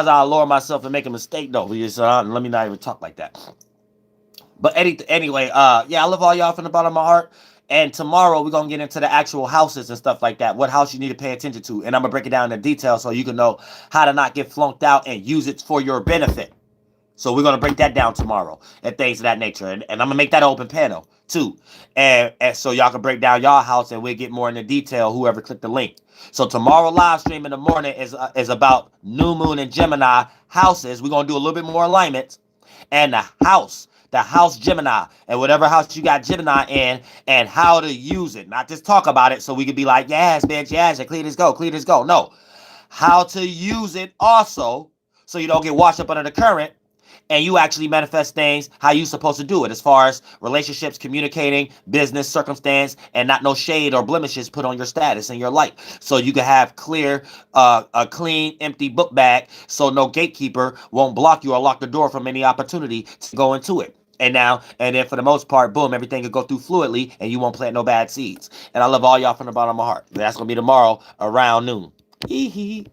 S2: I'll lower myself and make a mistake though. So let me not even talk like that. But anyway, yeah, I love all y'all from the bottom of my heart. And tomorrow we're gonna get into the actual houses and stuff like that. What house you need to pay attention to, and I'm gonna break it down in detail so you can know how to not get flunked out and use it for your benefit. So we're gonna break that down tomorrow and things of that nature, and I'm gonna make that an open panel too, and so y'all can break down y'all house and we'll get more into detail. Whoever clicked the link. So tomorrow live stream in the morning is about new moon and Gemini houses. We're gonna do a little bit more alignment and the house Gemini, and whatever house you got Gemini in, and how to use it. Not just talk about it so we can be like, yes, bitch, yes, and clear this go, clear this go. No, how to use it also so you don't get washed up under the current and you actually manifest things how you supposed to do it as far as relationships, communicating, business, circumstance, and not no shade or blemishes put on your status in your life. So you can have clear, a clean, empty book bag so no gatekeeper won't block you or lock the door from any opportunity to go into it. And then for the most part, boom, everything will go through fluidly and you won't plant no bad seeds. And I love all y'all from the bottom of my heart. That's going to be tomorrow around noon. Hee hee.